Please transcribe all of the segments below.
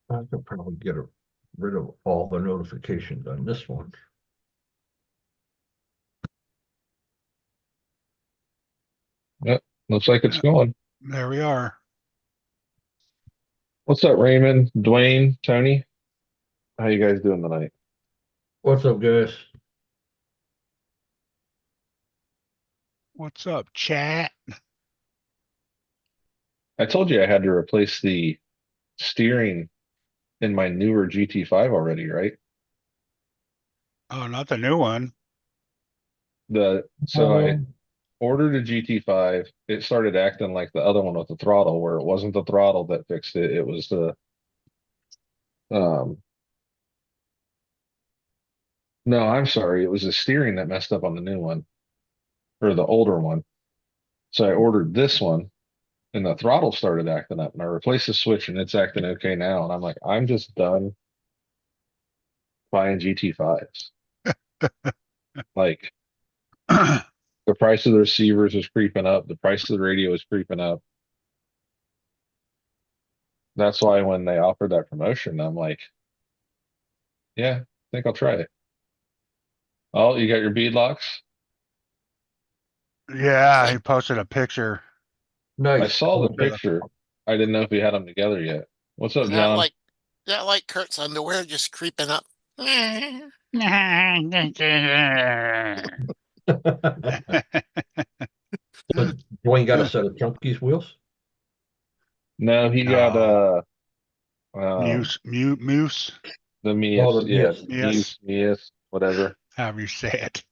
I could probably rid of all the notifications on this one. Yep, looks like it's going. There we are. What's up, Raymond, Dwayne, Tony? How you guys doing tonight? What's up, guys? What's up, chat? I told you I had to replace the steering in my newer GT5 already, right? Oh, not the new one. So I ordered a GT5. It started acting like the other one with the throttle, where it wasn't the throttle that fixed it. It was the um no, I'm sorry, it was the steering that messed up on the new one or the older one. So I ordered this one and the throttle started acting up and I replaced the switch and it's acting okay now. And I'm like, I'm just done buying GT5s. Like the price of the receivers is creeping up, the price of the radio is creeping up. That's why when they offered that promotion, I'm like, yeah, I think I'll try it. Oh, you got your bead locks? Yeah, Like, he posted a picture. I Nice. saw the With the, picture. I didn't know if we had them together yet. What's up, is that John? like that like Kurt's underwear just creeping up? So Dwayne got a set of Chunky's wheels? No, he got no, um Muse, the Oh, Mias, the yeah, Mias. Mias, whatever. however you say it.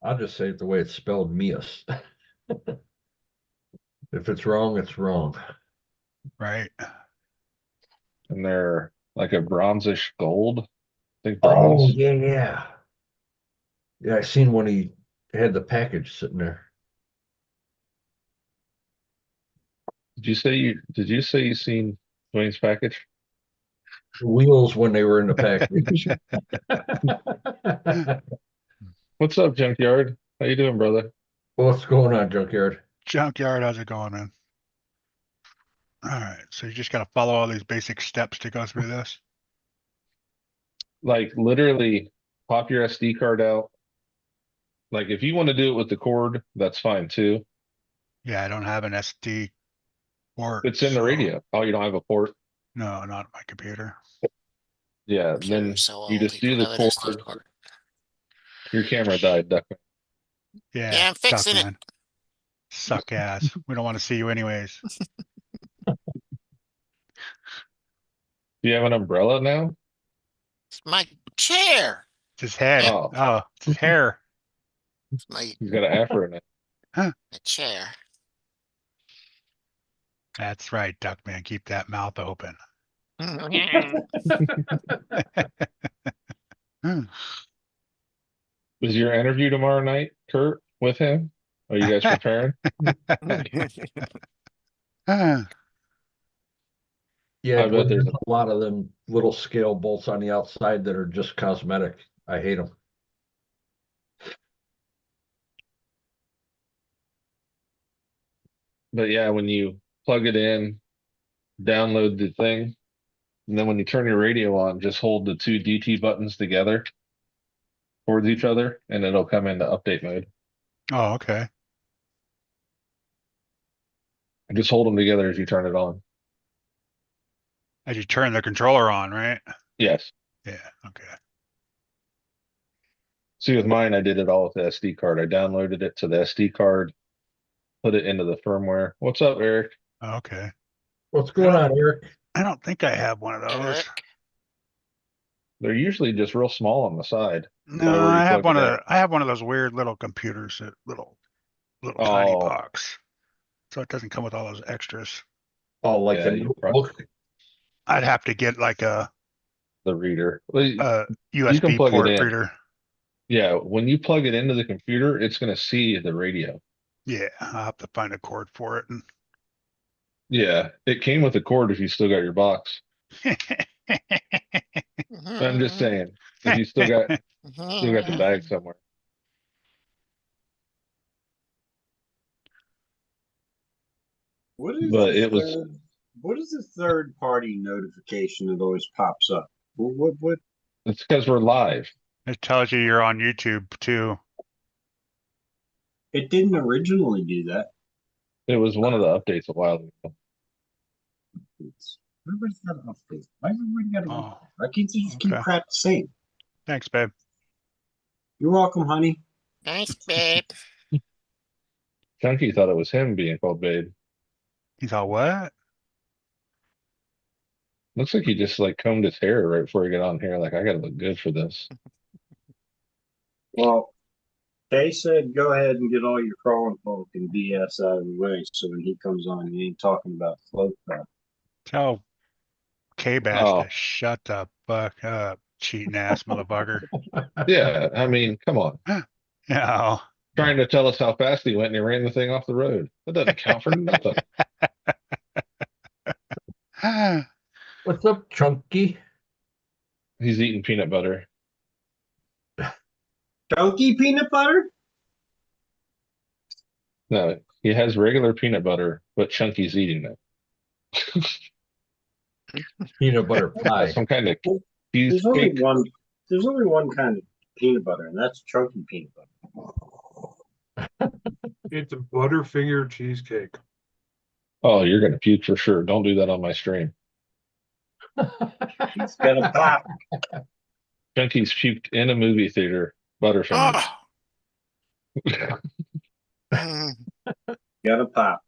I'll just say it the way it's spelled, Mias. If it's wrong, it's wrong. Right. And they're like a bronzish gold. I think Oh, bronze. yeah, yeah. Yeah, I seen when he had the package sitting there. Did you say you seen Dwayne's package? Wheels when they were in the package. What's up, Junkyard? How you doing, brother? What's going on, Junkyard? Junkyard, how's it going, man? All right, so you just got to follow all these basic steps to go through this. Like literally pop your SD card out. Like if you want to do it with the cord, that's fine too. Yeah, I don't have an SD port, It's in the so radio. Oh, you don't have a port? no, not my computer. Yeah, Computer's then so you old, just you do don't the have an SD cord. card. Your camera died, Duck. Yeah, Yeah, I'm fixing it. Duckman. Suck ass. We don't want to see you anyways. Do you have an umbrella now? It's my chair. It's his head. Eh, Oh, Oh, it's his hair. It's he's got an afro in it. Huh. my chair. That's right, Duckman. Keep that mouth open. Hmm. Is your interview tomorrow night, Kurt, with him? Are you guys preparing? Huh. Yeah, I bet Dwayne, there's there's a, a lot of them little scale bolts on the outside that are just cosmetic. I hate them. but yeah, when you plug it in, download the thing, and then when you turn your radio on, just hold the two DT buttons together towards each other, and it'll come into update mode. Oh, okay. And just hold them together as you turn it on. As you turn the controller on, right? Yes. Yeah, okay. See, with mine, I did it all with the SD card. I downloaded it to the SD card, put it into the firmware. What's up, Eric? Okay. What's I going don't on, Eric? I don't think I have one of those. Eric. They're usually just real small on the side No, by where you I have plug it in. I have one of those weird little computers, that little tiny Oh, box. So it doesn't come with all those extras. Oh, like yeah, the you probably notebook. I'd have to get like the reader. Well, a you can USB plug it port in. reader. Yeah, when you plug it into the computer, it's going to see the radio. Yeah, I'll have to find a cord for it. Yeah, it came with a cord if you still got your box. I'm just saying, if you still got the bag somewhere. What is But this? it was What is the third party notification that always pops up? What? It's because we're live. It tells you you're on YouTube too. It didn't originally do that. It was one of the updates a while ago. Everybody's got an update. Why everybody got an Oh, update? Why can't they just keep okay. crap the same? Thanks, babe. You're welcome, honey. Thanks, babe. Chunky thought it was him being called babe. He thought, what? Looks like he just like combed his hair right before he got on here. Like, I gotta look good for this. Well, Kay said go ahead and get all your crawling folk and BS out of the way so when he comes on, he ain't talking about float crap. Tell K-Bash Oh, to shut the fuck up, cheating ass motherfucker. yeah. I mean, come on. Yeah. Trying to tell us how fast he went and he ran the thing off the road. That doesn't count for nothing. What's up, Chunky? He's eating peanut butter. Chunky peanut butter? No, he has regular peanut butter, but Chunky's eating it. Peanut butter pie. Some kind of There's only cheesecake. one. There's only one kind of peanut butter, and that's chunky peanut butter. It's a Butterfinger cheesecake. Oh, you're gonna puke for sure. Don't do that on my stream. He's got a pop. Chunky's puked in a movie theater. Butterfingers. Oh. Mm, Got a pop.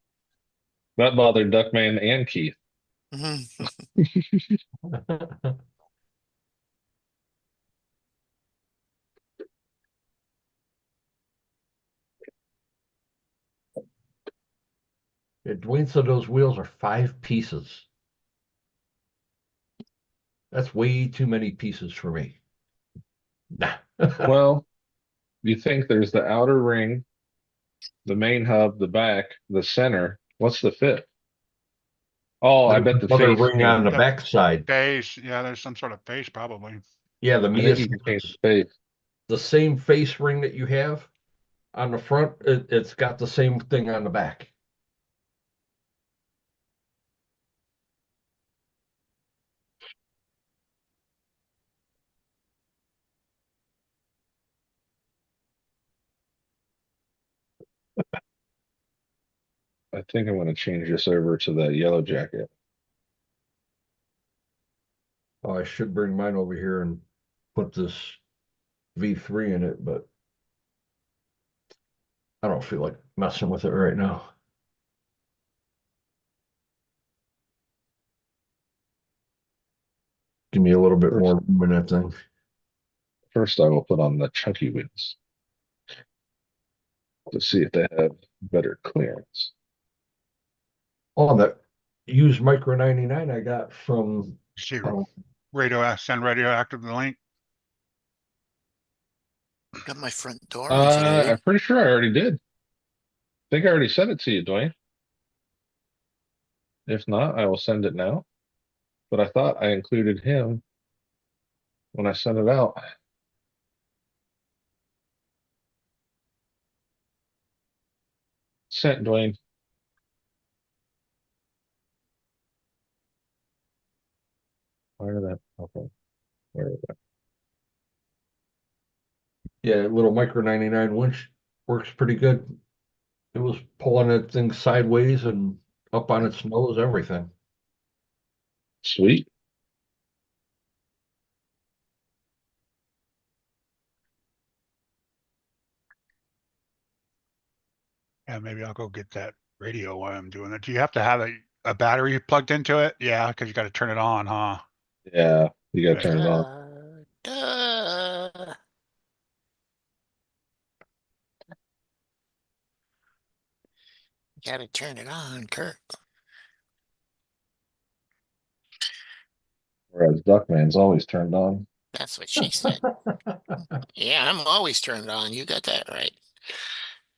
That bothered Duckman and Keith. mhm. Yeah, Dwayne said those wheels are 5 pieces. That's way too many pieces for me. Nah. Well, you think there's the outer ring, the main hub, the back, the center. What's the fifth? Oh, I bet the Other face. ring on the The backside. face. Yeah, there's some sort of face probably. Yeah, the I Mia think you can change the face. the same face ring that you have on the front, it's got the same thing on the back. I think I'm going to change this over to the yellow jacket. Oh, I should bring mine over here and put this V3 in it, but I don't feel like messing with it right now. Give me a little bit more room in that thing. First, I will put on the chunky wheels to see if they have better clearance. Oh, that used Micro 99 I got from See, oh, send radioactive the link. Got my front door in today. I'm pretty sure I already did. I think I already sent it to you, Dwayne. If not, I will send it now. But I thought I included him when I sent it out. Sent, Dwayne. Where that? Okay. Where is that? yeah, little Micro 99 winch works pretty good. It was pulling that thing sideways and up on its nose, everything. Sweet. Yeah, maybe I'll go get that radio while I'm doing it. Do you have to have a battery plugged into it? Yeah, because you got to turn it on, huh? Yeah, you got to Yeah. turn it on. Duh. Gotta turn it on, Kirk. Whereas Duckman's always turned on. That's what she said. Yeah, I'm always turned on. You got that right.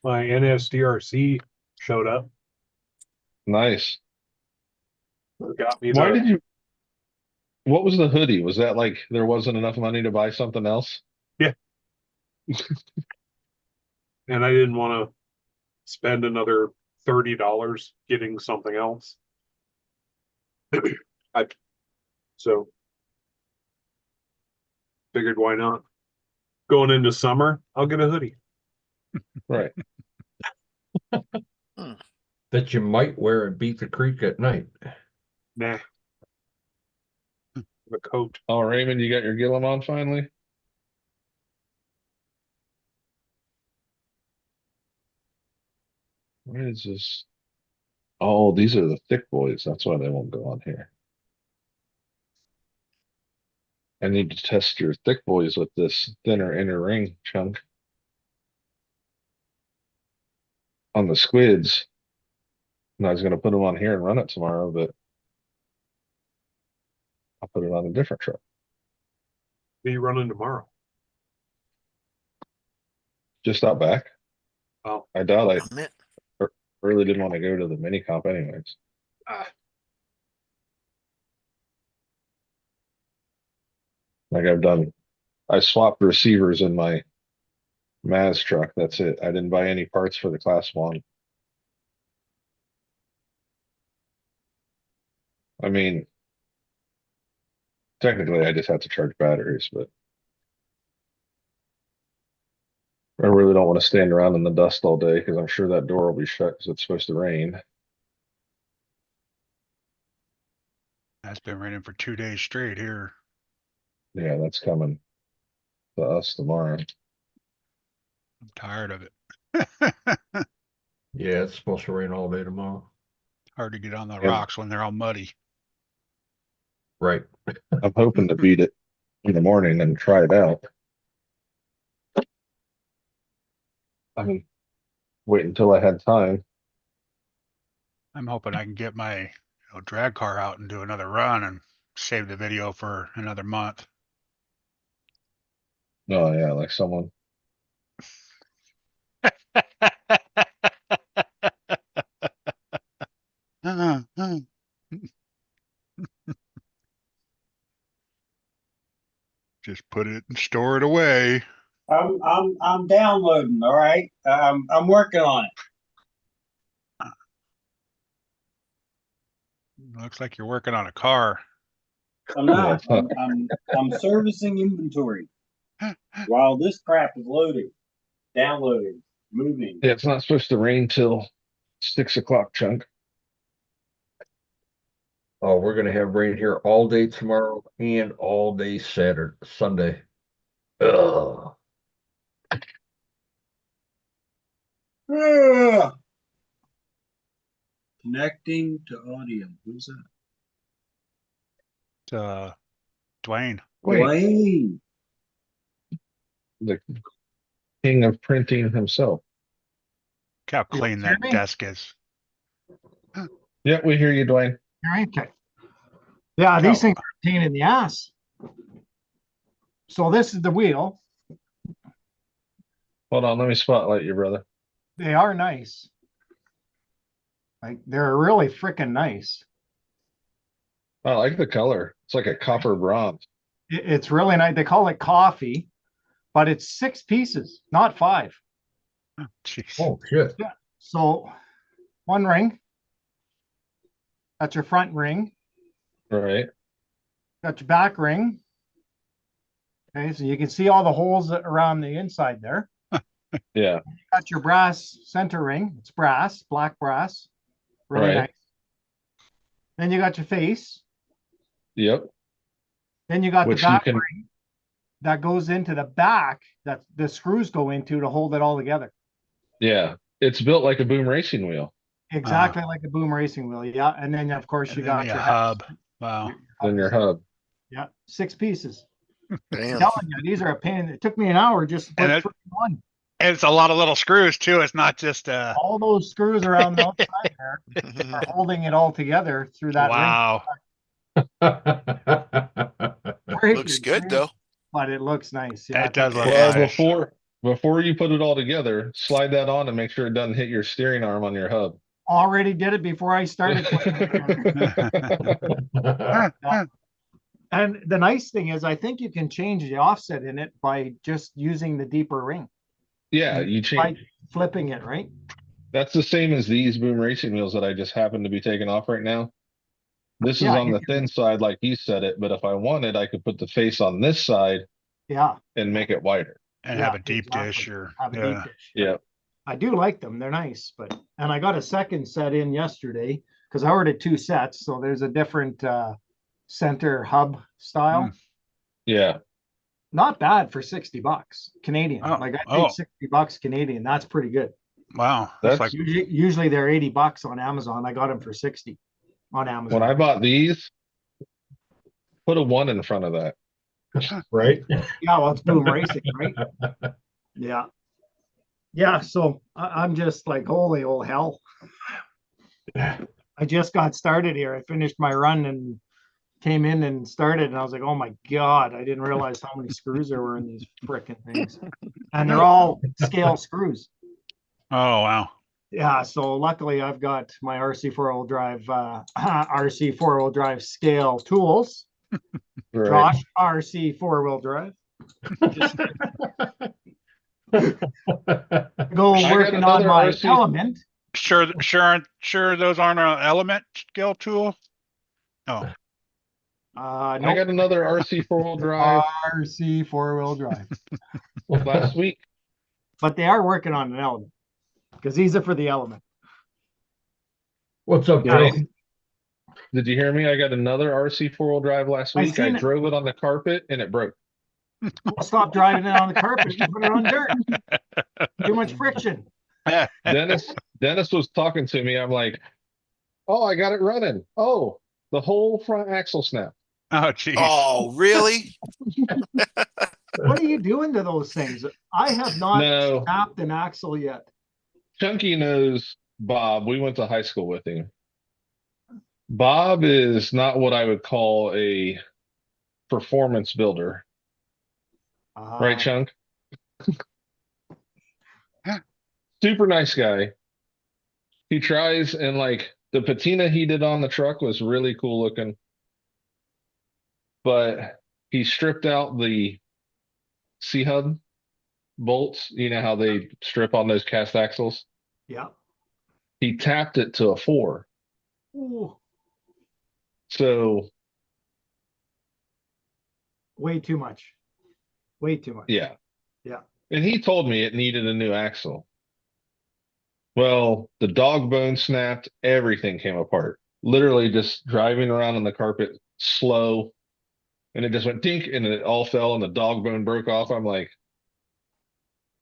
My NSDRC showed up. Nice. Got me Why the did you? What was the hoodie? Was that like there wasn't enough money to buy something else? and I didn't want to spend another $30 getting something else. So figured why not? Going into summer, I'll get a hoodie. Right. That you might wear and beat the creek at night. Nah. A coat. Oh, Raymond, you got your Gillum on finally? Where is this? Oh, these are the thick boys. That's why they won't go on here. I need to test your thick boys with this thinner inner ring chunk. On the squids. And I was going to put them on here and run it tomorrow, but I'll put it on a different truck. Be running tomorrow. Just out back. Oh. I doubt I I'm in- really didn't want to go to the mini comp anyways. Like I swapped receivers in my Maz truck. That's it. I didn't buy any parts for the class one. I mean, technically I just have to charge batteries, but I really don't want to stand around in the dust all day because I'm sure that door will be shut because it's supposed to rain. That's been raining for 2 days straight here. Yeah, that's coming to us tomorrow. I'm tired of it. Yeah, it's supposed to rain all day tomorrow. Hard to get on the Yeah. rocks when they're all muddy. Right. I'm hoping to beat it in the morning and try it out. I mean, wait until I had time. I'm hoping I can get my drag car out and do another run and save the video for another month. No, yeah, like someone. Just put it and store it away. I'm downloading. All right. I'm working on it. Looks like you're working on a car. I'm not. Yeah. I'm servicing inventory while this crap is loading, downloading, moving. Yeah, it's not supposed to rain till 6 o'clock, chunk. Oh, we're gonna have rain here all day tomorrow and all day Saturday, Sunday. Ugh. Ugh. Connecting to audio. Who's that? Dwayne. Wait. Wayne. The king of printing himself. Look how clean hear that me? desk is. Yeah, we hear you, Dwayne. Okay. Yeah, these Oh. things are a pain in the ass. So this is the wheel. Hold on, let me spotlight you, brother. They are nice. Like they're really freaking nice. I like the color. It's like a copper bronze. It's really nice. They call it coffee, but it's 6 pieces, not 5. Jeez. Oh, shit. So 1 ring. That's your front ring. Right. Got your back ring. Okay, so you can see all the holes around the inside there. Yeah. Got your brass center ring. It's brass, black brass. Really Right. nice. Then you got your face. Yep. Then you got Which the you back can, ring that goes into the back that the screws go into to hold it all together. yeah. It's built like a boom racing wheel. Exactly like a boom racing wheel. Yeah. And then of course And you then got the your hub. Wow. Then your hub. Yeah. 6 pieces. I'm Damn. telling you, these are a pain. It took me an hour just to put And 1. And it's a lot of little screws too. It's not just All those screws around the outside there are holding it all together through that wow. ring. Looks good though. But it looks nice. Yeah. It does look Well, nice. before you put it all together, slide that on and make sure it doesn't hit your steering arm on your hub. Already did it before I started. And the nice thing is, I think you can change the offset in it by just using the deeper ring, Yeah, you by change. flipping it, right? That's the same as these boom racing wheels that I just happen to be taking off right now. This is Yeah, on you the can thin make- side, like you said it, but if I wanted, I could put the face on this side Yeah, and make it wider. And yeah, have a deep exactly. dish or, Have a deep yeah. dish. Yeah. I do like them. They're nice, and I got a second set in yesterday because I ordered 2 sets. So there's a different center hub style. Mm. Yeah. Not bad for $60 Canadian. Oh, Like I oh. paid $60 Canadian. That's pretty good. Wow. That's That's like, Usually they're $80 on Amazon. I got them for 60 on Amazon. when I bought these, put a 1 in front of that. Right? Yeah, well, it's boom racing, right? Yeah. Yeah, so I'm just like, holy old hell. I just got started here. I finished my run and came in and started, and I was like, oh my God, I didn't realize how many screws there were in these frickin' things. And they're all scale screws. oh, wow. Yeah, so luckily I've got my RC four-wheel drive, RC four-wheel drive scale tools. Right. Josh, RC four-wheel drive. Just go I got working on another my RC. element. Sure those aren't an element scale tool? Oh, I Nope, got another RC 4-wheel drive RC four-wheel drive. last week. But they are working on an element because these are for the element. What's up, Yeah. Joe? Did you hear me? I got another RC 4-wheel drive last I week. I seen it. drove it on the carpet and it broke. Well, stop driving it on the carpet and put it on dirt. Too much friction. Dennis was talking to me. I'm like, oh, I got it running. Oh, the whole front axle snapped. oh, geez. Oh, really? What are you doing to those things? I have not No, snapped an axle yet. Chunky knows Bob. We went to high school with him. Bob is not what I would call a performance builder, right, Chunk? Super nice guy. He tries, and like the patina he did on the truck was really cool looking, but he stripped out the C-hub bolts. You know how they strip on those cast axles? Yeah. He tapped it to a 4. Ooh, So way too much. Way too much. yeah. Yeah. And he told me it needed a new axle. Well, the dog bone snapped, everything came apart. Literally just driving around on the carpet slow, and it just went dink and it all fell and the dog bone broke off. I'm like,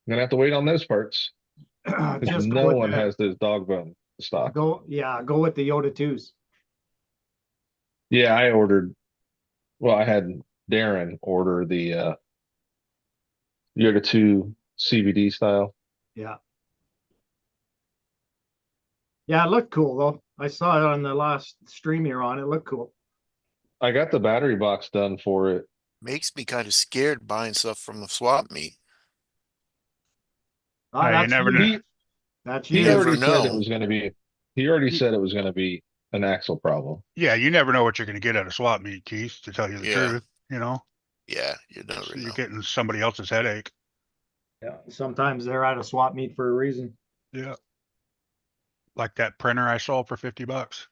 I'm gonna have to wait on those parts because Just no one has those dog bone stock. go with the Yoda 2s. Yeah, I had Darren order the Yoga 2 CVD style. Yeah. Yeah, it looked cool though. I saw it on the last stream you're on. It looked cool. I got the battery box done for it. Makes me kind of scared buying stuff from the swap meet. Oh, you that's never you. know. That's He you. never already said it know. was going to be. He already said it was going to be an axle problem. Yeah, you never know what you're gonna get at a swap meet, Keith, to tell you the Yeah. truth, you know? Yeah, you never So know. you're getting somebody else's headache. Yeah. Sometimes they're at a swap meet for a reason. Yeah. Like that printer I sold for $50.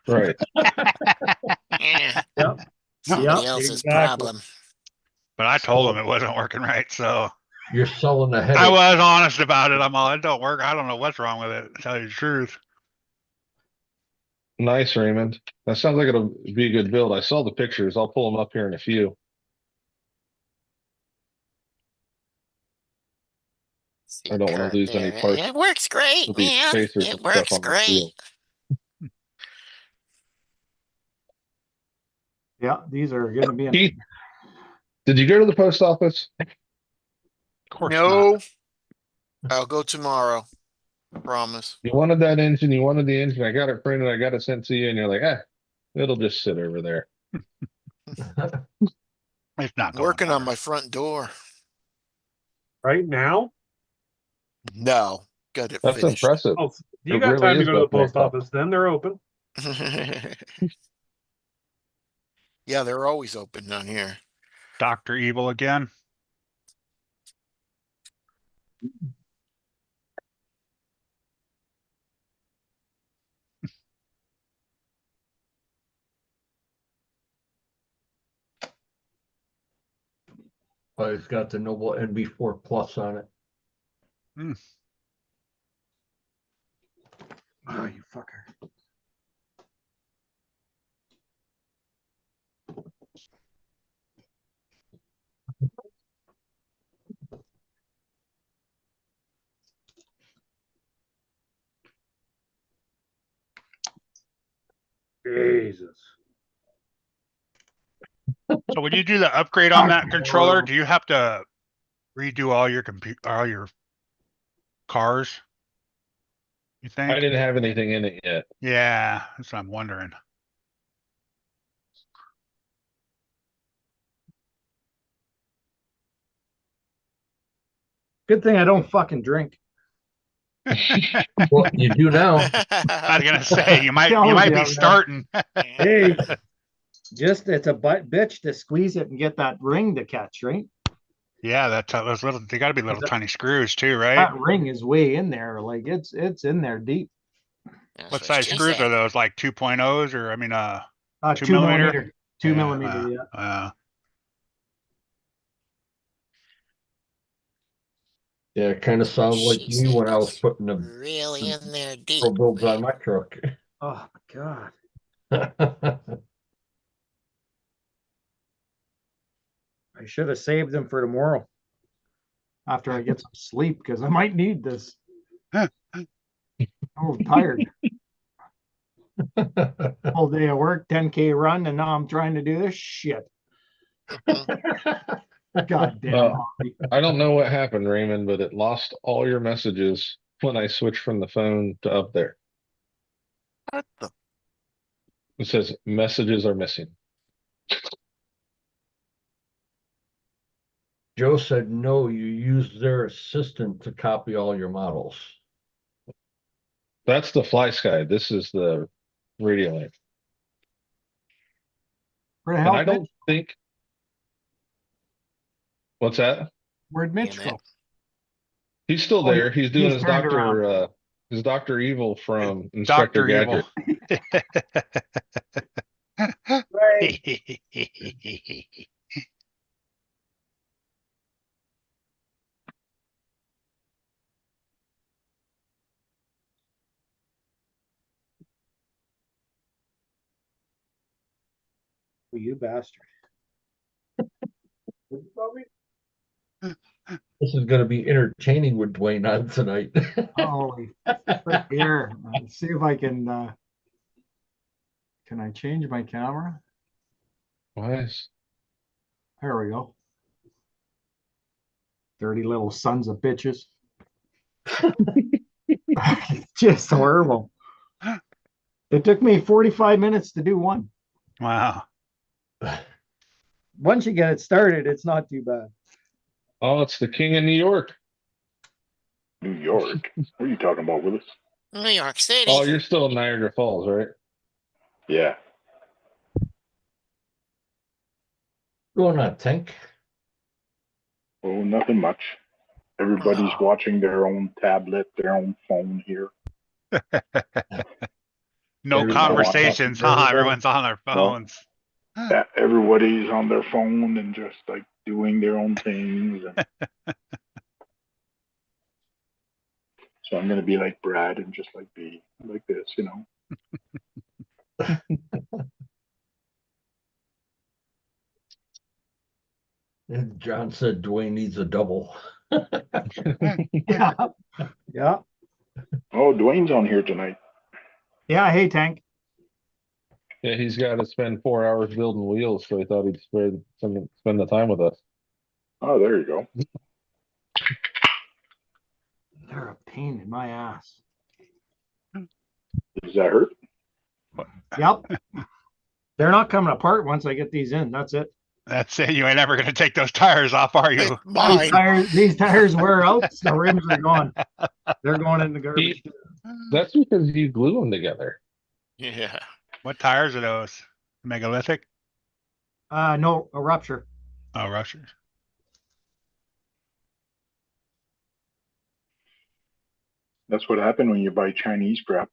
Right. Eh, Yep. somebody Yep, else's exactly. problem. But I told them it wasn't working right, so You're selling the I headache. was honest about it. I'm all, it don't work. I don't know what's wrong with it, to tell you the truth. Nice, Raymond. That sounds like it'll be a good build. I saw the pictures. I'll pull them up here in a few. See I don't want card to lose there. any parts It works great, with these man. spacers It and stuff works on the great. wheel. Yeah, these are gonna be Keith, did you go to the post office? Of course not. No, I'll go tomorrow. Promise. You wanted that engine. You wanted the engine. I got it printed. I got it sent to you, and you're like, it'll just sit over there. It's not going Working on nowhere. my front door. Right now? No, got it That's finished. impressive. Oh, you It got really time to is go to the both post nice. office. Then they're open. Yeah, they're always open down here. Dr. Evil again. but it's got the Noble NB4 Plus on it. Oh, you fucker. Jesus. So when you do the upgrade on that controller, do you have to redo all your all your cars? You think? I didn't have anything in it yet. Yeah, that's what I'm wondering. Good thing I don't fucking drink. Well, you do now. I was gonna say you might Tells you, be man. starting. Hey, just it's a bitch to squeeze it and get that ring to catch, right? Yeah, that's those little. They got to be little tiny screws too, right? That ring is way in there. Like it's in there deep. That's What what size she screws said. are those? Like 2.0s or I mean, 2 2 millimeter? millimeter. 2 millimeter, yeah. Yeah, it kind of sounds like She me when said I was it's putting the really in there deep. pro builds on my truck. Oh my God. I should have saved them for tomorrow after I get some sleep because I might need this. I'm tired. Whole day of work, 10K run, and now I'm trying to do this shit. God damn. I don't know what happened, Raymond, but it lost all your messages when I switched from the phone to up there. What the? It says messages are missing. Joe said, no, you use their assistant to copy all your models. That's the Fly Sky. This is the Radio Link. Where the And hell I don't think. What's that? Where'd Mitch Damn go? it. He's still Oh, there. He's doing he's turned around. His Dr. Evil from Inspector Doctor Evil. Gadget. Right. Well, you bastard. This is going to be entertaining with Dwayne on tonight. Holy frick, here. Let's see if I can I change my camera? Why is There we go. Dirty little sons of bitches. Just horrible. It took me 45 minutes to do one. Wow. Once you get it started, it's not too bad. Oh, it's the King of New York. New York? What are you talking about, Willis? New York City. Oh, you're still in Niagara Falls, right? Yeah. Going on, Tank. Oh, nothing much. Everybody's Oh. watching their own tablet, their own phone here. No Everybody conversations, watching huh? everybody. Everyone's on their phones. Yeah, everybody's on their phone and just like doing their own things. And so I'm gonna be like Brad and just like be like this, you know. And John said Dwayne needs a double. Yeah. Yeah. Oh, Dwayne's on here tonight. Yeah. Hey, Tank. Yeah, he's got to spend 4 hours building wheels, so he thought he'd spend the time with us. Oh, there you go. They're a pain in my ass. Does that hurt? Yep. They're not coming apart once I get these in. That's it. That's it. You ain't ever going to take those tires off, are you? Mine. These tires wear out. The rims are gone. They're going in the garbage. That's because you glue them together. Yeah. What tires are those? Megalithic? No, a rupture. Oh, Russians. That's what happened when you buy Chinese crap.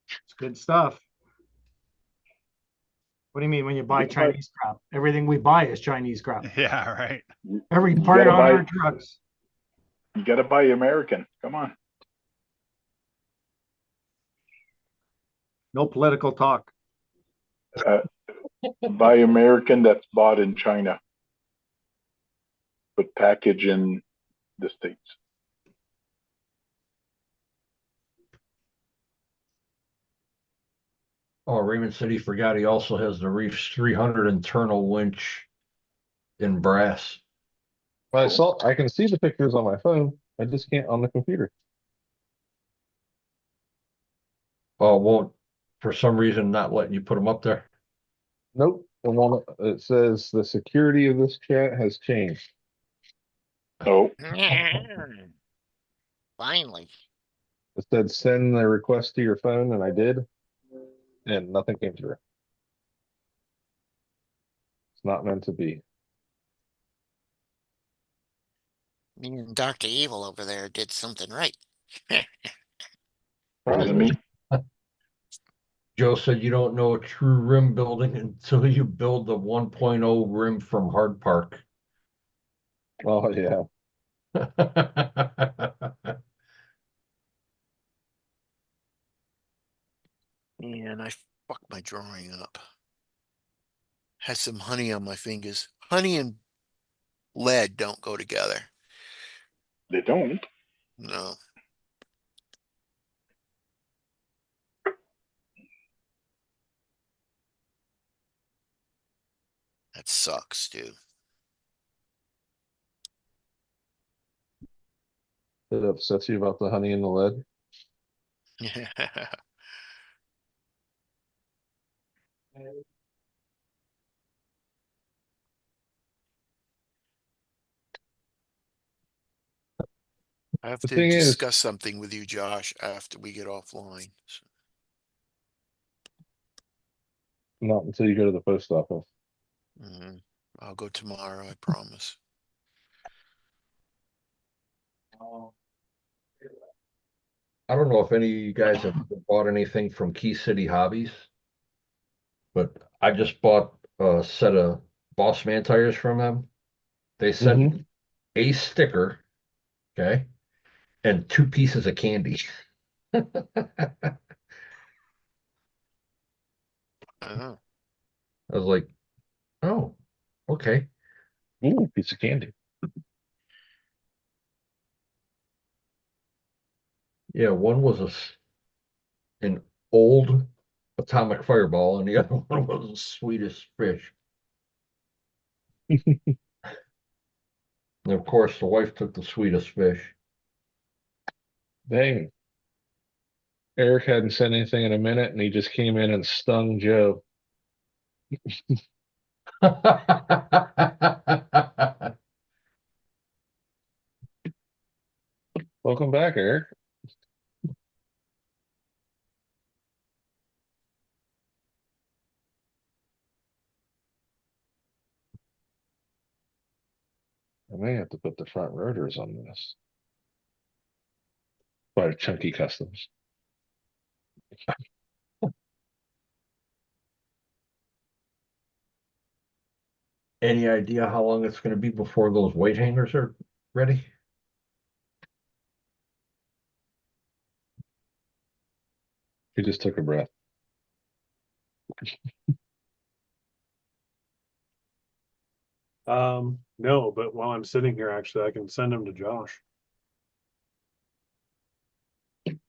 It's good stuff. What do you mean when you buy You gotta buy- Chinese crap? Everything we buy is Chinese crap. Yeah, right. Every You part gotta on buy- our trucks. You gotta buy American. Come on. No political talk. Buy American that's bought in China, but package in the States. Oh, Raymond said he forgot he also has the Reefs 300 internal winch in brass. I can see the pictures on my phone. I just can't on the computer. Oh, won't for some reason not letting you put them up there. Nope. It says the security of this chat has changed. Oh, Finally. It said send the request to your phone, and I did, and nothing came through. It's not meant to be. Me and Dr. Evil over there did something right. wasn't me. Joe said you don't know a true rim building until you build the 1.0 rim from Hard Park. Oh yeah. Man, I fucked my drawing up. Had some honey on my fingers. Honey and lead don't go together. They don't. No. That sucks, dude. It upsets you about the honey and the lead. I have The to thing is- discuss something with you, Josh, after we get offline. Not until you go to the post office. I'll go tomorrow, I promise. I don't know if any of you guys have bought anything from Key City Hobbies, but I just bought a set of Boss Man tires from them. They sent a sticker, okay, and 2 pieces of candy. Oh. I was like, oh, okay. Ooh, piece of candy. Yeah, one was an old atomic fireball, and the other one was a Swedish fish. And of course, the wife took the Swedish fish. Dang. Eric hadn't said anything in a minute, and he just came in and stung Joe. Welcome back, Eric. I may have to put the front rotors on this. By Chunky Customs. Any idea how long it's going to be before those weight hangers are ready? He just took a breath. No, but while I'm sitting here, actually, I can send them to Josh. Because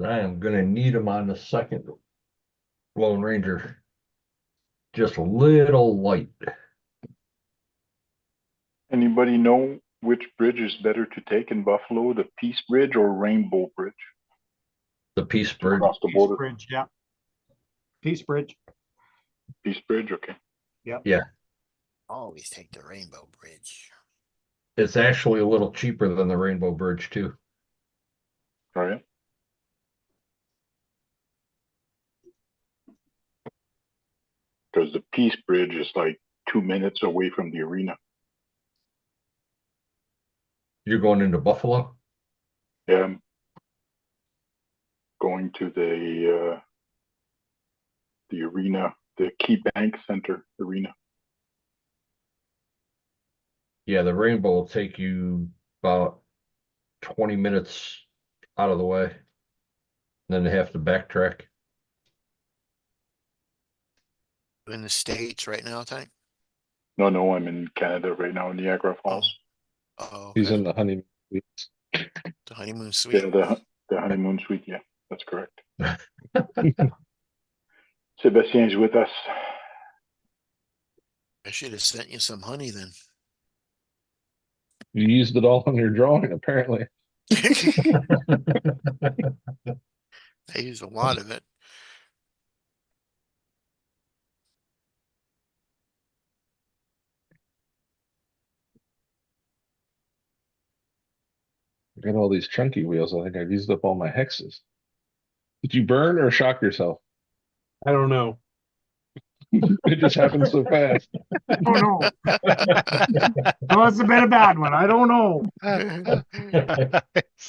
I am going to need them on the second Lone Ranger. Just a little light. Anybody know which bridge is better to take in Buffalo, the Peace Bridge or Rainbow Bridge? The Peace To Bridge. cross the Peace border. Bridge, yeah. Peace Bridge. Peace Bridge, okay. Always take the Rainbow Bridge. It's actually a little cheaper than the Rainbow Bridge, too. All right. Because the Peace Bridge is like 2 minutes away from the arena. You're going into Buffalo? Yeah, I'm going to the the arena, the Key Bank Center arena. Yeah, the rainbow will take you about 20 minutes out of the way. Then they have to backtrack. In the States right now, Tank? No, no, I'm in Canada right now in Niagara Falls. Oh, He's okay. in the honeymoon. The honeymoon Yeah, suite. the honeymoon suite. Yeah, that's correct. Sebastian's with us. I should have sent you some honey then. You used it all on your drawing, apparently. I use a lot of it. I got all these chunky wheels. I think I've used up all my hexes. Did you burn or shock yourself? I don't know. It just happened so fast. Oh no. Oh, it's been a bad one. I don't know.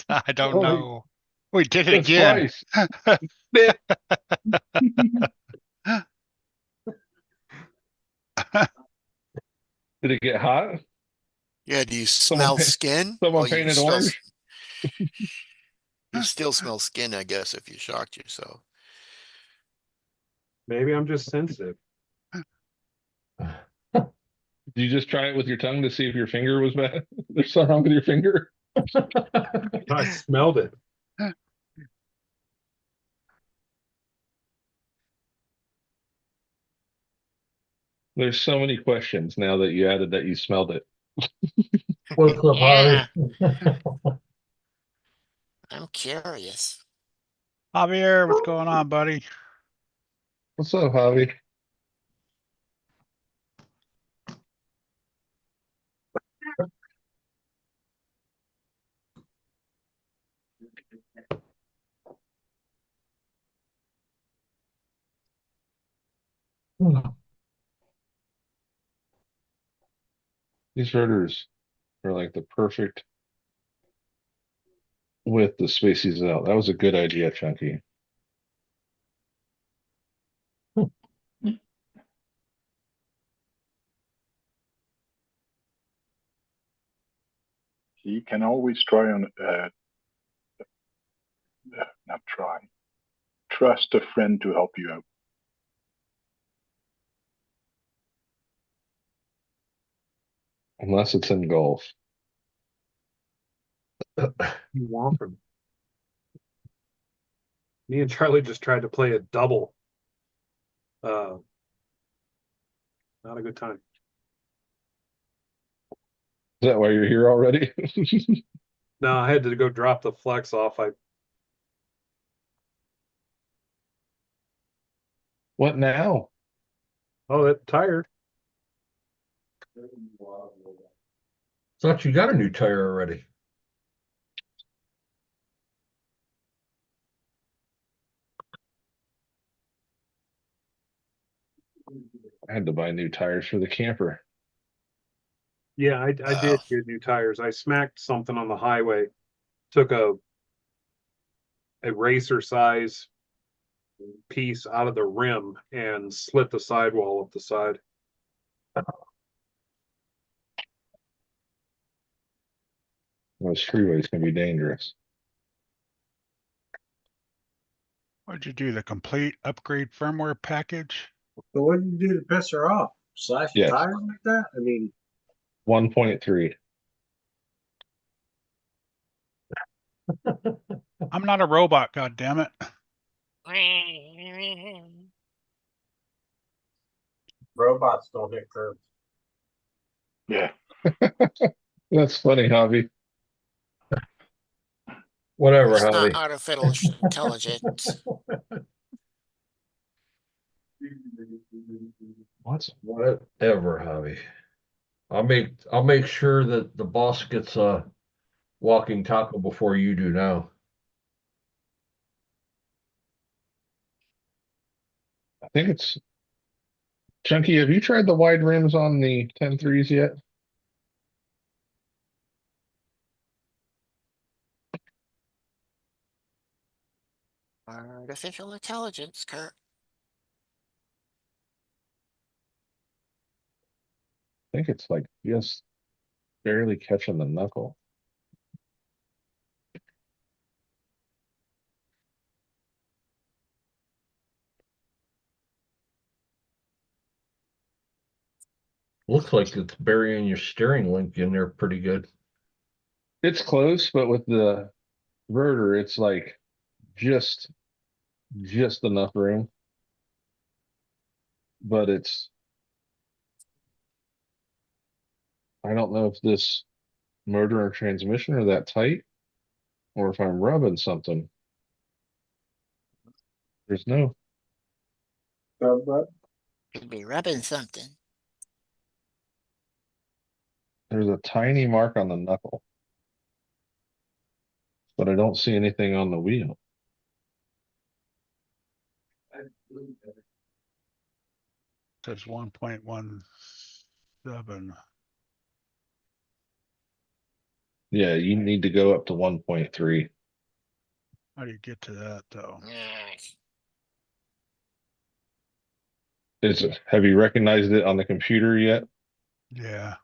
I don't Oh, know. We did it that's again. twice. Did it get hot? Yeah, do you Someone smell pa- skin? Someone Oh, you painted smell, orange? you still smell skin, I guess, if you shocked yourself. Maybe I'm just sensitive. Did you just try it with your tongue to see if your finger was bad? There's something wrong with your finger? I smelled it. There's so many questions now that you added that you smelled it. What's up, Yeah. Javi? I'm curious. Javier, what's going on, buddy? What's up, Javi? These rotors are like the perfect width to space these out. That was a good idea, Chunky. You can always try on, not try. Trust a friend to help you out. Unless it's in golf. You want from me and Charlie just tried to play a double. Not a good time. Is that why you're here already? No, I had to go drop the flex off. What now? That tire. Thought you got a new tire already. I had to buy new tires for the camper. Yeah, I did get new tires. I smacked something on the highway. Took a racer size piece out of the rim and slit the sidewall up the side. Those freeways can be dangerous. What'd you do? The complete upgrade firmware package? So what did you do to piss her off? Slash the Yes. tires like that? I mean, 1.3. I'm not a robot, God damn it. robots don't hit curves. Yeah. That's funny, Javi. Whatever, It's not Javi. artificial intelligence. Whatever, Javi. I'll make sure that the boss gets a walking taco before you do now. I think it's Chunky. Have you tried the wide rims on the 10.3s yet? Artificial intelligence, Kurt. think it's like just barely catching the knuckle. Looks like it's burying your steering link in there pretty good. It's close, but with the rotor, it's like just enough room. But I don't know if this motor or transmission are that tight or if I'm rubbing something. There's no, Could be rubbing something. there's a tiny mark on the knuckle, but I don't see anything on the wheel. Says 1.17. Yeah, you need to go up to 1.3. How do you get to that though? Have you recognized it on the computer yet? Yeah.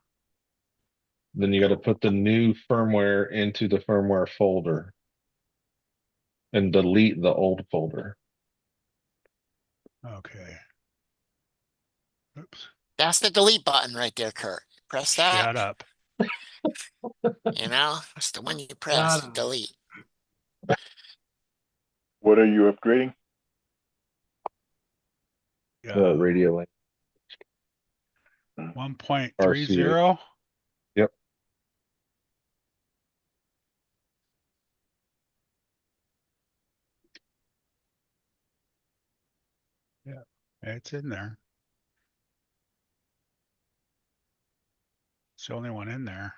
Then you got to put the new firmware into the firmware folder and delete the old folder. Okay. Oops. That's the delete button right there, Kurt. Press that. Shut up. You know, that's the one you press. Shut up. Delete. What are you upgrading? Yeah. Radio link. 1.30. Yep. Yeah, it's in there. It's the only one in there.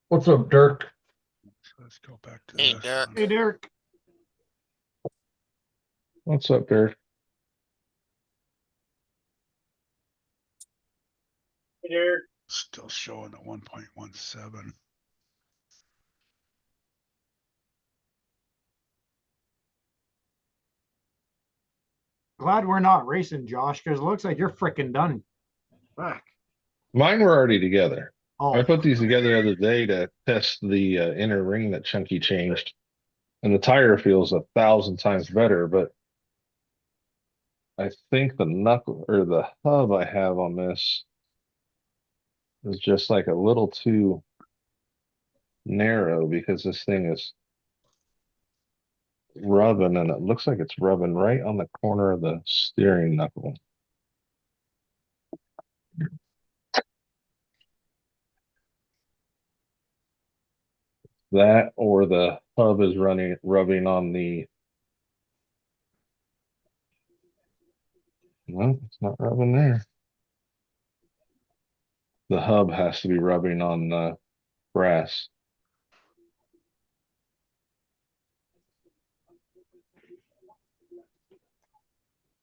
What's up, Dirk? So let's go back to Hey, this Dirk. one. Hey, Derek. What's up, Dirk? Still showing at 1.17. Glad we're not racing, Josh, because it looks like you're freaking done. Fuck. Mine were already together. I Oh, put these together the other day to test the inner ring that Chunky changed. And the tire feels 1,000 times better, but I think the knuckle or the hub I have on this is just like a little too narrow because this thing is rubbing and it looks like it's rubbing right on the corner of the steering knuckle. That or the hub is rubbing on the. No, it's not rubbing there. The hub has to be rubbing on the brass.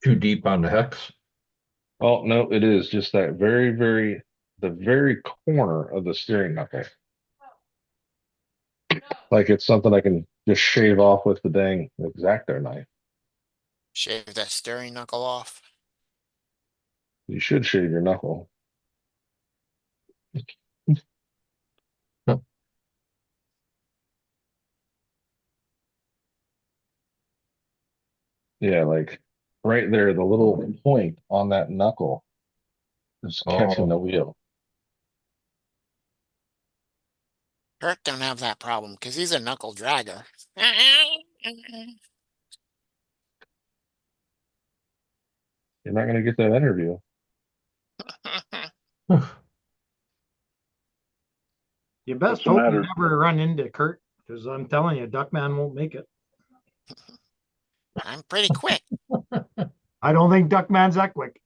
Too deep on the hex. Oh, no, it is just that the very corner of the steering knuckle. Like it's something I can just shave off with the dang X-Acto knife. Shave that steering knuckle off. You should shave your knuckle. Yeah, like right there, the little point on that knuckle is catching the Oh, wheel. Kurt don't have that problem because he's a knuckle dragger. You're not gonna get that interview. you best What's the hope you matter? never run into Kurt, because I'm telling you, Duckman won't make it. I'm pretty quick. I don't think Duckman's that quick.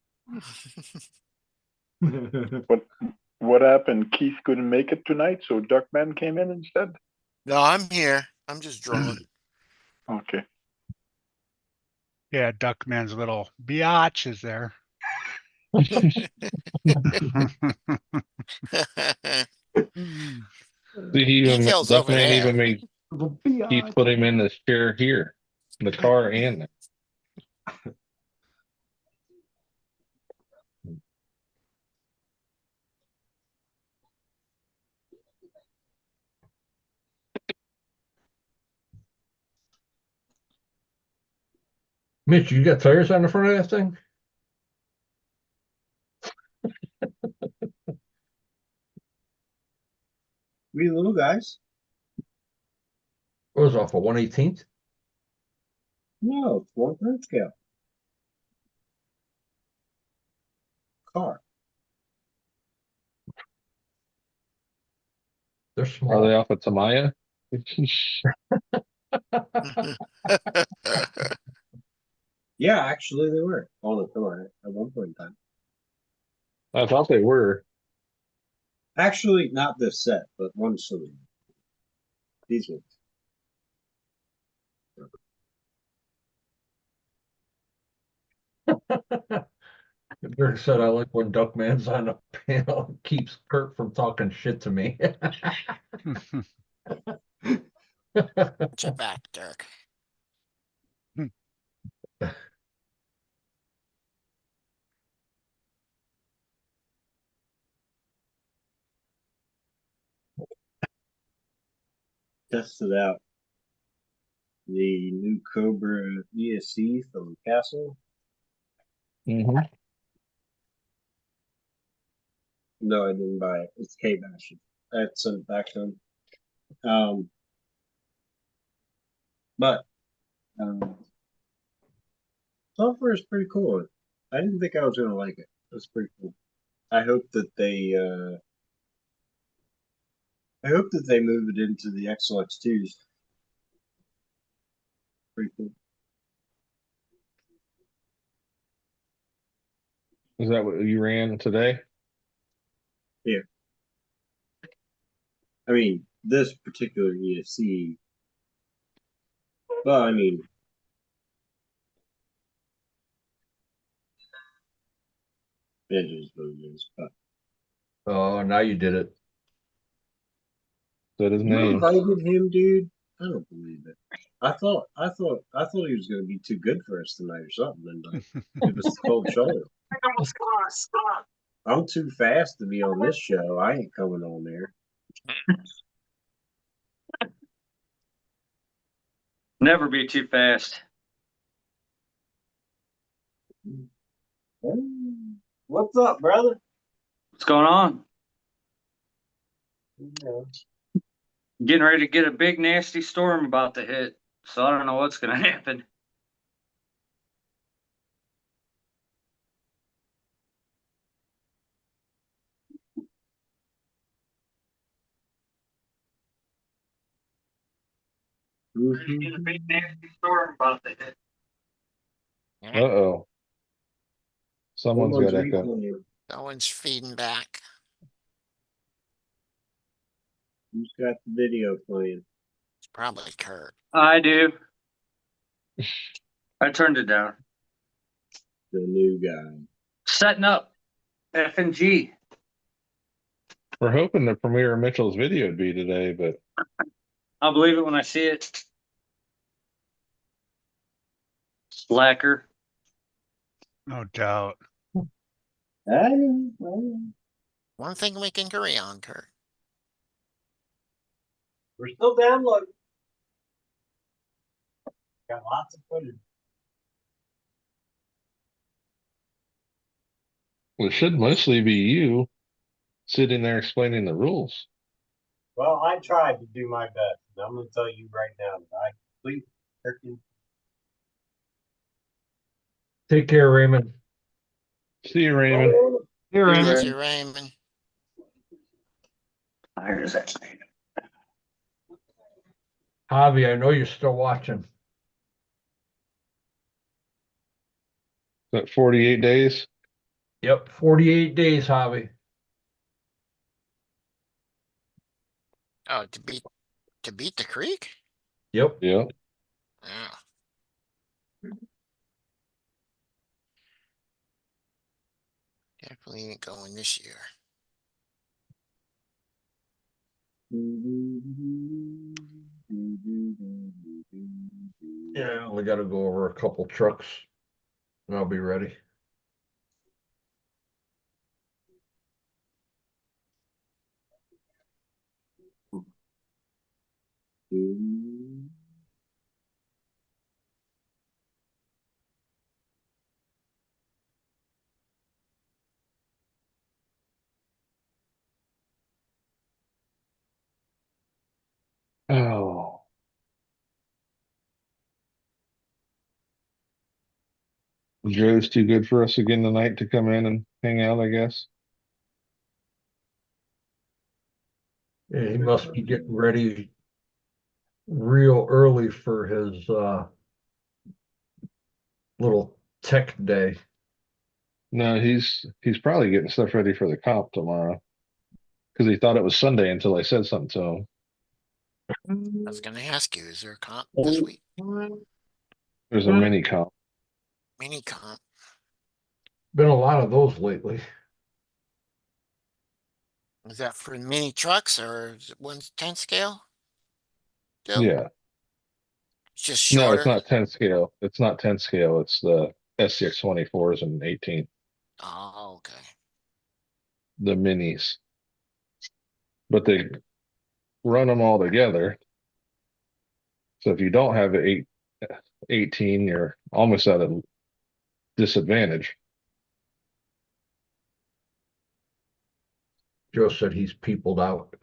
What happened? Keith couldn't make it tonight, so Duckman came in instead? No, I'm here. I'm just drawing. Okay. Yeah, Duckman's little biatch is there. See, Details over Duckman there. even made Keith put him in the chair here. the car and Mitch, you got tires on the front of that thing? We little guys. It was off of 118th. No, it's 1/3 scale. Car. They're are small. they off of Tamaya? Yeah, actually they were on the car at one point in time. I thought they were. Actually, not this set, but one saloon. These ones. Dirk said, I like when Duckman's on the panel, keeps Kurt from talking shit to me. Get your back, Dirk. Tested out the new Cobra ESC from Castle. Mm-hmm. No, I didn't buy it. It's K-Bash. I had to send it back to him. But software is pretty cool. I didn't think I was gonna like it. It's pretty cool. I hope that they move it into the XLX2s. Pretty cool. Is that what you ran today? I mean, this particular ESC. Well, I mean, it is what it is. But Oh, now you did it. Is that his you name? invited him, dude. I don't believe it. I thought he was gonna be too good for us tonight or something, and like give us the cold shoulder. I'm too fast to be on this show. I ain't coming on there. Never be too fast. What's up, brother? What's going on? Yeah. Getting ready to get a big nasty storm about to hit. So I don't know what's gonna happen. Get a big nasty storm about to hit. Uh-oh. Someone's got echo. replaying. No one's feeding back. Who's got the video playing? It's probably Kurt. I do. I turned it down. The new guy. Setting up F and G. We're hoping the premiere of Mitchell's video would be today, but I'll believe it when I see it. Slacker. No doubt. I know. One thing we can agree on, Kurt. We're still downloading. Got lots of footage. it should mostly be you sitting there explaining the rules. Well, I tried to do my best, and I'm going to tell you right now that I completely freaking. Take care, Raymond. See you, Raymond. Here, Yeah. Raymond. Thank you, Raymond. There's that. Javi, I know you're still watching. That 48 days. Yep, 48 days, Javi. Oh, to beat the creek? Yep. Yeah. Yeah. Definitely ain't going this year. Yeah, only only got to go over a couple trucks and I'll be ready. Oh, Joe's too good for us again tonight to come in and hang out, I guess. Yeah, he must be getting ready real early for his little tech day. No, he's probably getting stuff ready for the comp tomorrow because he thought it was Sunday until I said something to him. I was gonna ask you, is there a comp this week? There's a mini comp. Mini comp. Been a lot of those lately. Is that for mini trucks or is it 1/10 scale? Still? Yeah. It's just No, it's shorter. not 10 scale. It's not 10 scale. It's the SCX24s and 18, Oh, okay. the minis. But they run them all together. So if you don't have an 18, you're almost at a disadvantage. Joe said he's peopled out.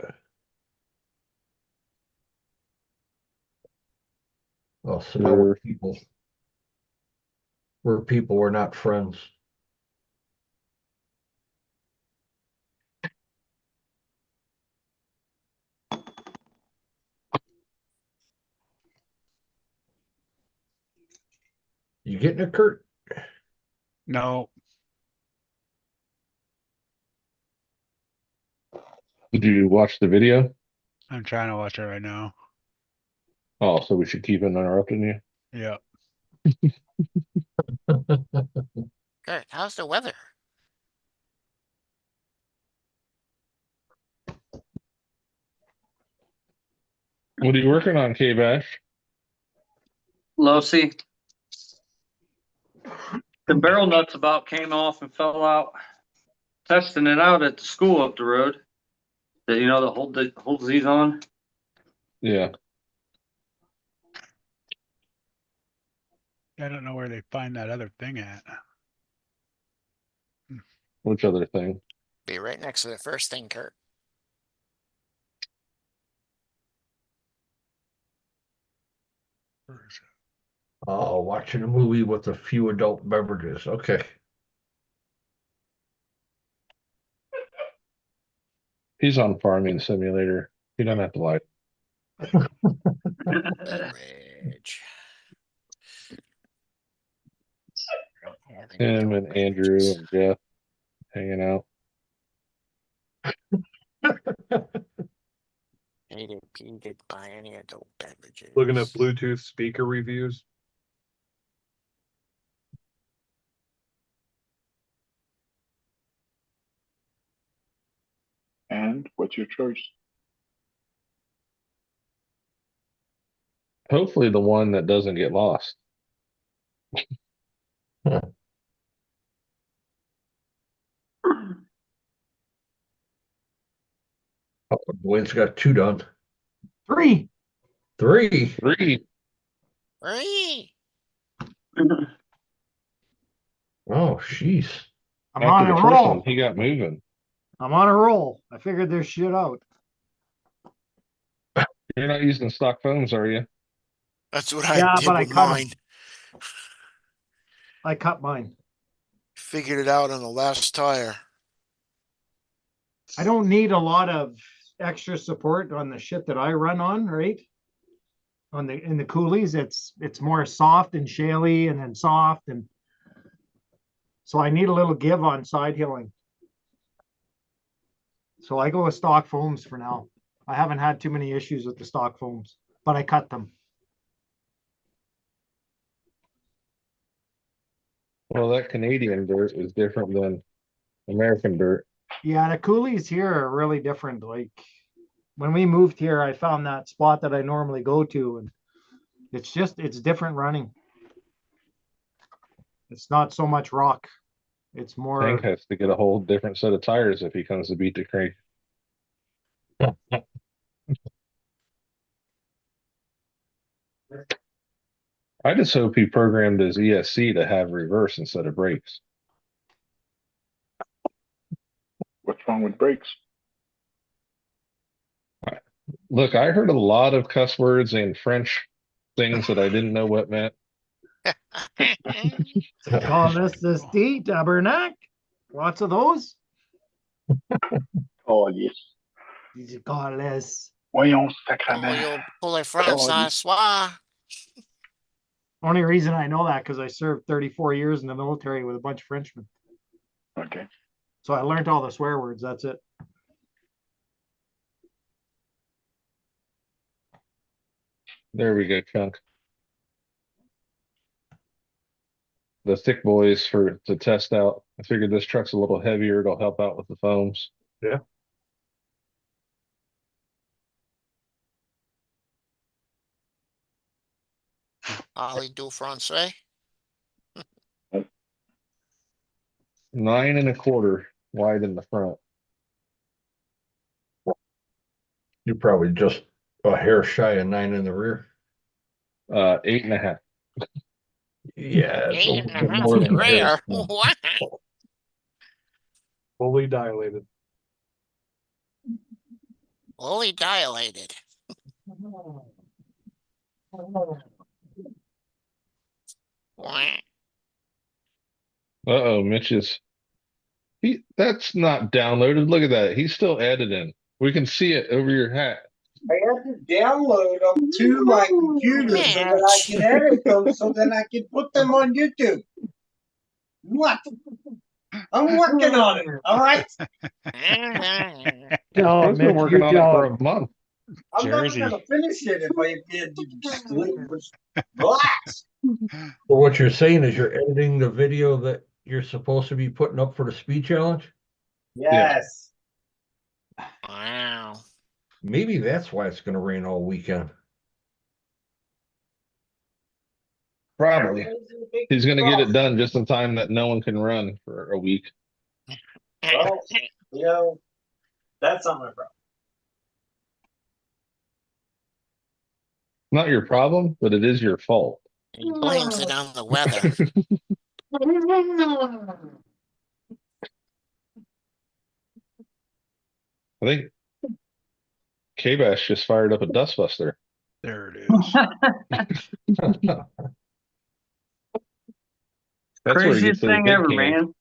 Well, so now we're Sure. people. We're people, we're not friends. You getting it, Kurt? No, Did you watch the video? I'm trying to watch it right now. Oh, so we should keep interrupting you. Yeah. Good. How's the weather? What are you working on, K-Bash? Losi. The barrel nuts about came off and fell out. Testing it out at the school up the road. That that holds these on. Yeah. I don't know where they find that other thing at. Which other thing? Be right next to the first thing, Kurt. Where is it? Oh, watching a movie with a few adult beverages. Okay. He's on Farming Simulator. You don't have to lie. Bridge. I don't have any Him adult and Andrew beverages. and Jeff hanging out. ADP did buy any adult beverages. Looking at Bluetooth speaker reviews. And what's your choice? Hopefully the one that doesn't get lost. Oh, Dwayne's got two done. 3. Three. 3. Hey, Oh, jeez. I'm on After a the first one, roll. he got moving. I'm on a roll. I figured this shit out. You're not using stock phones, are you? that's what I Yeah, did but I with cut 'em. mine. I cut mine. Figured it out on the last tire. I don't need a lot of extra support on the shit that I run on, right? In the coolies, it's more soft and shaly and then soft, and so I need a little give on side hilling. So I go with stock foams for now. I haven't had too many issues with the stock foams, but I cut them. Well, that Canadian dirt is different than American dirt. Yeah, the coolies here are really different. Like when we moved here, I found that spot that I normally go to, and it's different running. It's not so much rock. It's more, Tank has to get a whole different set of tires if he comes to beat the creek. I just hope he programmed his ESC to have reverse instead of brakes. What's wrong with brakes? Look, I heard a lot of cuss words and French things that I didn't know what meant. they call this D, tabernacle. Lots of those. Oh, yes. You call this. Voyons, Oh, sacrament. you'll pull a Francois. Only reason I know that because I served 34 years in the military with a bunch of Frenchmen. Okay. So I learned all the swear words. That's it. There we go, Chunk. The thick boys to test out. I figured this truck's a little heavier. It'll help out with the foams. Yeah. Ollie du Francais. 9 1/4 wide in the front. You're probably just a hair shy of 9 in the rear. 8 1/2. Yeah, it's a Eight little and a bit half more in than the a hair. rear. What? Fully dilated. Fully dilated. What? Uh-oh, Mitch is that's not downloaded. Look at that. He's still editing. We can see it over your hat. I have to download them to my computer so that I can edit them so then I can put them on YouTube. What? I'm working on it. All right. Tell He's been working on it for a month. I'm Jersey. not gonna finish it if I did relax. So what you're saying is you're editing the video that you're supposed to be putting up for the speed challenge? Yes. Wow. Maybe that's why it's gonna rain all weekend. Probably. He's going to get it done just in time that no one can run for a week. Well, you know, that's not my problem. Not your problem, but it is your fault. He blames it on the weather. I think K-Bash just fired up a dustbuster. There it is. That's where he gets Craziest those thing big ever, cans. man.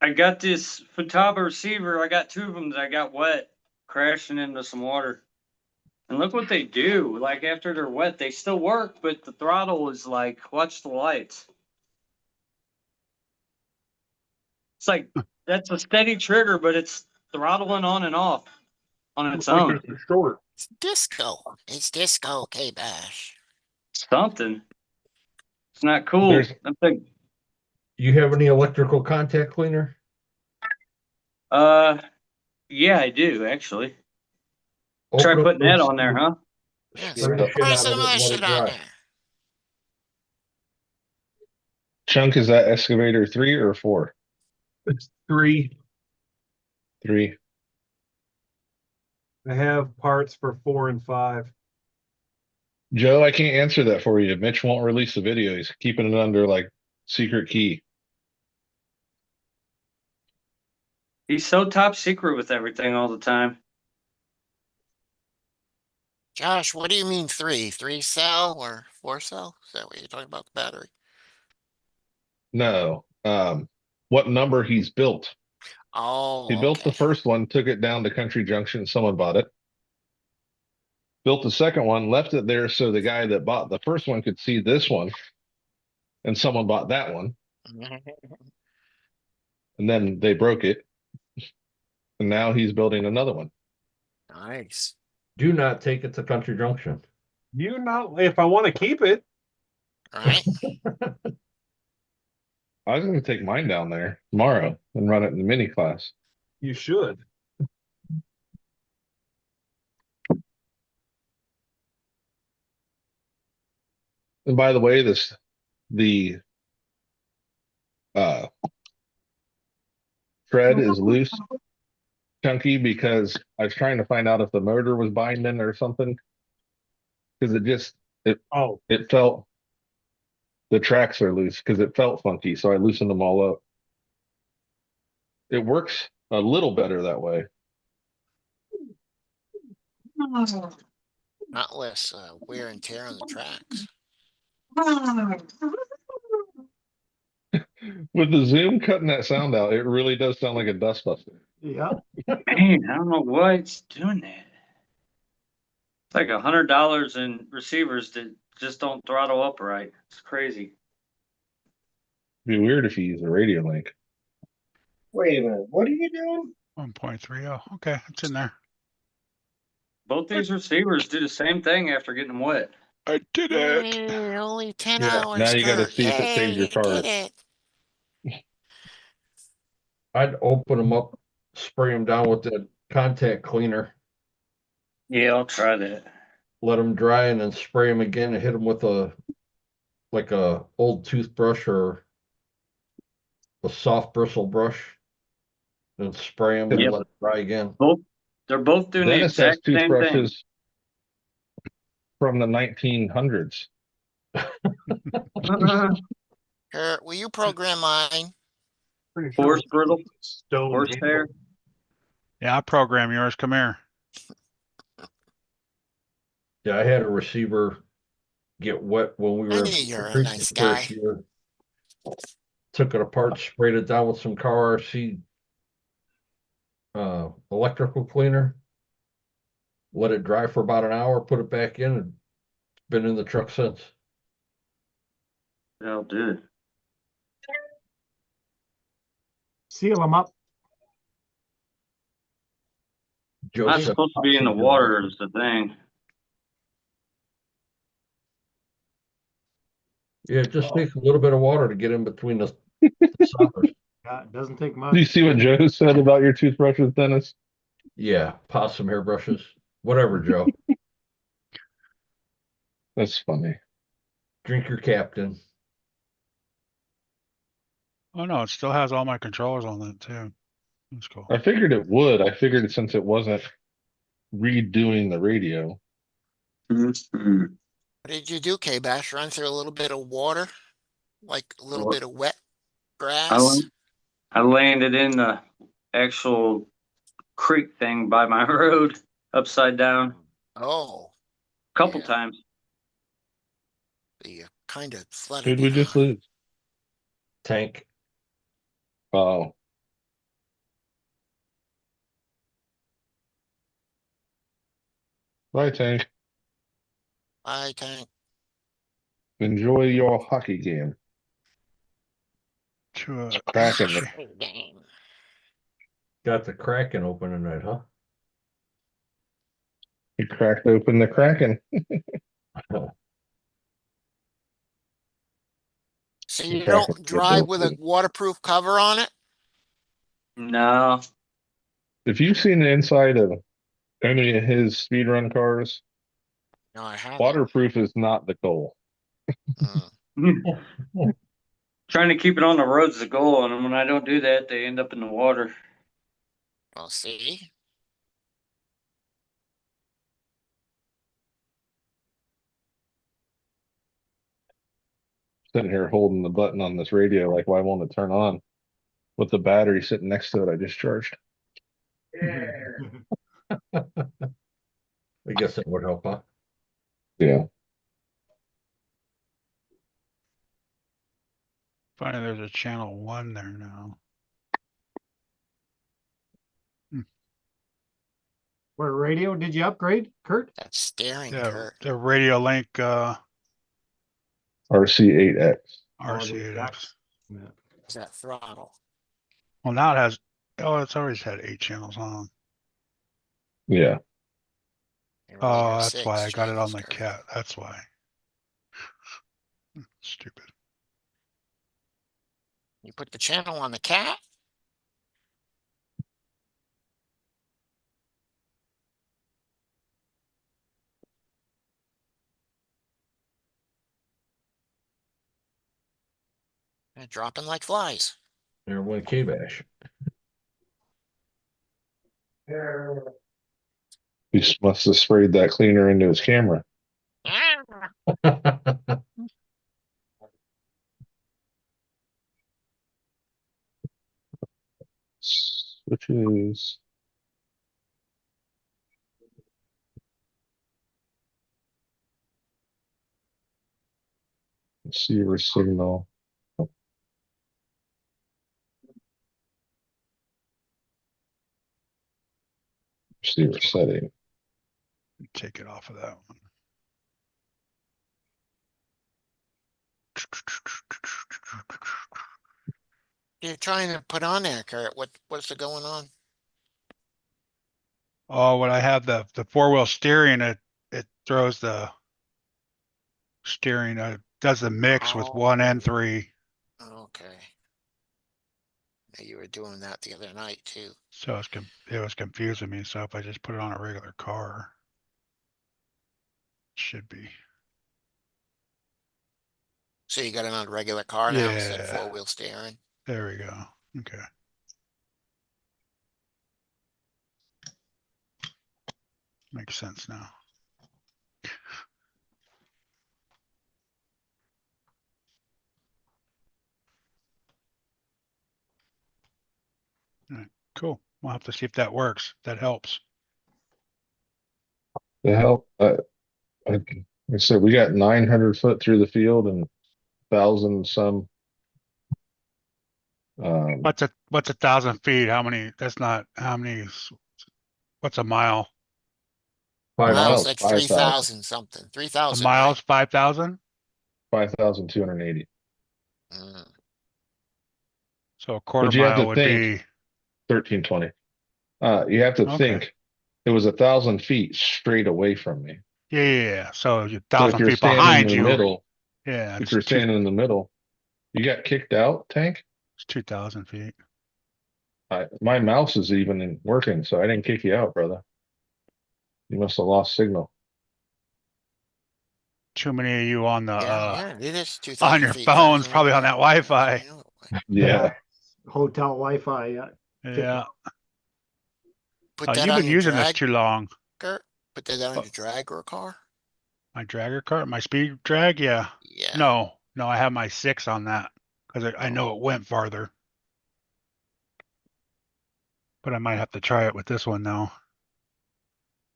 I got this Futaba receiver. I got 2 of them that I got wet, crashing into some water. And look what they do. Like after they're wet, they still work, but the throttle is like, watch the lights. It's like that's a steady trigger, but it's throttling on and off on its own. Short. It's disco. It's disco, K-Bash. Something. It's not cool. There's- I'm thinking, You have any electrical contact cleaner? yeah, I do actually. Open Try up putting that those- on there, huh? Yeah, Spray the shit Try out some of of it that and let shit it on dry. there. Chunk, is that excavator 3 or 4? It's 3. 3. I have parts for 4 and 5. Joe, I can't answer that for you. Mitch won't release the video. He's keeping it under like secret key. He's so top secret with everything all the time. Josh, what do you mean 3? 3 cell or 4 cell? Is that what you're talking about, the battery? No. What number he's built. Oh, He built the okay. first one, took it down to Country Junction. Someone bought it. Built the second one, left it there so the guy that bought the first one could see this one. And someone bought that one. And then they broke it. And now he's building another one. Nice. Do not take it to Country Junction. You know, if I want to keep it, Right? I was going to take mine down there tomorrow and run it in the mini class. you should. And by the way, this the uh tread is loose, chunky, because I was trying to find out if the motor was binding or something. Because Oh, it felt the tracks are loose because it felt funky, so I loosened them all up. It works a little better that way. Not less wear and tear on the tracks. With the zoom cutting that sound out, it really does sound like a dustbuster. Yeah. Man, I don't know why it's doing that. It's like $100 in receivers that just don't throttle up right. It's crazy. It'd be weird if you use a radio link. Wait a minute, what are you doing? 1.30. Okay, it's in there. Both these receivers do the same thing after getting them wet. I did it. Yay, only 10 Yeah. hours. Now you got to Kurt. see if it saves Yay, your you car. did it. I'd open them up, spray them down with the contact cleaner, Yeah, I'll try that. let them dry, and then spray them again and hit them with like a old toothbrush or a soft bristle brush. Then spray them and Yep. let it dry again. They're both doing the Dennis has exact same thing. toothbrushes from the 1900s. Kurt, will you program mine? pretty sure Horse it's brittle, stone horsehair. handle. Yeah, I'll program yours. Come here. Yeah, I had a receiver get wet when we I were knew in you were a Creek nice the guy. first year. Took it apart, sprayed it down with some car RC electrical cleaner. Let it dry for about an hour, put it back in, and been in the truck since. That'll do it. Seal them up. Joe Not said supposed to be in the oxygen. water is the thing. Yeah, it just takes a little bit of water to get in between the soffers. Yeah, it doesn't take Do much. you see what Joe said about your toothbrushes, Dennis? Yeah, possum hairbrushes, whatever, Joe. That's funny. Drink your captain. Oh no, it still has all my controllers on it too. That's cool. I figured it would. I figured since it wasn't redoing the radio. Mhm. What did you do, K-Bash? Run through a little bit of water? Like a little What? bit of wet I, grass? I landed in the actual creek thing by my road upside down Oh, a couple yeah. times. You kind of flooded Who'd we it, just huh? lose? Tank. Oh, bye, Tank. I tank. Enjoy your hockey game. To It's cracking. Game. Got the Kraken open tonight, huh? He cracked open the Kraken. So The you Kraken's don't good drive though, with a too. waterproof cover on it? No. If you've seen the inside of any of his speedrun cars, No, I haven't. waterproof is not the goal. Mm. Trying to keep it on the road's the goal, and when I don't do that, they end up in the water. Well, see? Sitting here holding the button on this radio, like, why won't it turn on? With the battery sitting next to it, I just charged. I guess that would help, huh? Yeah. Funny, there's a channel 1 there now. Where radio did you upgrade, Kurt? That's staring, Yeah, Kurt. the Radio Link RC8X. RC8X. Yeah. Is that throttle? Well, now it has. Oh, it's always had 8 channels on. Yeah. And Oh, radio that's why I 6 got it on channels, the Kurt. cat. That's why. Stupid. You put the channel on the cat? They're dropping like flies. There went K-Bash. He must have sprayed that cleaner into his camera. Switches. Receiver signal. Receiver setting. Take it off of that one. You're trying to put on there, Kurt. What's going on? Oh, when I have the four-wheel steering, it throws the steering, does the mix with 1 and 3. Okay. Yeah, you were doing that the other night too. So it was confusing me. So if I just put it on a regular car, it should be. So you got it on a regular car now instead of Yeah. four-wheel steering? There we go. Okay. Makes sense now. All right, cool. We'll have to see if that works. That helps. The hell? Like I said, we got 900 foot through the field and 1,000 some. What's a 1,000 feet? How many? That's not how many. What's a mile? 5,000. Miles, miles, that's 5,000. 3,000 something. A 3,000, mile's 5,000. 5,280. right? Mm. So a quarter But you have mile to would think be 1320. You have to okay. think it was 1,000 feet straight away from me. Yeah. So you're So if 1,000 you're feet standing in behind the you. middle, Yeah. if you're standing in the middle, you got kicked out, Tank. It's 2,000 feet. My mouse is even working, so I didn't kick you out, brother. You must have lost signal. Too many of you on the Yeah, it is on 2,000 your feet. phones, 1,000 probably on that Wi-Fi. Yeah. Hotel Wi-Fi. Yeah. Put Oh, that you've on been your using this drag, too long. Kurt? Put that on Uh, your drag or a car? My dragger cart, my speed drag, yeah. Yeah. No, I have my 6 on that because I know it went farther. But I might have to try it with this one now.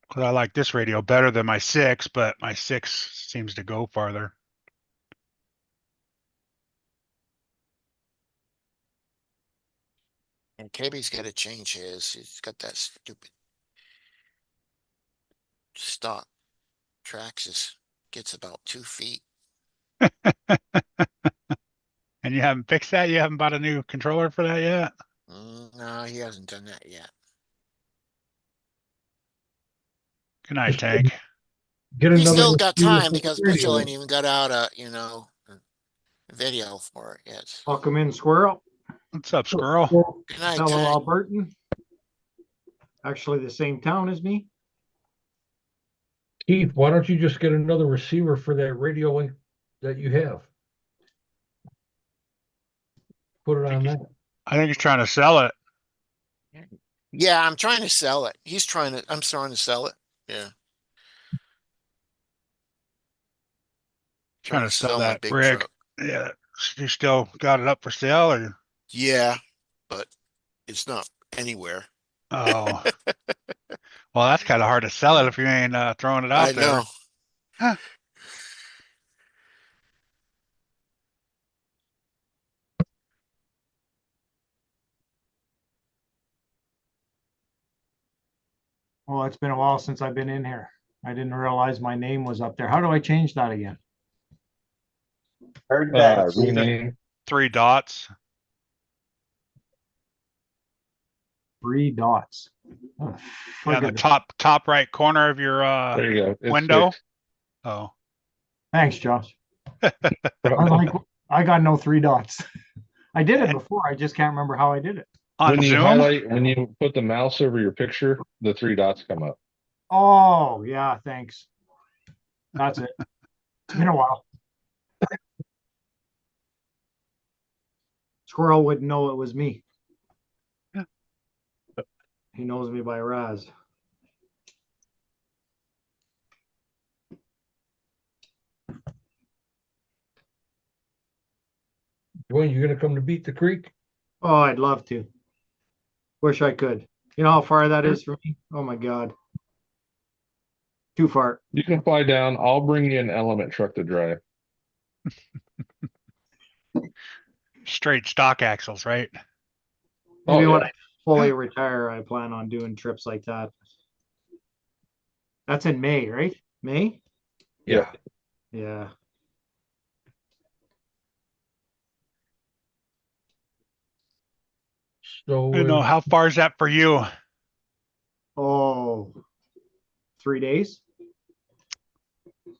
Because I like this radio better than my 6, but my 6 seems to go farther. And KB's got to change his. He's got that stupid stop. Traxxas gets about 2 feet. And you haven't fixed that? You haven't bought a new controller for that yet? No, he hasn't done that yet. Good night, Tank. Get He's another still got receiver time for the because Mitchell radio. ain't even got out a video for it yet. Welcome in, Squirrel. What's up, squirrel? Good night, Fellow Tank. Albertan. Actually, the same town as me. Keith, why don't you just get another receiver for that radio that you have? Put it on that. I think he's trying to sell it. Yeah, I'm trying to sell it. I'm starting to sell it. Yeah. Trying to sell my that big rig. truck. Yeah. You still got it up for sale or? Yeah, but it's not anywhere. Oh. Well, that's kind of hard to sell it if you ain't throwing it out I there. know. Huh. Well, it's been a while since I've been in here. I didn't realize my name was up there. How do I change that again? Heard that. Rename. 3 dots. 3 dots. Oh, Yeah, the forget it. top right corner of your There you go. It's window. fixed. Oh. Thanks, Josh. I got no 3 dots. I did it before. I just can't remember how I did it. On When you Zoom? highlight, when you put the mouse over your picture, the 3 dots come up. Oh, yeah, thanks. That's it. It's been a while. Squirrel wouldn't know it was me. Yeah. He knows me by Raz. Dwayne, you gonna come to Beat the Creek? Oh, I'd love to. Wish I could. You know how far that is from me? Oh my God. Too far. You can fly down. I'll bring you an element truck to drive. Straight stock axles, right? Maybe Oh, when yeah. I fully retire, I plan on doing trips like that. That's in May, right? May? Yeah. Yeah. So, I don't know. How far is that for you? Oh, 3 days.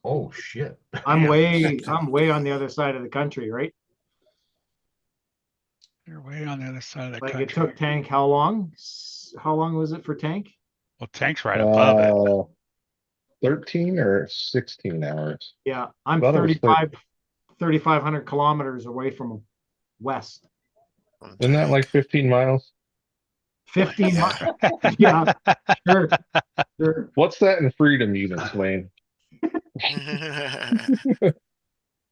oh shit. I'm Yeah. way on the other side of the country, right? You're way on the other side of the Like it country. took Tank how long? How long was it for Tank? Well, Tank's right above it. 13 or 16 hours. Yeah, I'm Thought it was 3,500 kilometers away from him, west. From Isn't that Tank. like 15 miles? 15 Yeah. miles. Yeah, sure, sure. What's that in freedom units, Wayne?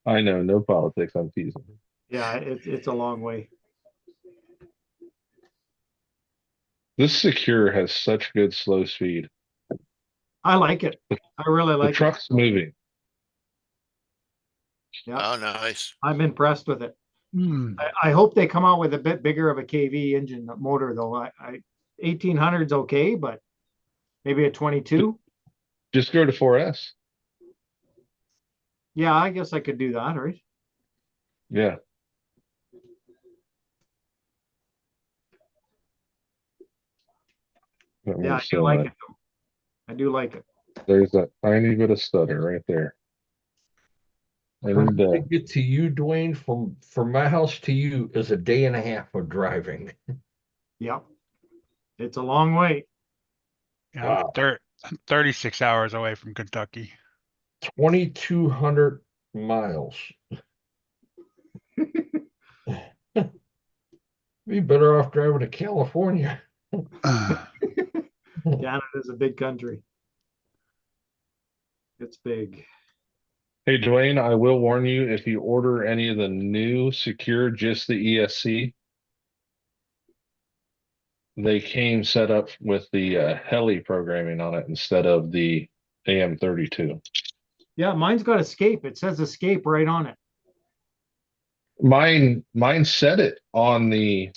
I know, no politics. I'm teasing. Yeah, it's a long way. This Secure has such good slow speed. I like it. I really The like it. truck's moving. Yeah, Oh, nice. I'm impressed with it. Hmm. I hope they come out with a bit bigger of a KV engine motor though. I 1800's okay, but maybe a 22. Just go to 4S. Yeah, I guess I could do that, right? Yeah. That Yeah, I means do so like much. it though. I do like it. There's a tiny bit of stutter right there. From And to get to you, Dwayne, from my house to you is a day and a half of driving. Yep. It's a long way. Yeah, Wow. I'm 36 hours away from Kentucky. 2,200 miles. Be better off driving to California. Canada's a big country. It's big. hey, Dwayne, I will warn you if you order any of the new Secure, just the ESC, they came set up with the heli programming on it instead of the AM32. Yeah, mine's got escape. It says escape right on it. Mine set it on the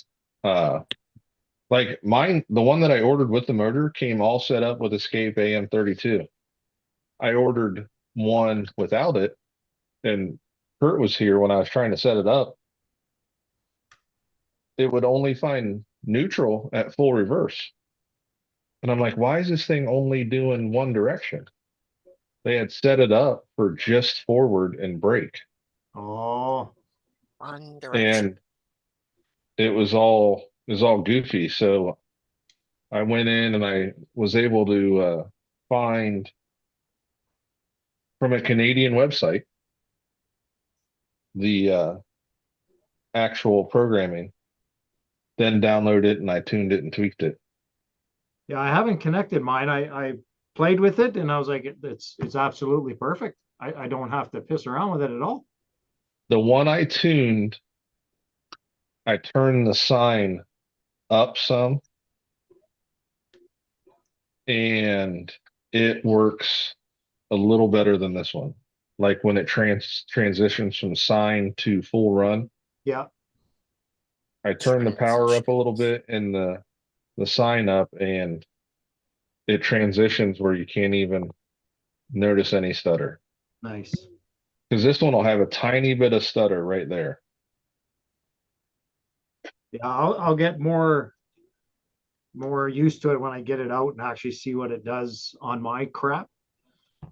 like mine, the one that I ordered with the motor came all set up with Escape AM32. I ordered one without it, and Kurt was here when I was trying to set it up. It would only find neutral at full reverse. And I'm like, why is this thing only doing one direction? They had set it up for just forward and brake. Oh, One direction. And it was all goofy. So I went in and I was able to find from a Canadian website the actual programming, then download it and I tuned it and tweaked it. yeah, I haven't connected mine. I played with it and I was like, it's absolutely perfect. I don't have to piss around with it at all. The one I tuned, I turned the sign up some and it works a little better than this one. Like when it transitions from sign to full run, Yeah, I turned the power up a little bit and the sign up and it transitions where you can't even notice any stutter. nice. Because this one will have a tiny bit of stutter right there. Yeah, I'll get more used to it when I get it out and actually see what it does on my crap.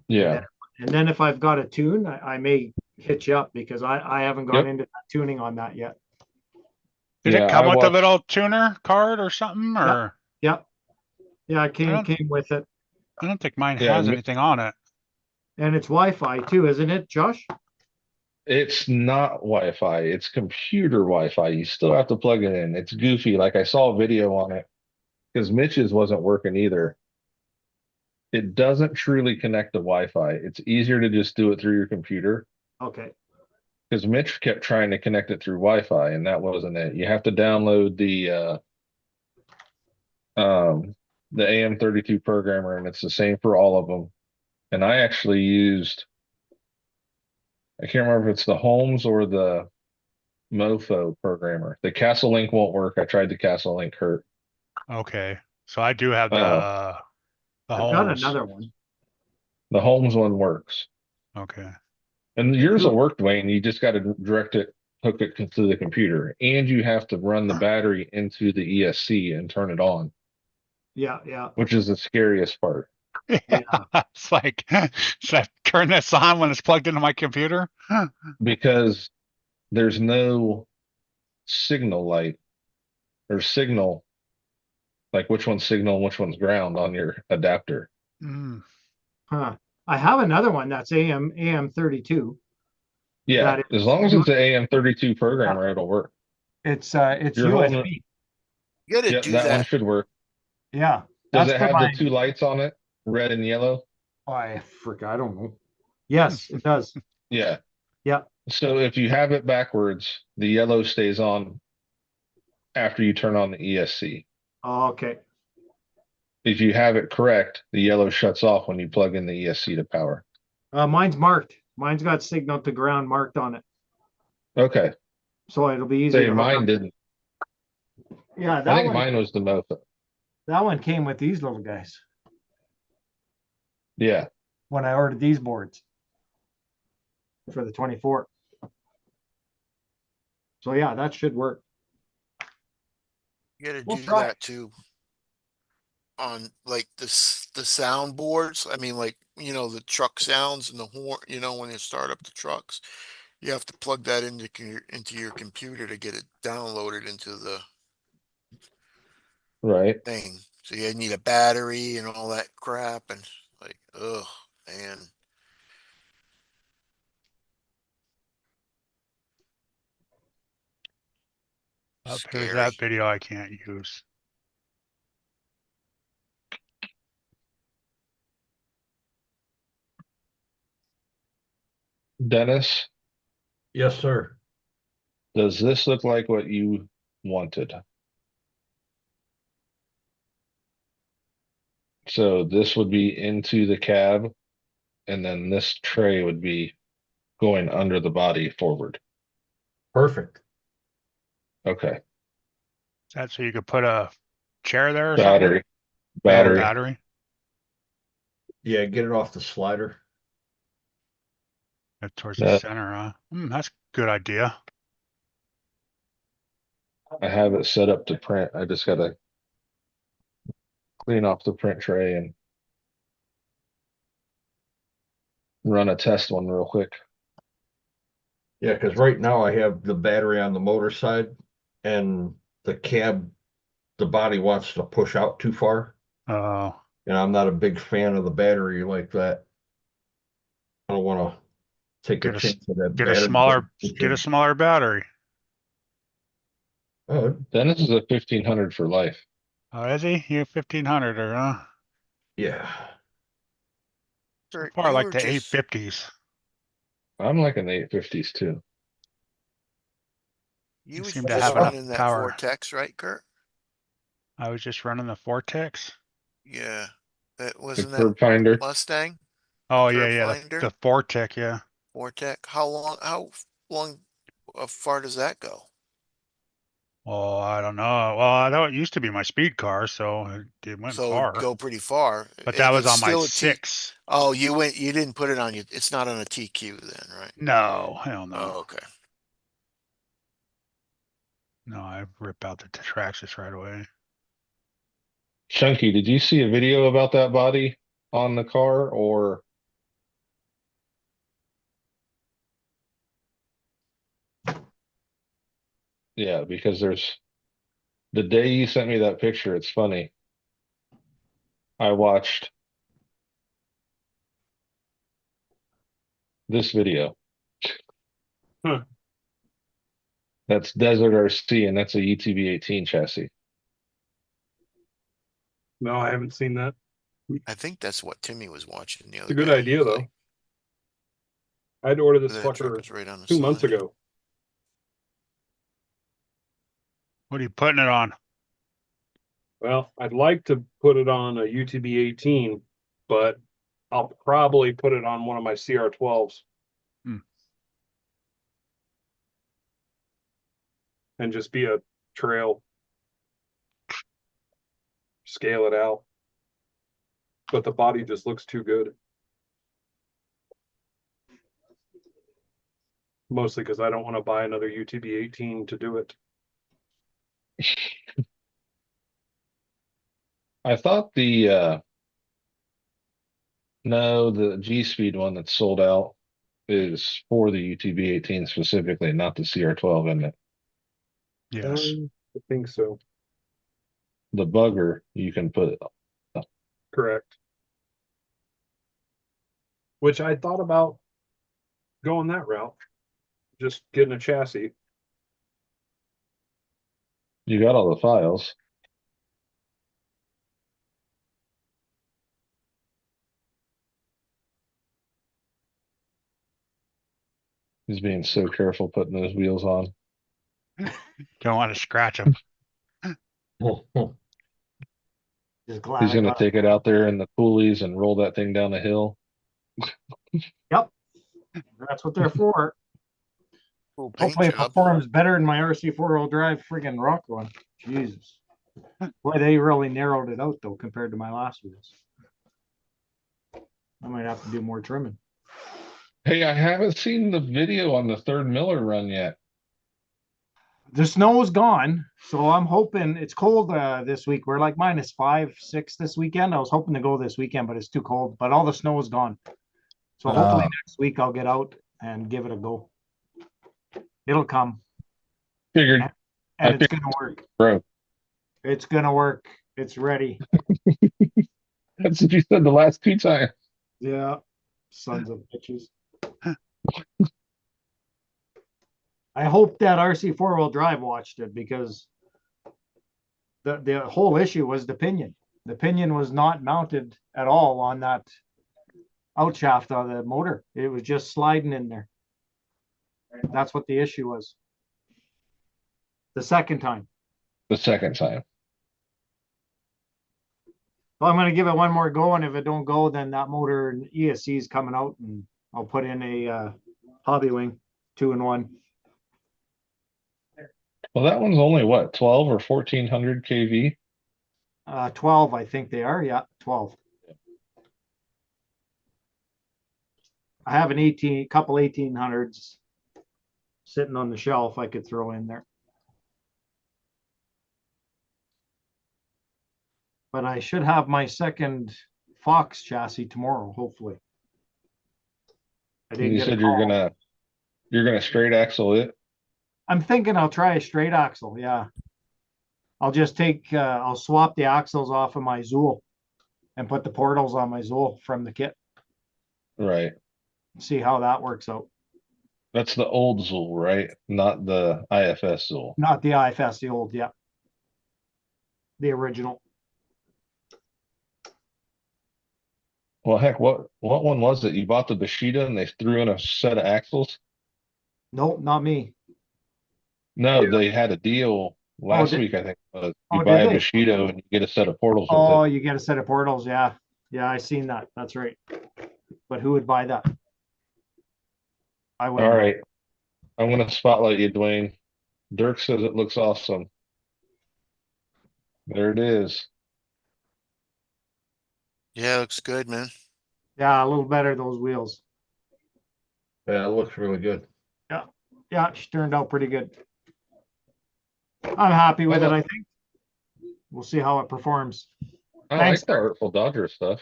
Yeah. And then if I've got a tune, I may hit you up because I haven't got Yep. into that tuning on that yet. Did Yeah, it come I with a watched- little tuner card or something? Or Yep. Yeah, it don't- came with it. I don't think mine Yeah, has anything on it. And it's Wi-Fi too, isn't it, Josh? It's not Wi-Fi, it's computer Wi-Fi. You still have to plug it in. It's goofy. Like I saw a video on it because Mitch's wasn't working either. It doesn't truly connect to Wi-Fi. It's easier to just do it through your computer Okay. because Mitch kept trying to connect it through Wi-Fi and that wasn't it. You have to download um the AM32 programmer and it's the same for all of them. And I actually used, I can't remember if it's the Holmes or the Mofo programmer. The Castle Link won't work. I tried the Castle Link hurt. Okay. So I do have Uh, the I've got Holmes. another one. the Holmes one works. Okay. And yours will work, Dwayne. You just got to direct it, hook it to the computer, and you have to run the battery into the ESC and turn it on, Yeah, yeah. which is the scariest part. Yeah. It's like, should I turn this on when it's plugged into my computer? Because there's no signal light or signal, like which one's signal and which one's ground on your adapter. Mm. Huh. I have another one that's AM32. Yeah, That as is, long as it's an AM32 programmer, it'll work. it's You're holding it. USB. You gotta Yep, do that one that. should work. Yeah, Does that's it for have my. the two lights on it, red and yellow? I forgot. I don't know. Yes, it does. Yeah. Yeah. So if you have it backwards, the yellow stays on after you turn on the ESC. Okay. If you have it correct, the yellow shuts off when you plug in the ESC to power. Mine's marked. Mine's got signal to ground marked on it, Okay. so it'll be easy Say to hook mine up. didn't. Yeah, I that think one. mine was the Mofa. That one came with these little guys Yeah. when I ordered these boards for the 24. So yeah, that should work. You gotta We'll do try. that too. On like the sound boards. I mean, like, the truck sounds and the horn, when you start up the trucks, you have to plug that into your computer to get it downloaded into the Right. thing. So you need a battery and all that crap and like, ugh, man. Here's that Scary. video I can't use. Dennis, Yes, sir. does this look like what you wanted? So this would be into the cab, and then this tray would be going under the body forward. Perfect. Okay. That's so you could put a chair there or something? Battery. Oh, Battery. battery. Yeah, get it off the slider. Towards the That, center, huh? That's a good idea. I have it set up to print. I just gotta clean off the print tray and run a test one real quick. Yeah, because right now I have the battery on the motor side and the cab, the body wants to push out too far. Oh, And I'm not a big fan of the battery like that. I don't want to take a get a chance of that get a battery. smaller battery. Oh, Then this is a 1500 for life. Oh, is he? You 1500 or yeah. so Kurt, far you like were the just 850s. I'm like an 850s too. you You was seem to just have enough running that power. Vortex, right, Kurt? I was just running the Vortex. Yeah. That The wasn't that curb finder. Mustang? Oh yeah, curb yeah, finder? the Vortex, yeah. Vortex. How long far does that go? Oh, I don't know. Well, that used to be my speed car, so it went So it'd far. go pretty far. But that And was it's on my still a T. 6. Oh, you didn't put it on you. It's not on a TQ then, right? No, hell no. Oh, okay. No, I rip out the Traxxas right away. Chunky, did you see a video about that body on the car or? Yeah, because the day you sent me that picture, it's funny. I watched this video. That's Desert RC, and that's a UTV 18 chassis. No, I haven't seen that. I think that's what Timmy was watching the It's other a good day. idea though. I had to order this That truck fucker is right on the 2 months side. ago. What are you putting it on? Well, I'd like to put it on a UTB 18, but I'll probably put it on one of my CR12s. Hmm. And just be a trail. Scale it out. But the body just looks too good. Mostly because I don't want to buy another UTB 18 to do it. I thought the no, the G Speed one that's sold out is for the UTV 18 specifically, not the CR12, isn't it? Yes. I think so. The bugger you can put Correct. Which I thought about going that route. Just getting a chassis. you got all the files. He's being so careful putting those wheels on. Don't want to scratch them. Just glad He's I gonna got take it out there in the coulees and roll that thing down the hill. Yep. That's what they're for. Cool paint Hopefully it job. performs better than my RC four-wheel drive friggin' rock one. Jesus. Boy, they really narrowed it out though compared to my last wheels. I might have to do more trimming. Hey, I haven't seen the video on the third Miller run yet. The snow's gone, so I'm hoping it's cold this week. We're like -5, 6 this weekend. I was hoping to go this weekend, but it's too cold. But all the snow is gone. So hopefully next week I'll get out and give it a go. It'll come. Figured, And I it's gonna work. bro. It's gonna work. It's ready. That's what you said the last 2 times. Yeah. Sons of bitches. I hope that RC four-wheel drive watched it because the whole issue was the pinion. The pinion was not mounted at all on that out shaft of the motor. It was just sliding in there. That's what the issue was. The second time. The second time. Well, I'm gonna give it one more go, and if it don't go, then that motor and ESC is coming out, and I'll put in a hobby wing 2-in-1. Well, that one's only what, 12 or 1400 kV? 12, I think they are. Yeah, 12. I have a couple 1800s sitting on the shelf I could throw in there. But I should have my second Fox chassis tomorrow, hopefully. I didn't You get a said call. you're gonna straight axle it. I'm thinking I'll try a straight axle. Yeah. I'll just I'll swap the axles off of my Zool and put the portals on my Zool from the kit. Right. See how that works out. That's the old Zool, right? Not the IFS Zool. Not the IFS, the old, yeah. The original. Well, heck, what one was it? You bought the Bushido and they threw in a set of axles? Nope, not me. No, Yeah. they had a deal last did- week, I think. You oh, buy did a they? Bushido and you get a set of portals with Oh, it. you get a set of portals. Yeah. Yeah, I seen that. That's right. But who would buy that? I All wouldn't. right. I'm gonna spotlight you, Dwayne. Dirk says it looks awesome. There it is. Yeah, looks good, man. Yeah, a little better, those wheels. Yeah, it looks really good. Yeah, she turned out pretty good. I'm happy with it, Well, I think. We'll see how it performs. I Thanks, like the Artful Dodger stuff.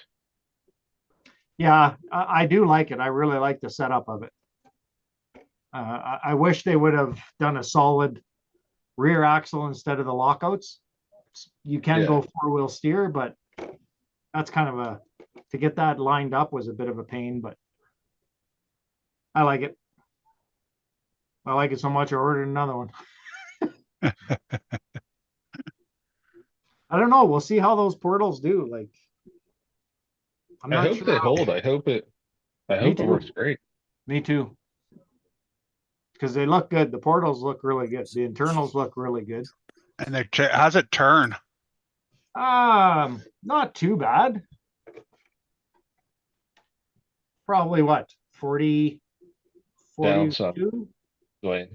Yeah, I do like it. I really like the setup of it. I wish they would have done a solid rear axle instead of the lockouts. You can Yeah. go four-wheel steer, but that's kind of to get that lined up was a bit of a pain, but I like it. I like it so much I ordered another one. I don't know. We'll see how those portals do. Like, I'm I not hope sure. they hold. I hope it too. works great. Me too. Because they look good. The portals look really good. The internals look really good. And how's it turn? Not too bad. Probably what? 40, Down some, 42? Dwayne.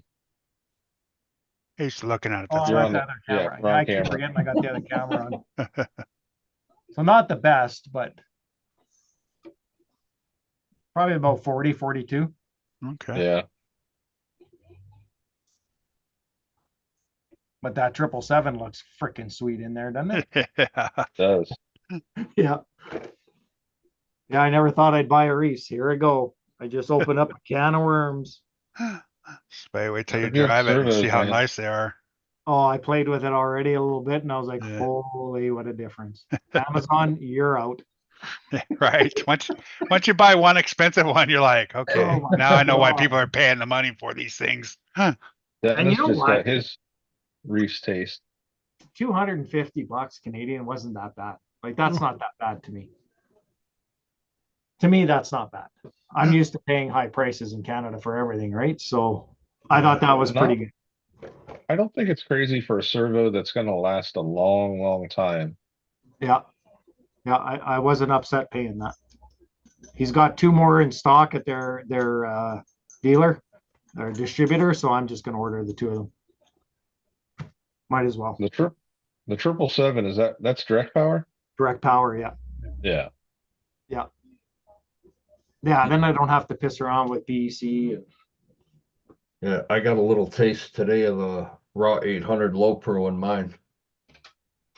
He's looking at it. Oh, That's You're that's on the the- other yeah, camera. wrong I keep camera. forgetting I got the other camera on. So not the best, but probably about 40, 42. okay. Yeah. But that 777 looks freaking sweet in there, doesn't it? It does. Yeah. Yeah, I never thought I'd buy a Reese. Here I go. I just opened up a can of worms. Wait till They're you good drive it and see servos, how man. nice they are. Oh, I played with it already a little bit and I was like, Yeah. holy, what a difference. Amazon, you're out. Right. Once you buy one expensive one, you're like, okay, Oh my now I know why God. people are paying the money for these things. And Dennis you know just what? got his Reese taste. $250 Canadian wasn't that bad. Like, that's not that bad to me. To me, that's not bad. I'm used to paying high prices in Canada for everything, right? So I thought that was pretty good. I don't think it's crazy for a servo that's going to last a long, long time. Yeah. Yeah, I wasn't upset paying that. He's got 2 more in stock at their dealer, their distributor, so I'm just gonna order the 2 of them. Might as well. The 777, that's direct power? Direct power, yeah. Yeah. Yeah. Yeah, then I don't have to piss around with BEC. Yeah, I got a little taste today of the raw 800 low pro in mine.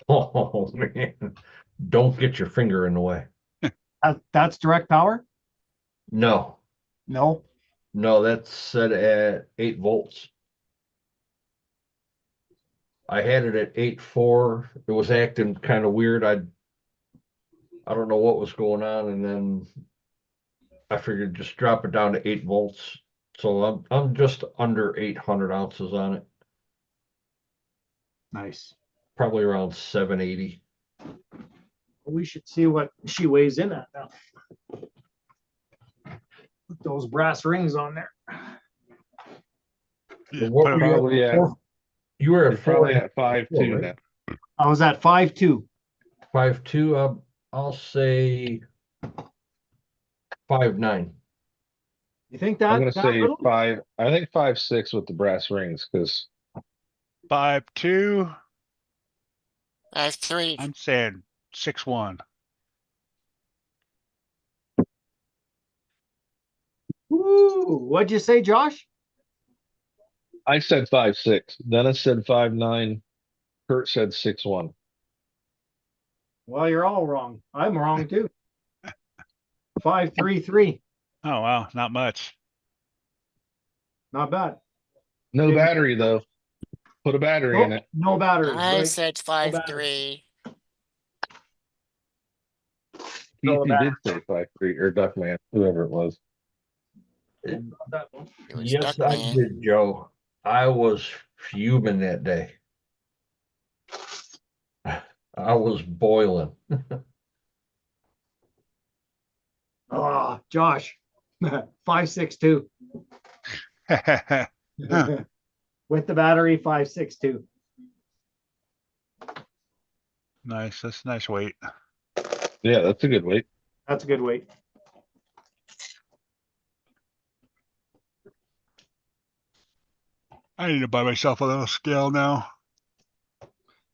Oh man, don't get your finger in the way. That's direct power? No, No. no, that's set at 8 volts. I had it at 8.4. It was acting kind of weird. I don't know what was going on, and then I figured just drop it down to 8 volts. So I'm just under 800 ounces on it, Nice. probably around 780. We should see what she weighs in at now. Put those brass rings on there. Yeah, What put were it- you at Probably at, before? You were you're at probably 4, at 5.2 right? now. I was at 5.2. 5.2. I'll say 5.9. You think I'm that going to say little? 5. I think 5.6 with the brass rings because 5.2. I have 3. I'm saying 6.1. Ooh, what'd you say, Josh? I said 5.6. Dennis said 5.9. Kurt said 6.1. Well, you're all wrong. I'm wrong too. 5.33. Oh wow, not much. Not bad. No Didn't- battery though. Put a battery in Nope, it. no battery. I right? said battery. 5.3. No Keith, you did say 5.3 or Duckman, whoever it was. It was Yes, I Duckman. did, Joe. I was fuming that day. I was boiling. Oh, Josh. 5.62. With the battery, 5.62. Nice. That's a nice weight. Yeah, that's a good weight. That's a good weight. I need to buy myself a little scale now.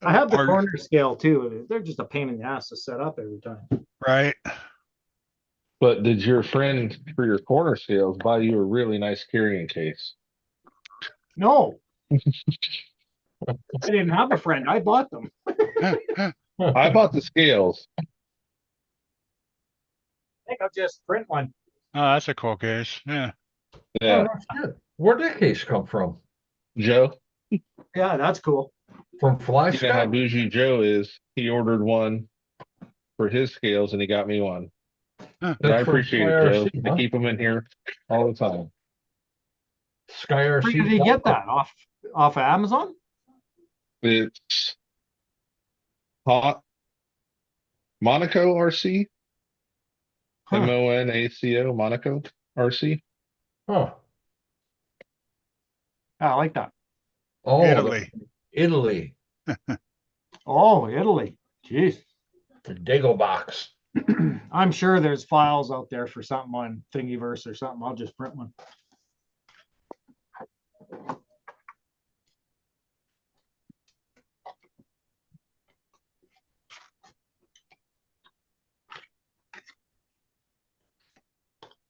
I have the Or- corner scale too. They're just a pain in the ass to set up every time. Right. But did your friend for your corner scales buy you a really nice carrying case? No. I didn't have a friend. I bought them. I bought the scales. I think I'll just print one. Oh, that's a cool case. Yeah. Yeah, Oh, that's good. Where'd that case come from? Joe. Yeah, that's cool. From Fly You know how Sky? bougie Joe is. He ordered one for his scales and he got me one. Huh. And I That's from appreciate it, Joe. FlyRC, I huh? keep them in here all the time. Sky Where RC. did he get that? Off of Amazon? It's hot Monaco RC, Huh. Monaco, Monaco RC. Huh. I like that. Oh, Italy. Italy, Oh, Italy. Jeez. the Dago box. I'm sure there's files out there for something on Thingiverse or something. I'll just print one.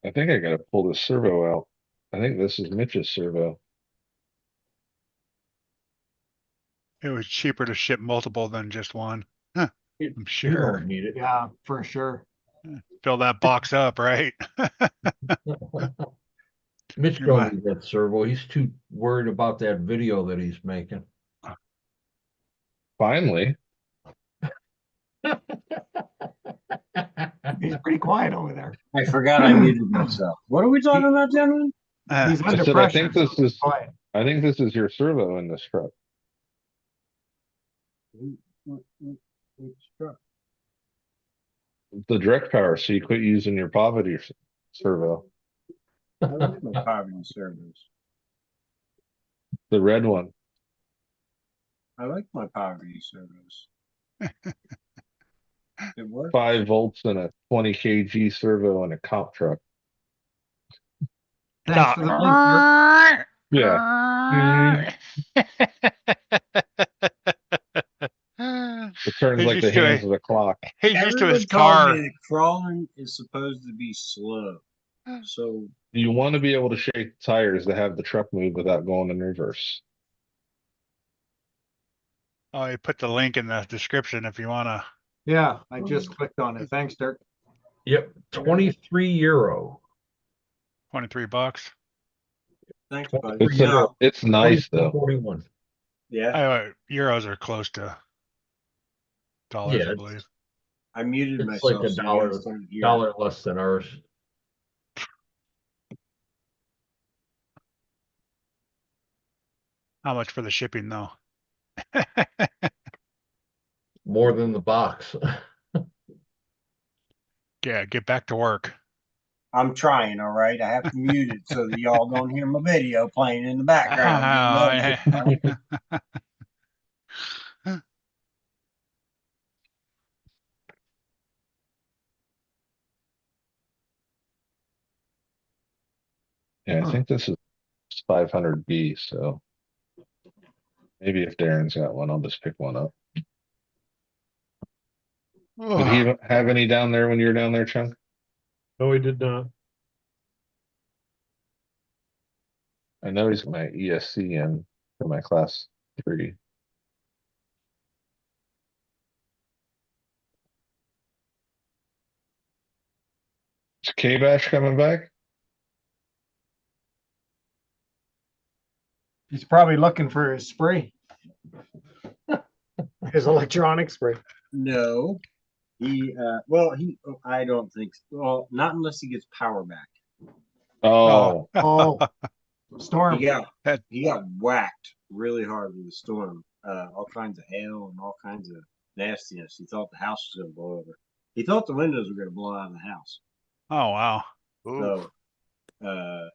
I think I gotta pull this servo out. I think this is Mitch's servo. It was cheaper to ship multiple than just one. Huh, I'm You sure. don't need it. Yeah, for sure. Fill that box up, right? Mitch You're don't my- need that servo. He's too worried about that video that he's making. Finally, He's pretty quiet over there. I forgot I muted myself. What are we talking about, gentlemen? He's I under said pressure. I think this is Quiet. I think this is your servo in this truck. Which truck? The direct power, so you quit using your poverty servo. I like my poverty servers. The red one. I like my poverty servers. It works. 5 volts and a 20 kg servo in a comp truck. Thanks for the link. Yeah. It turns He's like the used to hands a- of the clock. He's used to his Everyone told car. me that crawling is supposed to be slow. So You want to be able to shake the tires to have the truck move without going in reverse. Oh, you put the link in the description if you wanna. Yeah, I just clicked on it. Thanks, Dirk. Yep, 23 euro. $23. thanks, buddy. It's it's nice though. 41. Yeah, Euros are close to dollars, Yeah, I believe. I muted It's myself. like a so you dollar, guys don't hear. dollar less than ours. How much for the shipping though? More than the box. Yeah, get back to work. I'm trying, all right. I have to mute it so that y'all don't hear my video playing in the background. Yeah, I think this is 500B, so maybe if Darren's got one, I'll just pick one up. Did he have any down there when you were down there, Chunk? No, he did not. I know he's my ESC in for my class 3. Is K-Bash coming back? He's probably looking for his spray. His electronic spray. No, I don't think so. Well, not unless he gets power back. Oh, Oh, storm. He got whacked really hard with the storm. All kinds of hail and all kinds of nastiness. He thought the house was going to blow over. He thought the windows were going to blow out of the house. Oh wow. So,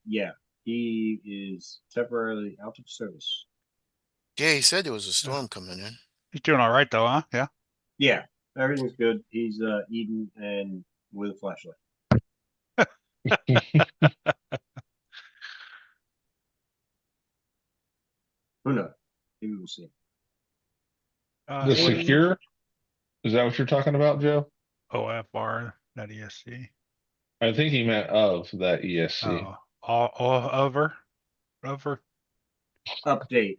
yeah, he is temporarily out of service. Yeah, he said there was a storm coming in. He's doing all right though, huh? Yeah. Yeah, everything's good. He's eating and with a flashlight. Who knows? Maybe we'll see. the secure? Is that what you're talking about, Joe? OFR.ESC. I think he meant of that ESC. Oh, all over. Update: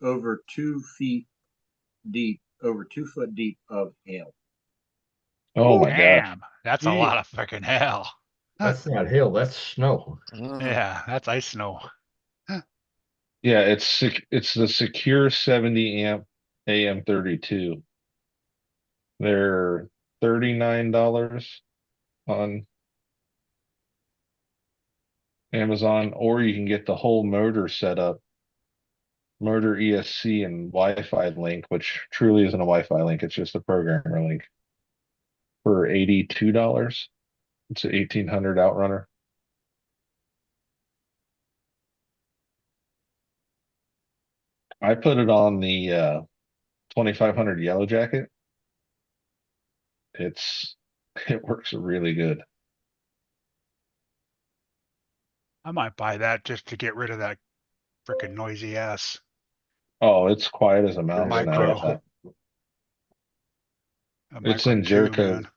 over 2 feet deep, over 2 foot deep of hail. Oh my gosh. Damn, that's a Gee. lot of freaking hell. That's not hail, that's snow. Yeah, that's ice snow. Yeah, it's the secure 70 amp AM32. They're $39 on Amazon, or you can get the whole motor set up, motor ESC and Wi-Fi link, which truly isn't a Wi-Fi link, it's just a programmer link for $82. It's an 1800 Outrunner. I put it on the 2500 Yellow Jacket. It works really good. I might buy that just to get rid of that freaking noisy ass Oh, it's quiet as a mouse now. micro. That. It's Micro in 2, Jericho. man.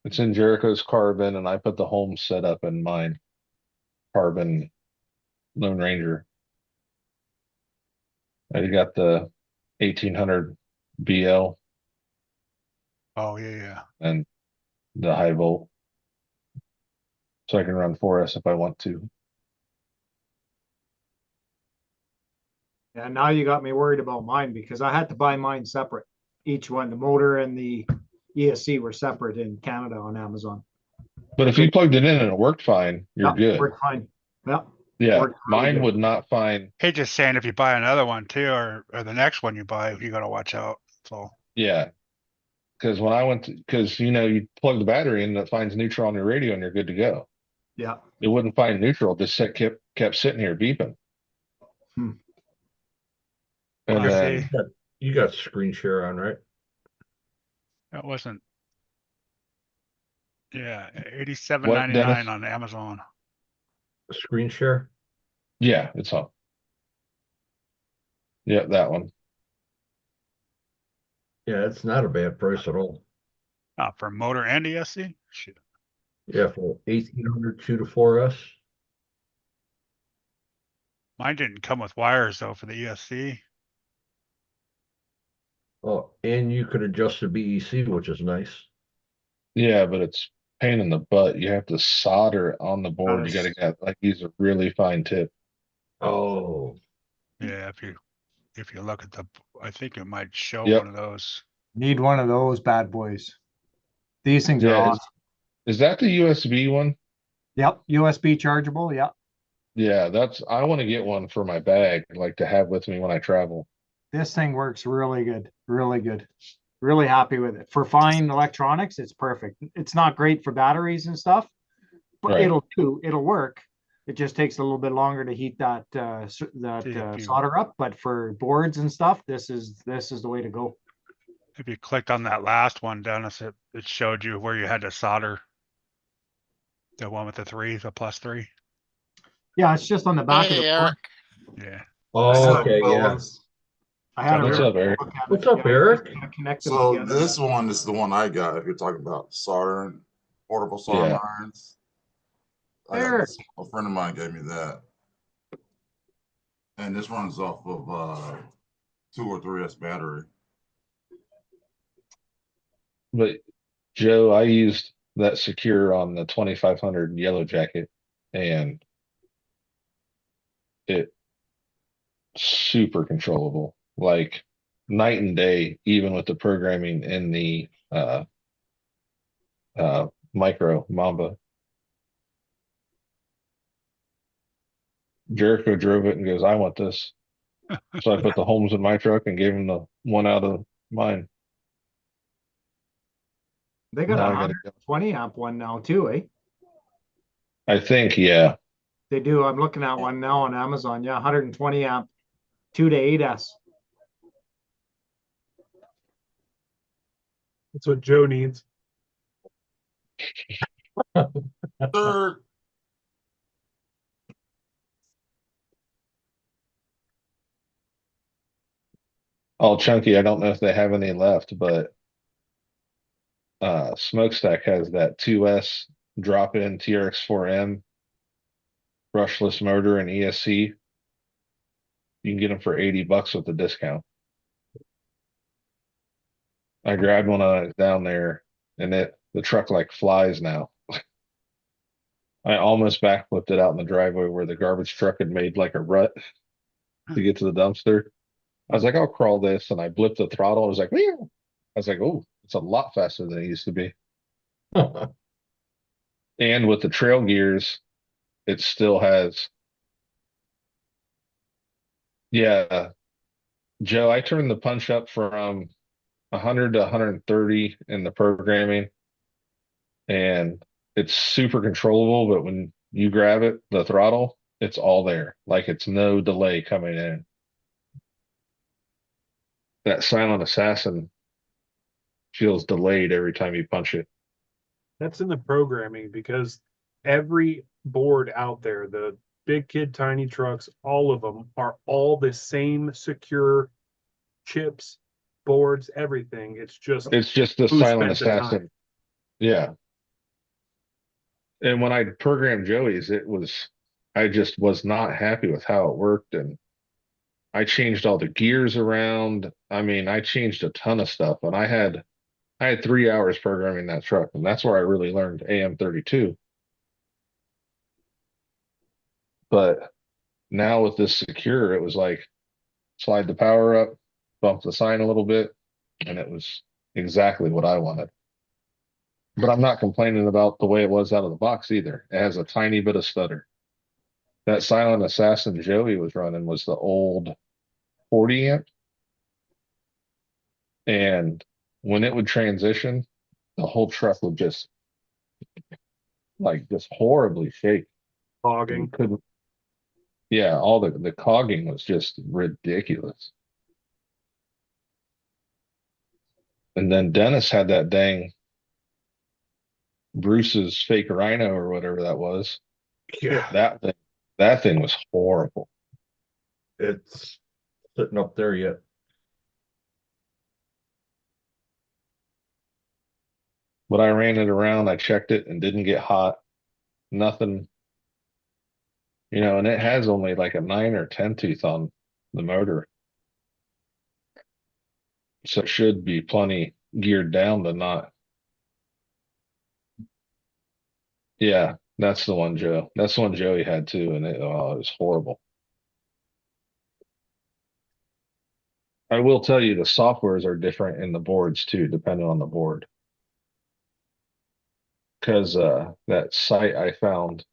It's in Jericho's Carbon, and I put the home setup in mine. Carbon Lone Ranger. I got the 1800 BL Oh yeah. and the high volt, so I can run 4S if I want to. Yeah, now you got me worried about mine because I had to buy mine separate. Each one, the motor and the ESC were separate in Canada on Amazon. But if you plugged it in and it worked fine, you're Yep, good. worked fine. Yep. Yeah, worked really mine good. would not find. Hey, just saying, if you buy another one too, or the next one you buy, you gotta watch out. So Yeah, because when I went to, because you plug the battery in and it finds neutral on your radio and you're good to go. Yeah. It wouldn't find neutral, just kept sitting here beeping. Hmm. And Well, then see, You got screen share on, right? that wasn't. Yeah, what, 87.99 Dennis? on Amazon. Screen share? Yeah, it's on. Yeah, that one. Yeah, it's not a bad price at all. For motor and ESC. Shit. Yeah, for 1800 2 to 4S. Mine didn't come with wires though for the ESC. Oh, and you could adjust the BEC, which is nice. Yeah, but it's pain in the butt. You have to solder it on the board. You got to use a really fine tip. Oh, Yeah, if you look at I think it might show Yep. one of those. Need one of those bad boys. These things are Yeah, awesome. is that the USB one? Yep, USB chargeable. Yep. Yeah, I want to get one for my bag, like to have with me when I travel. This thing works really good. Really good. Really happy with it. For fine electronics, it's perfect. It's not great for batteries and stuff, but Right. it'll work. It just takes a little bit longer to heat that solder up, but for boards and stuff, this is the way to go. If you clicked on that last one, Dennis, it showed you where you had to solder. The one with the +3. Yeah, it's just on the back of the board. Yeah. oh, okay, yeah. I had What's a up, Eric? look at What's it. up, Yeah, Eric? connect them So together. this one is the one I got. If you're talking about soldering, portable soldering Yeah. irons. I got Eric. this. A friend of mine gave me that, and this runs off of 2 or 3S battery. But Joe, I used that secure on the 2500 Yellow Jacket, and it super controllable, like night and day, even with the programming in the micro Mamba. Jericho drove it and goes, I want this. So I put the Holmes in my truck and gave him the one out of mine. They got Now a I gotta go. 120 amp one now too, eh? I think, yeah. They do. I'm looking at one now on Amazon. Yeah, 120 amp, 2 to 8S. That's what Joe needs. Third, All chunky. I don't know if they have any left, but Smokestack has that 2S drop-in TRX4M brushless motor and ESC. You can get them for $80 with the discount. I grabbed one down there, and the truck like flies now. I almost backflipped it out in the driveway where the garbage truck had made like a rut to get to the dumpster. I was like, I'll crawl this, and I blipped the throttle. I was like, meow. I was like, oh, it's a lot faster than it used to be. And with the trail gears, it still has. Yeah, Joe, I turned the punch up from 100 to 130 in the programming, and it's super controllable, but when you grab it, the throttle, it's all there. Like it's no delay coming in. That silent assassin feels delayed every time you punch it. That's in the programming because every board out there, the big kid, tiny trucks, all of them are all the same secure chips, boards, everything. It's just It's just the who silent spent the time. assassin. Yeah. And when I programmed Joey's, I just was not happy with how it worked. And I changed all the gears around. I mean, I changed a ton of stuff, and I had 3 hours programming that truck, and that's where I really learned AM32. But now with this secure, it was like slide the power up, bump the sign a little bit, and it was exactly what I wanted. But I'm not complaining about the way it was out of the box either. It has a tiny bit of stutter. That silent assassin Joey was running was the old 40 amp. And when it would transition, the whole truck would just just horribly shake. You Logging. couldn't, yeah, all the cogging was just ridiculous. And then Dennis had that dang Bruce's fake rhino or whatever that was. Yeah. That thing was horrible. It's sitting up there yet. But I ran it around, I checked it and didn't get hot. Nothing, and it has only like a 9 or 10 tooth on the motor. So it should be plenty geared down to not. Yeah, that's the one, Joe. That's the one Joey had too, and it was horrible. I will tell you the softwares are different in the boards too, depending on the board. Because that site I found,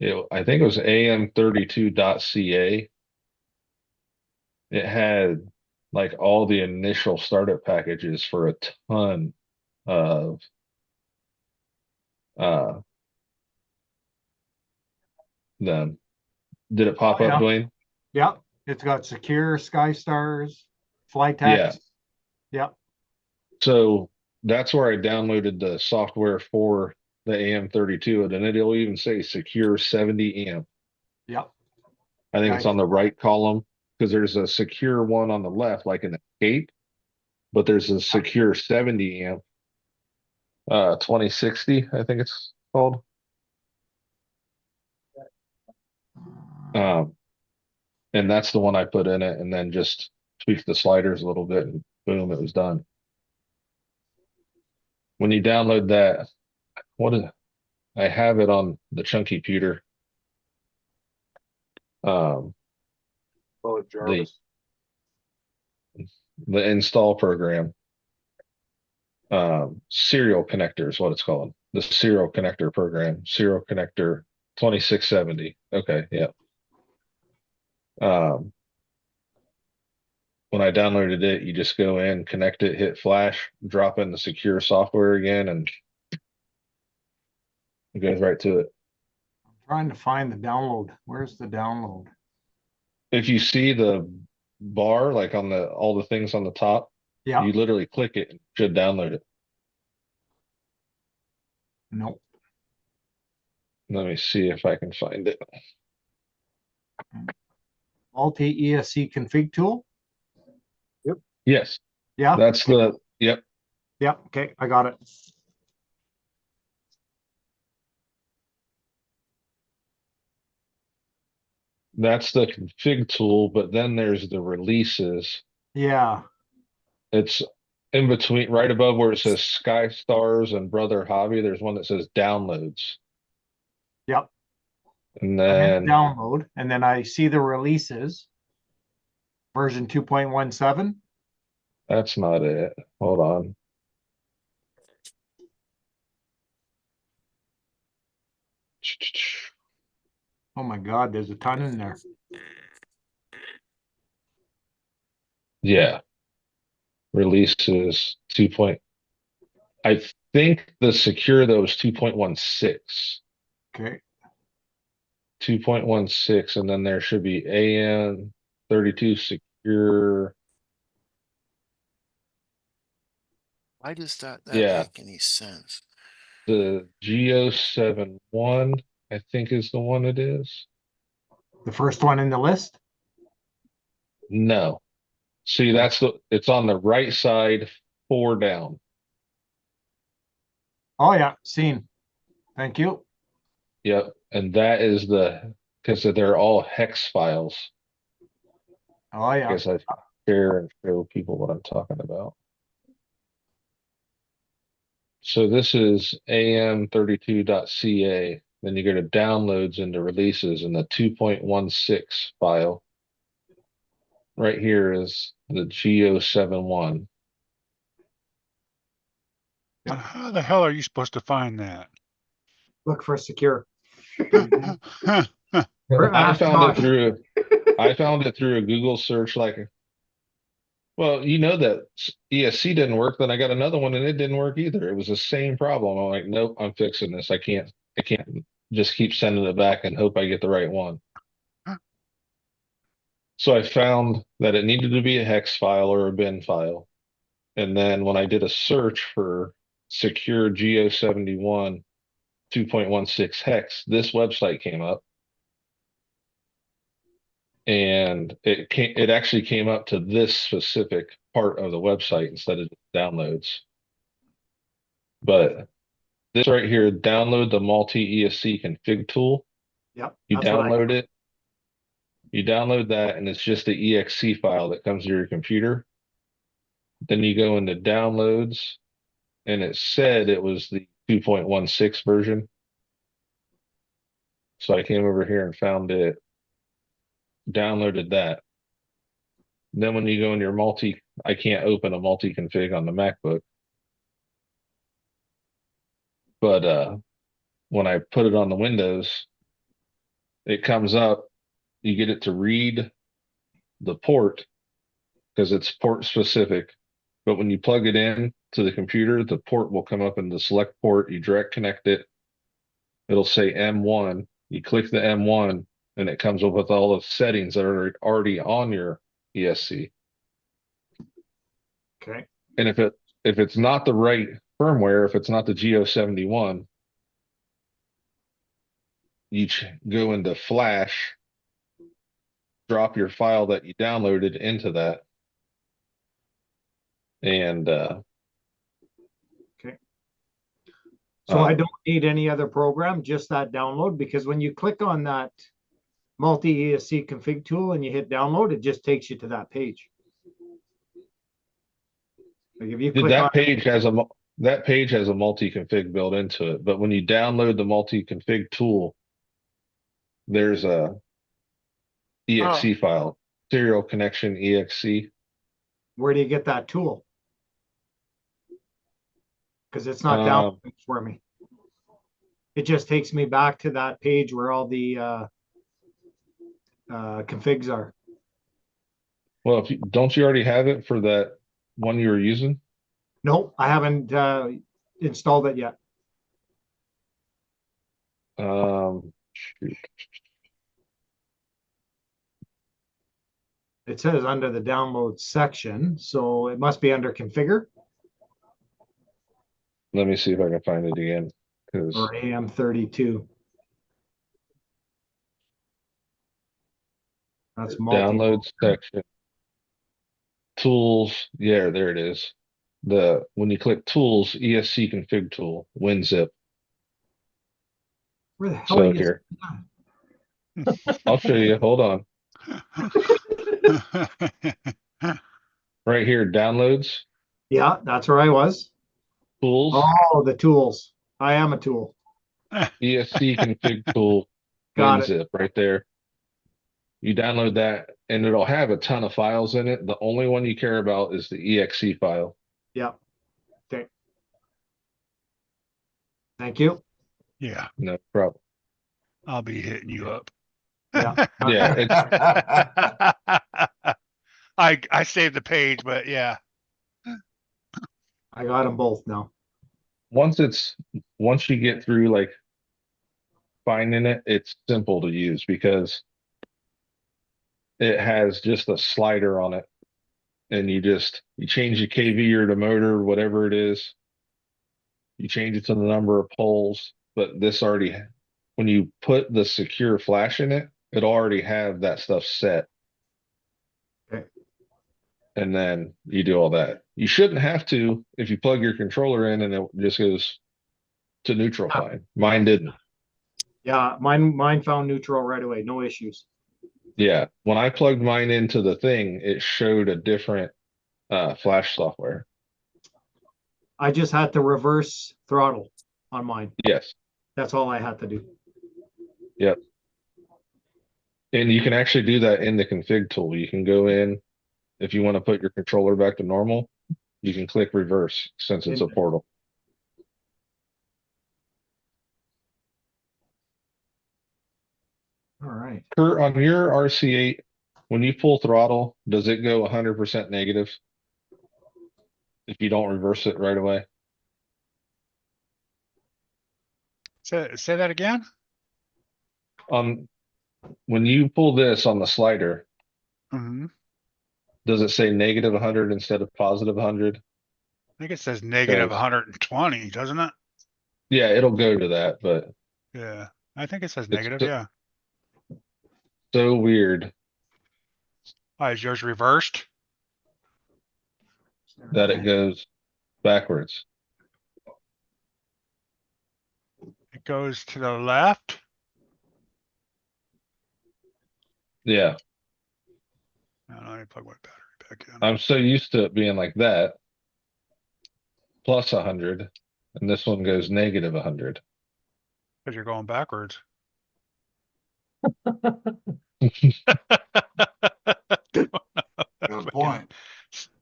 I think it was am32.ca. It had like all the initial startup packages for a ton of uh them. Did it pop Oh, up, yeah. Dwayne? Yep, it's got secure Sky Stars, Yeah. Flytex. Yep, So that's where I downloaded the software for the AM32, and then it'll even say secure 70 amp. yep. I think Yeah, it's on the right column because there's a secure one on the left, like an escape, but there's a secure 70 amp, 2060, I think it's called. Um, and that's the one I put in it and then just tweaked the sliders a little bit and boom, it was done. When you download that, what is I have it on the chunky pewter. Um, Oh, the Jarvis. the install program. Serial connector is what it's called. The serial connector program. Serial connector 2670. Okay, yeah. Um, when I downloaded it, you just go in, connect it, hit flash, drop in the secure software again, and it goes right to it. trying to find the download. Where's the download? If you see the bar, like on all the things on the top, Yeah, you literally click it and it should download it. nope. Let me see if I can find it. Multi ESC config tool. Yes, Yeah, yep. yeah. Okay, I got it. That's the config tool, but then there's the releases. Yeah, It's in between, right above where it says Sky Stars and Brother Hobby. There's one that says downloads. yep. And I'm in then download, and then I see the releases. Version 2.17. that's not it. Hold on. Oh my God, there's a ton in there. Yeah. Releases 2 point. I think the secure though is 2.16. Okay. 2.16, and then there should be AN 32 secure. Why does that Yeah, make any sense? the G071, I think is the one it is. The first one in the list? No. See, it's on the right side, 4 down. Oh yeah, seen. Thank you. Yep. And that is because they're all hex files. Oh I yeah. guess I share and show people what I'm talking about. So this is am32.ca. Then you go to downloads into releases and the 2.16 file. Right here is the G071. How the hell are you supposed to find that? Look for secure. I found it Josh. through I found it through a Google search well, you know that ESC didn't work, then I got another one and it didn't work either. It was the same problem. I'm like, nope, I'm fixing this. I can't just keep sending it back and hope I get the right one. So I found that it needed to be a hex file or a bin file. And then when I did a search for secure G071 2.16 hex, this website came up. And it actually came up to this specific part of the website instead of downloads. But this right here, download the multi ESC config tool. Yep. You That's what I download it. You download that, and it's just the exe file that comes to your computer. Then you go into downloads, and it said it was the 2.16 version. So I came over here and found it, downloaded that. Then when you go in your I can't open a multi-config on the MacBook. But when I put it on the Windows, it comes up, you get it to read the port because it's port specific. But when you plug it in to the computer, the port will come up in the select port. You direct connect it. It'll say M1. You click the M1 and it comes up with all the settings that are already on your ESC. Okay. And if it's not the right firmware, if it's not the G071, you go into Flash, drop your file that you downloaded into that, and Okay. So I um, don't need any other program, just that download, because when you click on that multi ESC config tool and you hit download, it just takes you to that page. Like if you click on that page has a multi-config built into it. But when you download the multi-config tool, there's a Oh, exe file, serial connection exe. where do you get that tool? Because it's not Um, downloading for me. It just takes me back to that page where all the configs are. well, don't you already have it for that one you were using? No, I haven't installed it yet. Shoot. It says under the download section, so it must be under configure Let me see if I can find it again. Because or AM32. That's multi. download section, tools. Yeah, there it is. When you click tools, ESC config tool, WinZip. Where the hell So are you? here, I'll show you. Hold on. Right here, downloads, Yeah, that's where I was. tools, Oh, the tools. I am a tool. ESC config tool, Got it. WinZip right there. You download that and it'll have a ton of files in it. The only one you care about is the exe file. Yeah. Okay. Thank you. Yeah, No problem. I'll be hitting you up. Yeah. Yeah, I saved the page, but yeah. I got them both now. once once you get through like finding it, it's simple to use because it has just a slider on it, and you change the KV or the motor, whatever it is. You change it to the number of poles, but when you put the secure flash in it, it already have that stuff set. Okay. And then you do all that. You shouldn't have to if you plug your controller in and it just goes to neutral fine. Mine didn't. Yeah, mine found neutral right away. No issues. Yeah. When I plugged mine into the thing, it showed a different flash software. I just had to reverse throttle on mine. Yes. That's all I had to do. Yep. And you can actually do that in the config tool. You can go in if you want to put your controller back to normal, you can click reverse since it's a portal. All right. Kurt, on your RC8, when you pull throttle, does it go 100% negative if you don't reverse it right away? Say that again. When you pull this on the slider, Mm-hmm. does it say negative 100 instead of positive 100? I think it says negative 120, doesn't it? Yeah, it'll go to that, but yeah, I think it says it's negative. Yeah. So weird. Why is yours reversed? That it goes backwards. It goes to the left. Yeah. Now, let me plug my battery back in. I'm so used to it being like that. Plus 100, and this one goes negative 100. Because you're going backwards. Good point.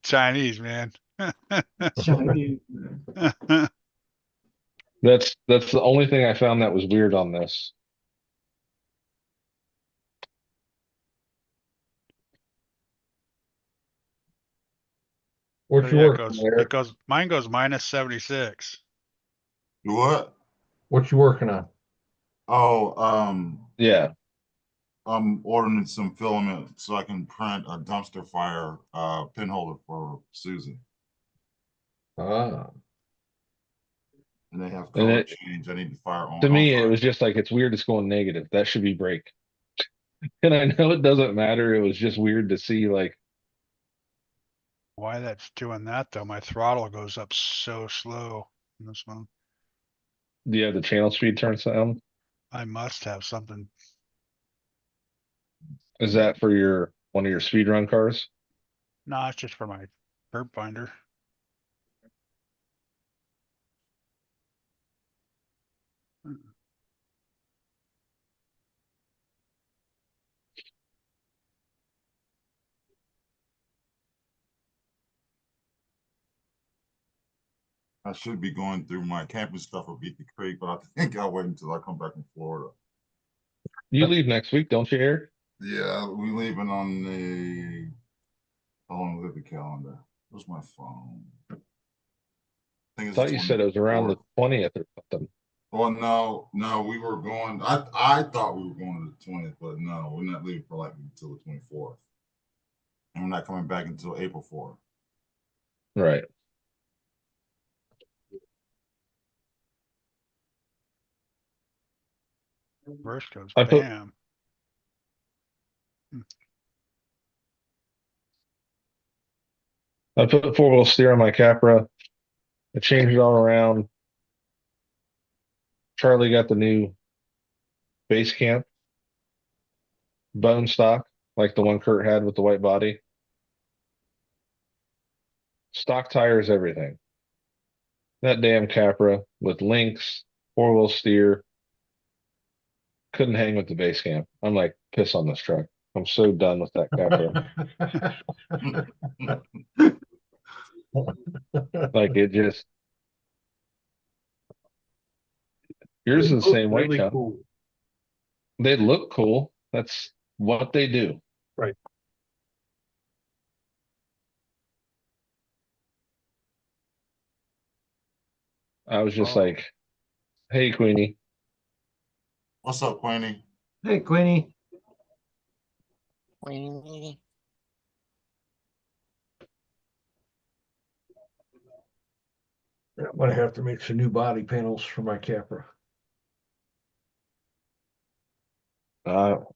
Chinese, man. Chinese. That's the only thing I found that was weird on this. What you Yeah, working on, Eric? mine goes minus 76. What? What you working on? Oh, Yeah. I'm ordering some filament so I can print a dumpster fire pin holder for Susan. Ah, And they have And color it, change. I need to fire on. to me, it was just like, it's weird it's going negative. That should be brake. And I know it doesn't matter. It was just weird to see like, Why that's doing that though? My throttle goes up so slow in this one. do you have the channel speed turned down? I must have something. Is that for one of your speed run cars? No, it's just for my curb finder. I should be going through my camping stuff at Beat the Creek, but I think I'll wait until I come back from Florida. You leave next week, don't you, Eric? Yeah, we leaving on the. How long is the calendar? Where's my phone? I think it's Thought you said it was around the 20th or something. Well, no, we were going. I thought we were going to the 20th, but no, we're not leaving for like until the 24th, and we're not coming back until April 4th. Right. First goes I put bam. I put four-wheel steer on my Capra. I changed it all around. Charlie got the new base camp bone stock, like the one Kurt had with the white body. Stock tires, everything. That damn Capra with links, four-wheel steer. Couldn't hang with the base camp. I'm like, piss on this truck. I'm so done with that Capra. Like it just. Yours is the same weight, really Chuck. cool. They look cool. That's what they do. Right. I was just Oh. like, hey, Queenie. What's up, Queenie? Hey, Queenie. Queenie. I'm gonna have to make some new body panels for my Capra.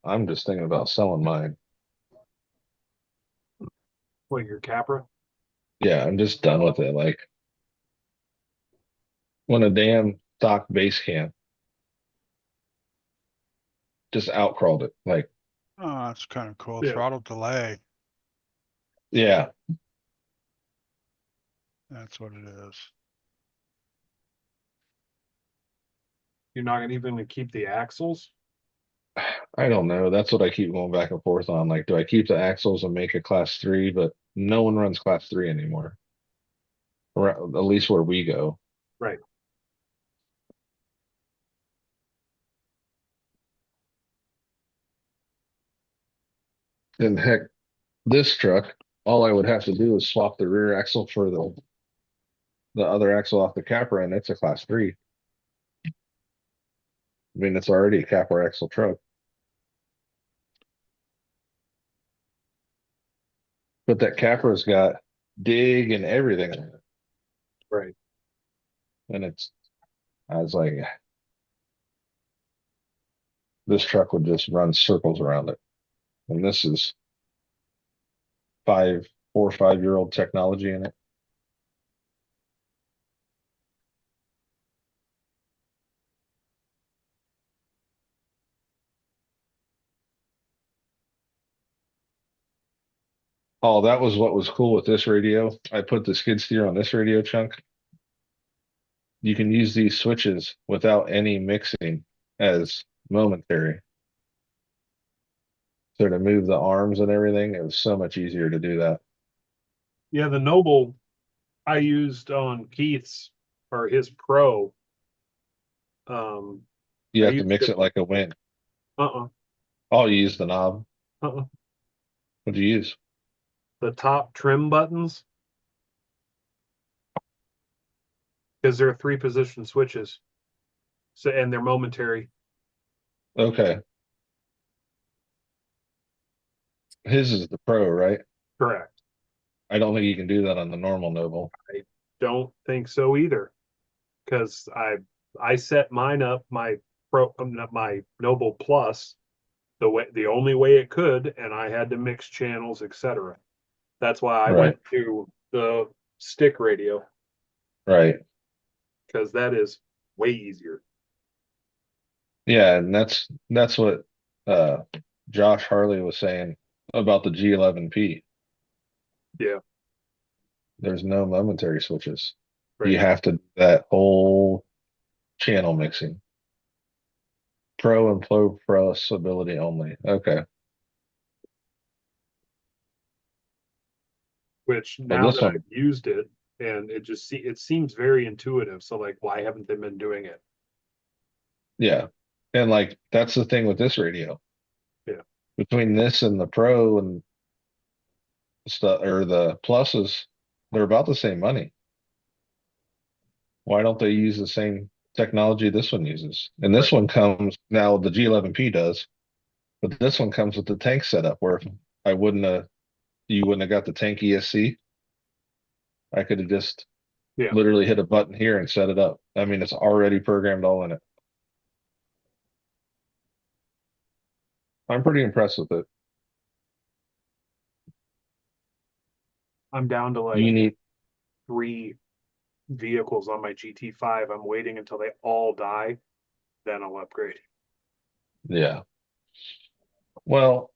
I'm just thinking about selling mine. What, your Capra? Yeah, I'm just done with it. Like, when a damn stock base camp just outcrawled it. Like, Oh, that's kind of cool. Yeah. Throttle delay. yeah, That's what it is. You're not gonna even keep the axles? I don't know. That's what I keep going back and forth on. Like, do I keep the axles and make a class 3? But no one runs class 3 anymore, or at least where we go. Right. And heck, this truck, all I would have to do is swap the rear axle for the other axle off the Capra, and it's a class 3. I mean, it's already a Capra axle truck. But that Capra's got dig and everything in it. Right. And I was like, this truck would just run circles around it. And this is 4 or 5 year old technology in it. Oh, that was what was cool with this radio. I put the skid steer on this radio chunk. You can use these switches without any mixing as momentary. So to move the arms and everything, it was so much easier to do that. Yeah, the Noble I used on Keith's or his Pro. You I have to used mix it. it like a wind. Uh-uh. Oh, you use the knob. Uh-uh. What'd you use? The top trim buttons. Because they're 3-position switches. So and they're momentary. Okay. His is the Pro, right? Correct. I don't think you can do that on the normal Noble. I don't think so either. Because I set mine up, my Pro, not my Noble Plus, the only way it could, and I had to mix channels, etc. That's why I Right. went to the stick radio, Right. because that is way easier. Yeah, and that's what uh Josh Harley was saying about the G11P. Yeah. There's no momentary switches. Right. You have to do that whole channel mixing. Pro and Pro Plus ability only. Okay. Which Well, now this that one, I've used it, and it seems very intuitive. So like, why haven't they been doing it? yeah. And like that's the thing with this radio. Yeah. Between this and the Pro and stuff or the pluses, they're about the same money. Why don't they use the same technology this one uses? And this one comes now, the G11P does, but this one comes with the tank setup where if I wouldn't have, you wouldn't have got the tank ESC. I could have just Yeah. literally hit a button here and set it up. I mean, it's already programmed all in it. I'm pretty impressed with it. I'm down to like You need, 3 vehicles on my GT5. I'm waiting until they all die, then I'll upgrade. yeah. Well,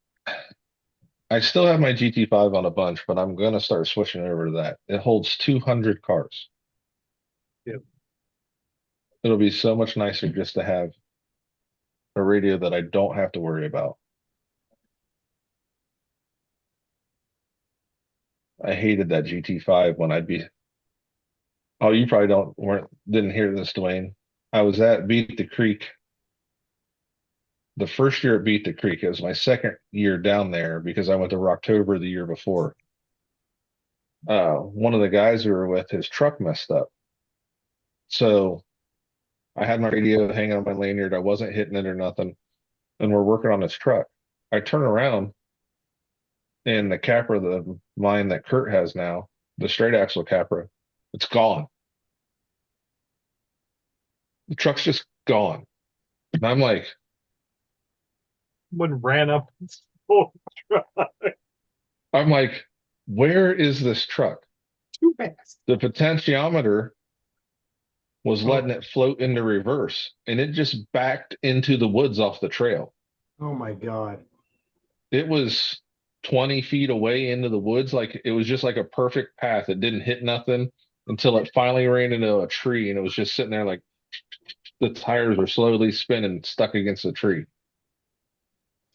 I still have my GT5 on a bunch, but I'm gonna start switching over to that. It holds 200 cars. Yep. It'll be so much nicer just to have a radio that I don't have to worry about. I hated that GT5 when I'd be. Oh, you probably didn't hear this, Dwayne. I was at Beat the Creek the first year it beat the creek. It was my second year down there because I went to Rocktober the year before. One of the guys we were with, his truck messed up. So I had my radio hanging on my lanyard. I wasn't hitting it or nothing. And we're working on his truck. I turn around and the Capra, the mine that Kurt has now, the straight axle Capra, it's gone. The truck's just gone. And I'm like, One ran up and stole the truck. I'm like, where is this truck? Too fast. The potentiometer was Oh. letting it float into reverse and it just backed into the woods off the trail. Oh my God. It was 20 feet away into the woods. Like it was just like a perfect path. It didn't hit nothing until it finally ran into a tree and it was just sitting there like the tires were slowly spinning, stuck against the tree.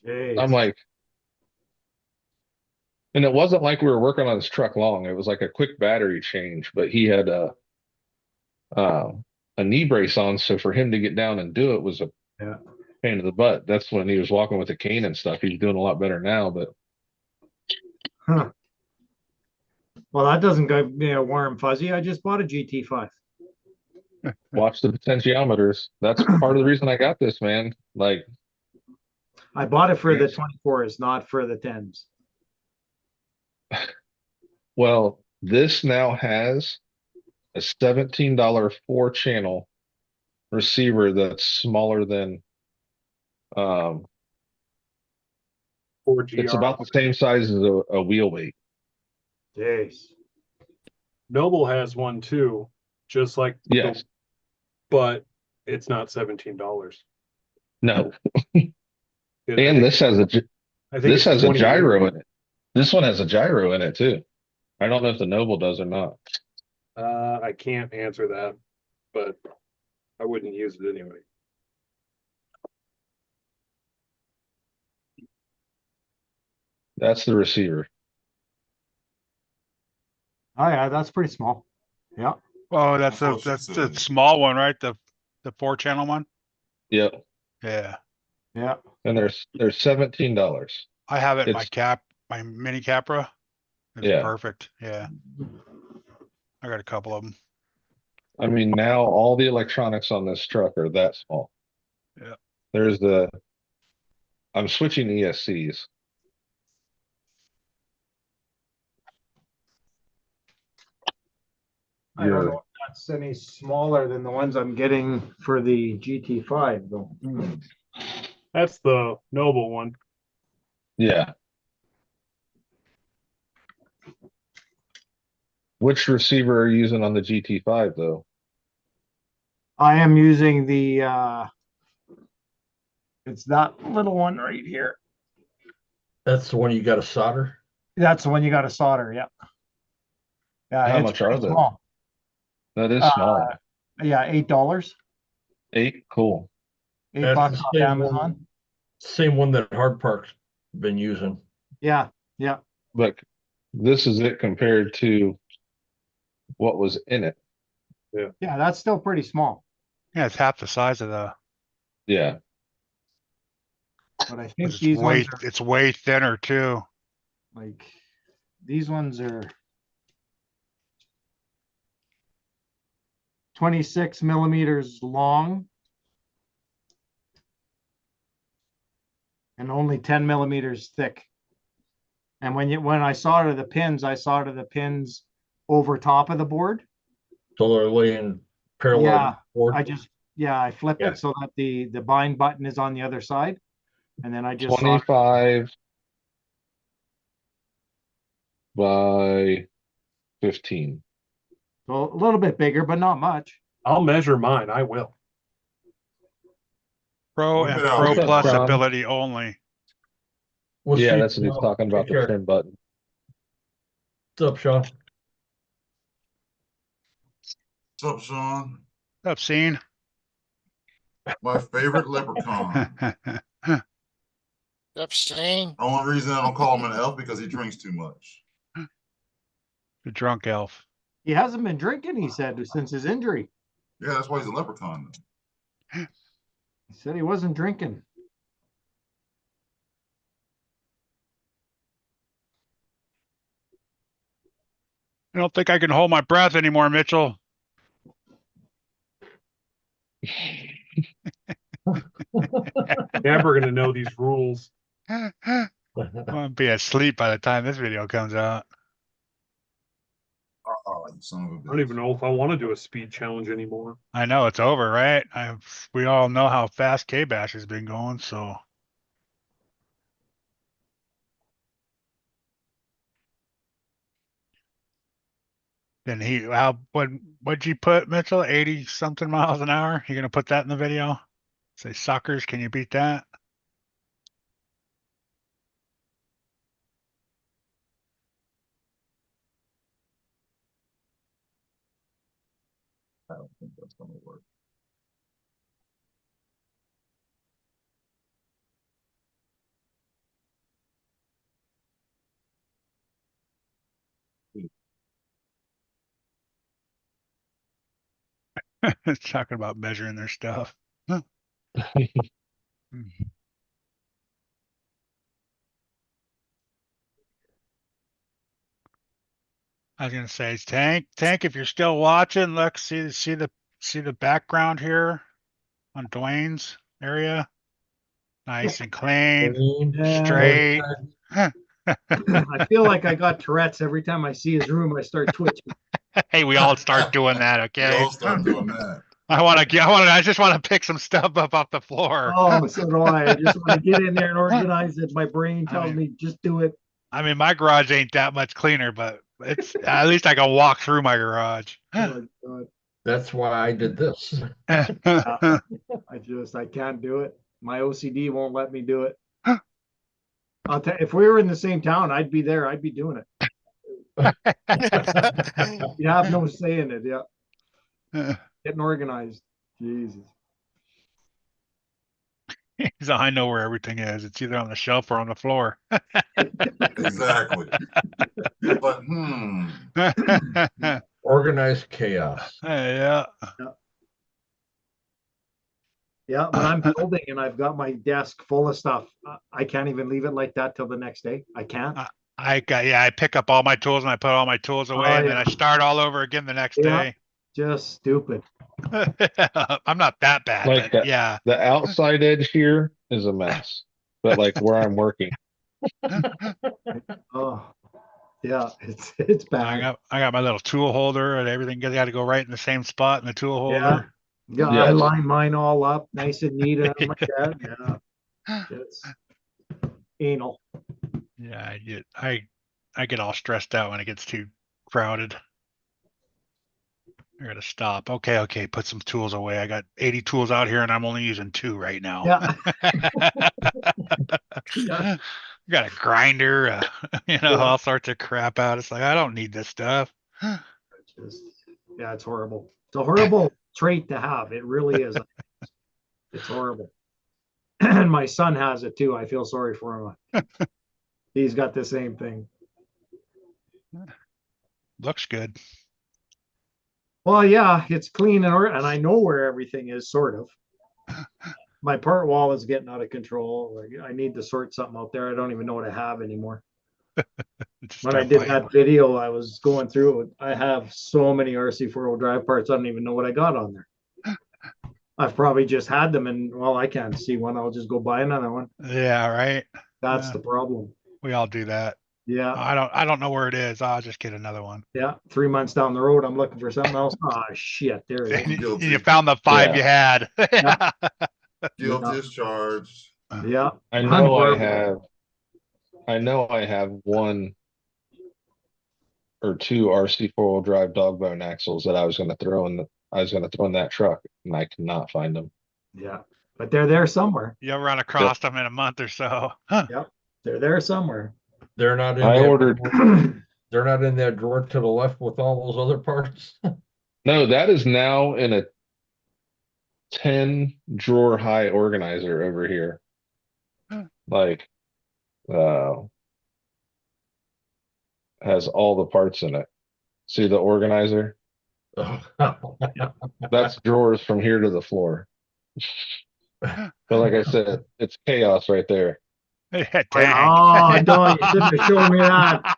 Jeez. I'm like, and it wasn't like we were working on his truck long. It was like a quick battery change, but he had a knee brace on. So for him to get down and do it was a Yeah. pain in the butt. That's when he was walking with a cane and stuff. He's doing a lot better now, but Huh. Well, that doesn't go warm fuzzy. I just bought a GT5. watch the potentiometers. That's part of the reason I got this, man. Like, I bought it for the Yes. 24s, not for the 10s. well, this now has a $17 4-channel receiver that's smaller than um it's 4GR. about the same size as a wheel weight. Jeez. Noble has one too, just like the- Yes. but it's not $17. No. I And think- this has I think this it's has a 28. gyro in it. This one has a gyro in it too. I don't know if the Noble does or not. I can't answer that, but I wouldn't use it anyway. That's the receiver. Oh yeah, that's pretty small. Yeah. Oh, that's That's what she that's the said. small one, right? The 4-channel one? Yep. Yeah. Yeah. And there's $17. I have it in It's my mini Capra. It's Yeah. perfect. Yeah. I got a couple of them. I mean, now all the electronics on this truck are that small. Yeah. There's I'm switching ESCs. I don't Your- know if that's any smaller than the ones I'm getting for the GT5 though. That's the Noble one. Yeah. Which receiver are you using on the GT5 though? I am using the it's that little one right here. That's the one you got to solder. That's the one you got to solder. Yeah. Yeah. How it's much are pretty they? small. That is Uh, small. Yeah, $8. 8, cool. $8 That's off the same Amazon. one. Same one that Hard Park's been using. Yeah. Yeah. But this is it compared to what was in it. Yeah. That's still pretty small. Yeah, it's half the size of the, Yeah. But I think it's these way, ones are it's way thinner too. like, these ones are 26 millimeters long and only 10 millimeters thick. And when I solder the pins, I solder the pins over top of the board. So they're laying parallel. Yeah, board. I flip Yeah. it so that the bind button is on the other side. And then I just solder. 25 by 15. So a little bit bigger, but not much. I'll measure mine. I will. Pro Look and it up. Pro What's up, Plus Sean? ability only. We'll Yeah, see that's what he's tomorrow. talking about, Take the care. trim button. What's up, Sean? What's up, Sean? Obscene. My favorite leprechaun. Epstein. Only reason I don't call him an elf because he drinks too much. The drunk elf. He hasn't been drinking, he said, since his injury. Yeah, that's why he's a leprechaun. He said he wasn't drinking. I don't think I can hold my breath anymore, Mitchell. Never gonna know these rules. I'm gonna be asleep by the time this video comes out. Oh, you son of a I don't even bitch. know if I want to do a speed challenge anymore. I know it's over, right? We all know how fast K-Bash has been going, so. Then what'd you put, Mitchell? 80 something miles an hour? You gonna put that in the video? Say, suckers, can you beat that? I don't think that's gonna work. Talking about measuring their stuff. I was gonna say, Tank, if you're still watching, look, see the background here on Dwayne's area. Nice and clean, Yeah. straight. I feel like I got Tourette's every time I see his room. I start twitching. Hey, we all start doing that, We okay? all start doing that. I just want to pick some stuff up off the floor. Oh, so do I. I just want to get in there and organize it. My brain tells me just do it. I mean, my garage ain't that much cleaner, but it's at least I can walk through my garage. Oh, God. That's why I did this. I can't do it. My OCD won't let me do it. I'll tell if we were in the same town, I'd be there. I'd be doing it. You have no say in it. Yeah. Getting organized. Jesus. So I know where everything is. It's either on the shelf or on the floor. Exactly. But Organized chaos. Yeah. Yeah, when I'm building and I've got my desk full of stuff, I can't even leave it like that till the next day. I can't. I pick up all my tools and I put all my tools away, and then I start all over again the next day. Just stupid. I'm not that bad, Like but yeah. the outside edge here is a mess, but like where I'm working, Oh, yeah, it's bad. I got my little tool holder and everything got to go right in the same spot in the tool holder. Yeah, Yeah. I line mine all up nice and neat and like that. Yeah, it's anal. Yeah, I get all stressed out when it gets too crowded. I gotta stop. Okay, put some tools away. I got 80 tools out here and I'm only using 2 right now. Yeah. Yeah. Got a grinder, all sorts of crap out. It's like, I don't need this stuff. Yeah, it's horrible. It's a horrible trait to have. It really is. It's horrible. And my son has it too. I feel sorry for him. He's got the same thing. Looks good. Well, yeah, it's clean and I know where everything is, sort of. My part wall is getting out of control. Like, I need to sort something out there. I don't even know what I have anymore. When I did that video, I was going through it. I have so many RC4 drive parts. I don't even know what I got on there. I've probably just had them, and well, I can't see one. I'll just go buy another one. Yeah, right. That's the problem. We all do that. Yeah. I don't know where it is. I'll just get another one. Yeah. 3 months down the road, I'm looking for something else. Oh shit, there it is. You found the 5 you had. Yeah. guilty as charged. Yeah. I know I have 1 or 2 RC 4-wheel drive dog bone axles that I was going to throw in that truck, and I cannot find them. Yeah, but they're there somewhere. You'll run across them in a month or so. Yep, they're there somewhere. They're not in I that ordered. drawer. They're not in that drawer to the left with all those other parts. No, that is now in a 10 drawer high organizer over here. Like, has all the parts in it. See the organizer? That's drawers from here to the floor. But like I said, it's chaos right there. Yeah, Oh, tank. no, you shouldn't have shown me that.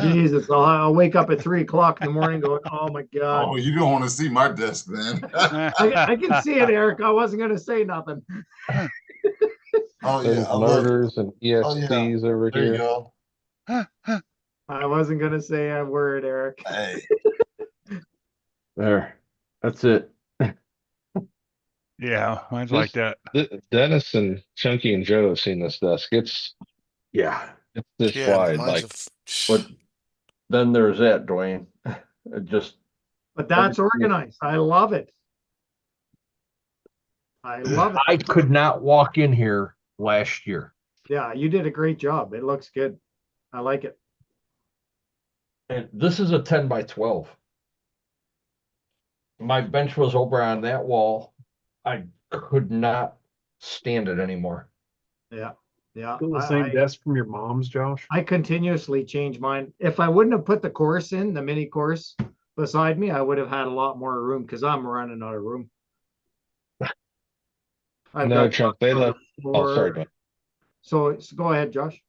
Jesus, I'll wake up at 3 o'clock in the morning going, oh my God. Oh, you don't want to see my desk then. I can see it, Eric. I wasn't going to say nothing. Oh yeah, There's I love. motors and Oh yeah, ESCs over there you here. go. I wasn't going to say a word, Eric. Hey, There. That's it. Yeah, mine's This like that. Dennis and Chunky and Joe have seen this desk. Yeah. It's this Yeah, wide. mine's Like But then there's that, Dwayne. It just But that's organized. I love it. I love it. I could not walk in here last year. Yeah, you did a great job. It looks good. I like it. And this is a 10 by 12. My bench was over on that wall. I could not stand it anymore. Yeah. Yeah. Still the same desk from your mom's, Josh? I continuously change mine. If I wouldn't have put the course in, the mini course beside me, I would have had a lot more room because I'm running out of room. I've no, got Chunk. They left. Oh, sorry, floor. Dwayne. So go ahead, Josh.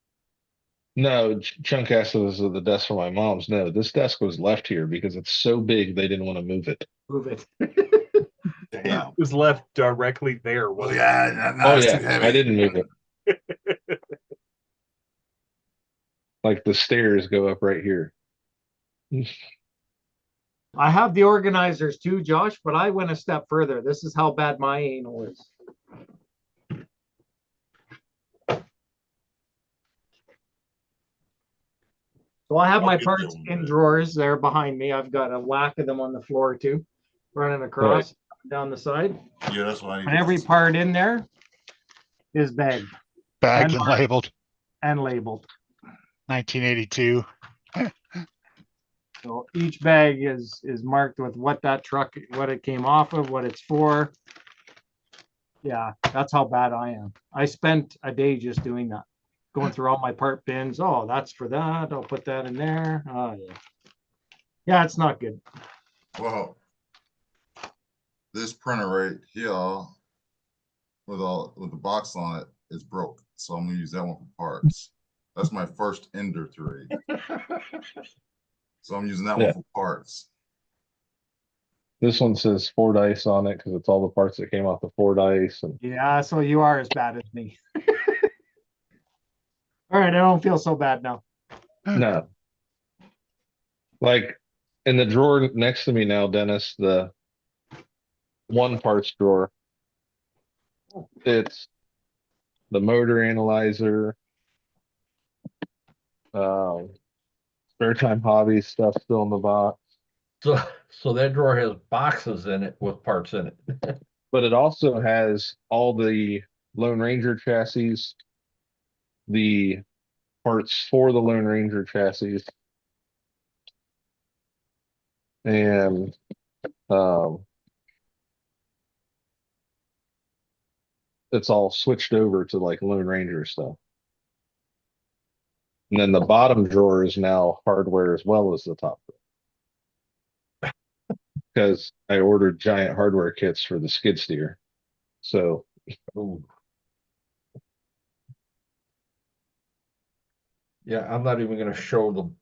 No, Chunk asked if this was the desk for my mom's. No, this desk was left here because it's so big they didn't want to move it. Move it. damn. It was left directly there. Well, Wasn't yeah, no, Oh it's too yeah, heavy. I didn't move it. Like the stairs go up right here. I have the organizers too, Josh, but I went a step further. This is how bad my anal is. So I have I'll my get parts that one, in man. drawers there behind me. I've got a whack of them on the floor too, running across down the side. Yeah, that's what I need. And every part in there is bagged Bagged And and labeled. and labeled. 1982. So each bag is marked with what that truck, what it came off of, what it's for. Yeah, that's how bad I am. I spent a day just doing that, going through all my part bins. Oh, that's for that. I'll put that in there. Oh yeah. Yeah, it's not good. Well, this printer right here with the box on it is broke, so I'm gonna use that one for parts. That's my first Ender 3. So I'm using that Yeah. one for parts. This one says Fordyce on it because it's all the parts that came off the Fordyce. And Yeah, so you are as bad as me. All right, I don't feel so bad now. no, like in the drawer next to me now, Dennis, the one parts drawer, it's the motor analyzer, um, spare time hobby stuff still in the box. So that drawer has boxes in it with parts in it. But it also has all the Lone Ranger chassis, the parts for the Lone Ranger chassis, and it's all switched over to like Lone Ranger stuff. And then the bottom drawer is now hardware as well as the top drawer. Because I ordered giant hardware kits for the skid steer. So Ooh. Yeah, I'm not even gonna show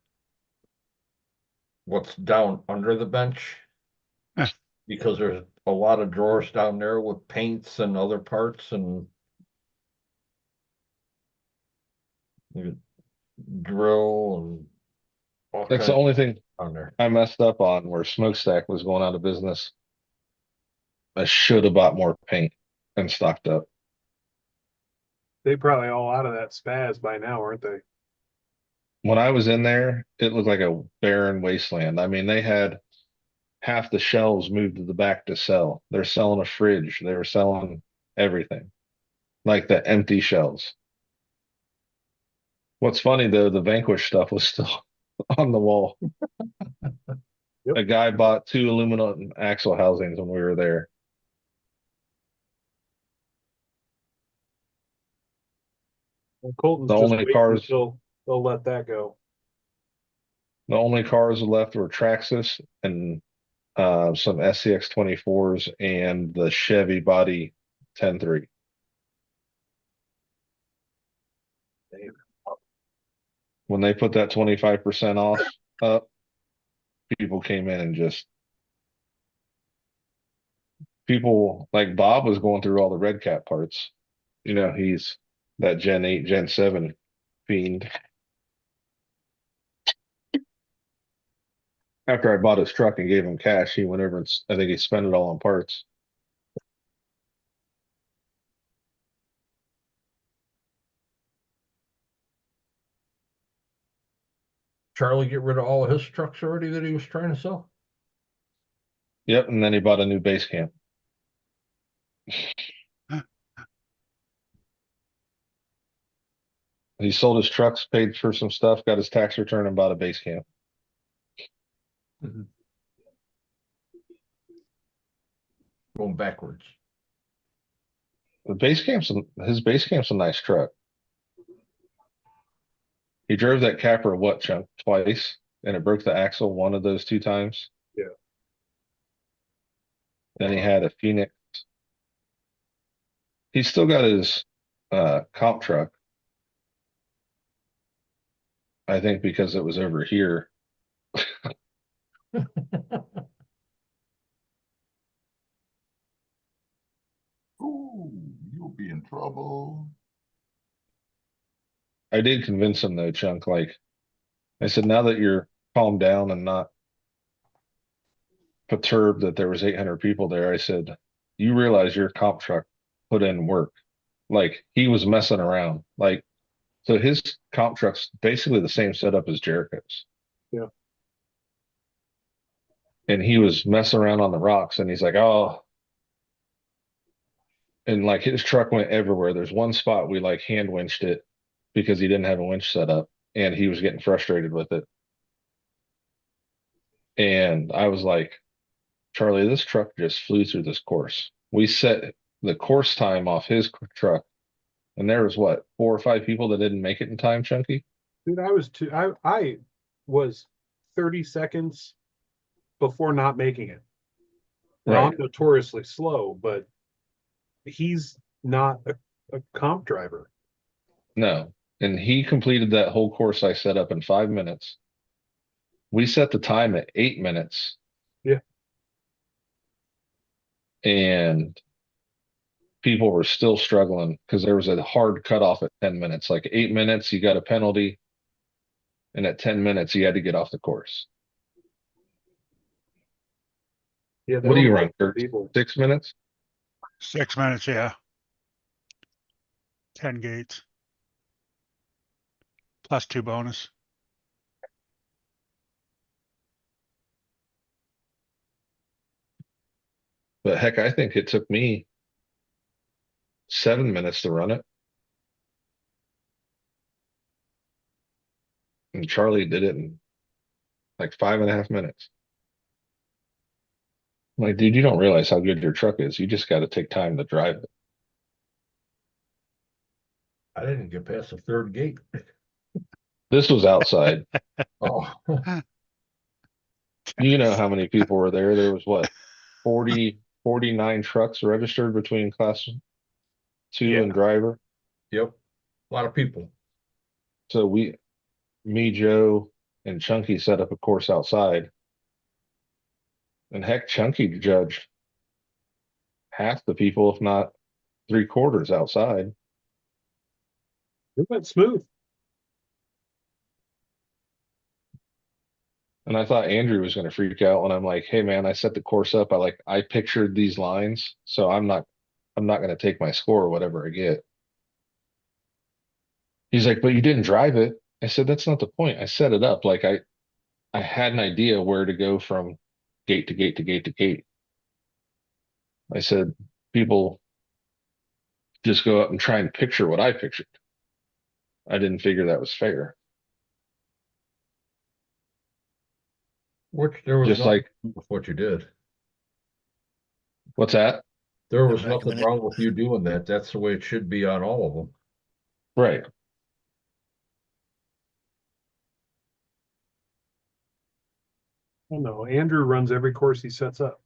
what's down under the bench. Because there's a lot of drawers down there with paints and other parts and drill and all that's the kinds only thing on there. I messed up on where Smokestack was going out of business. I should have bought more paint and stocked up. they probably all out of that spaz by now, aren't they? When I was in there, it looked like a barren wasteland. I mean, they had half the shelves moved to the back to sell. They're selling a fridge. They were selling everything, like the empty shelves. What's funny though, the Vanquish stuff was still on the wall. Yep. A guy bought 2 aluminum axle housings when we were there. Well, Colton's The just only waiting cars, until they'll let that go. the only cars left were Traxxas and some SCX 24s and the Chevy body 10.3. When they put that 25% off up, people came in and just people like Bob was going through all the red cap parts. You know, he's that Gen 8, Gen 7 fiend. After I bought his truck and gave him cash, he went over and I think he spent it all on parts. Charlie get rid of all of his trucks already that he was trying to sell? Yep, and then he bought a new base camp. He sold his trucks, paid for some stuff, got his tax return, and bought a base camp. Going backwards. The base camp's his base camp's a nice truck. He drove that capper what chunk twice, and it broke the axle one of those 2 times. Yeah. Then he had a Phoenix. He's still got his comp truck. I think because it was over here. Ooh, you'll be in trouble. I did convince him though, Chunk. Like I said, now that you're calmed down and not perturbed that there was 800 people there, I said, you realize your comp truck put in work. Like he was messing around. Like so his comp truck's basically the same setup as Jericho's. Yeah. And he was messing around on the rocks and he's like, oh, and like his truck went everywhere. There's one spot we like hand winched it because he didn't have a winch set up and he was getting frustrated with it. And I was like, Charlie, this truck just flew through this course. We set the course time off his truck, and there was what, 4 or 5 people that didn't make it in time, Chunky? Dude, I was 30 seconds before not making it. Now, Right. I'm notoriously slow, but he's not a comp driver. No. And he completed that whole course I set up in 5 minutes. We set the time at 8 minutes. Yeah. And people were still struggling because there was a hard cutoff at 10 minutes. Like 8 minutes, you got a penalty. And at 10 minutes, you had to get off the course. Yeah, What do you run? People. 6 minutes? 6 minutes, yeah. 10 gates. Plus 2 bonus. But heck, I think it took me 7 minutes to run it. And Charlie did it in like 5.5 minutes. I'm like, dude, you don't realize how good your truck is. You just got to take time to drive it. I didn't get past the third gate. This was outside. Oh, You know how many people were there. There was what, 49 trucks registered between class 2 Yeah. and driver. yep. A lot of people. So me, Joe, and Chunky set up a course outside. And heck, Chunky judged half the people, if not 3/4 outside. It went smooth. And I thought Andrew was going to freak out when I'm like, hey man, I set the course up. I pictured these lines, so I'm not going to take my score or whatever I get. He's like, but you didn't drive it. I said, that's not the point. I set it up. Like I had an idea where to go from gate to gate to gate to gate. I said, people just go up and try and picture what I pictured. I didn't figure that was fair. Which there was Just nothing like, wrong with what you did. what's that? There was Come back a nothing minute. wrong with you doing that. That's the way it should be on all of them. Right. Oh no, Andrew runs every course he sets up.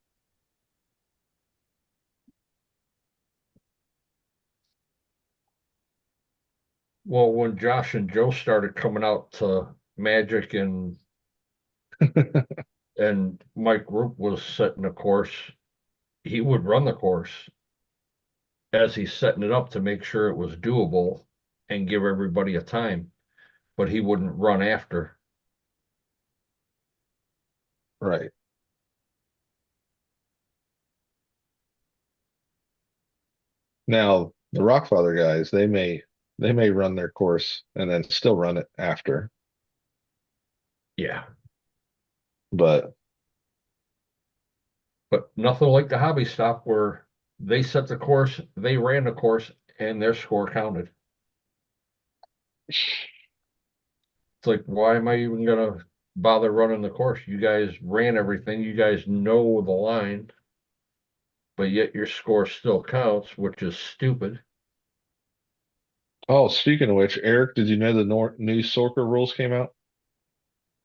Well, when Josh and Joe started coming out to Magic and Mike Roop was setting the course, he would run the course as he's setting it up to make sure it was doable and give everybody a time, but he wouldn't run after. Right. Now, the Rockfather guys, they may run their course and then still run it after, Yeah, but but nothing like the hobby stop where they set the course, they ran the course, and their score counted. It's like, why am I even gonna bother running the course? You guys ran everything, you guys know the line, but yet your score still counts, which is stupid. oh, speaking of which, Eric, did you know the new Sorker rules came out?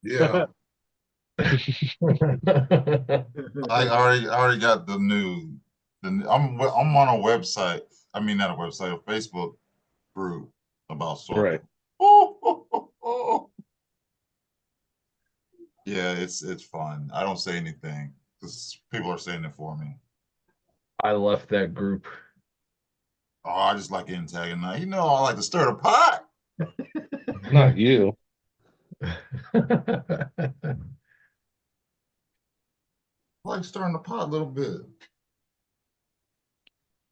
Yeah, I already got the new. I'm on a website. I mean, not a website, a Facebook group about Right. soccer. Yeah, it's fun. I don't say anything because people are saying it for me. I left that group. Oh, I just like getting tagged. Now, I like to stir the pot. Not you. I like stirring the pot a little bit.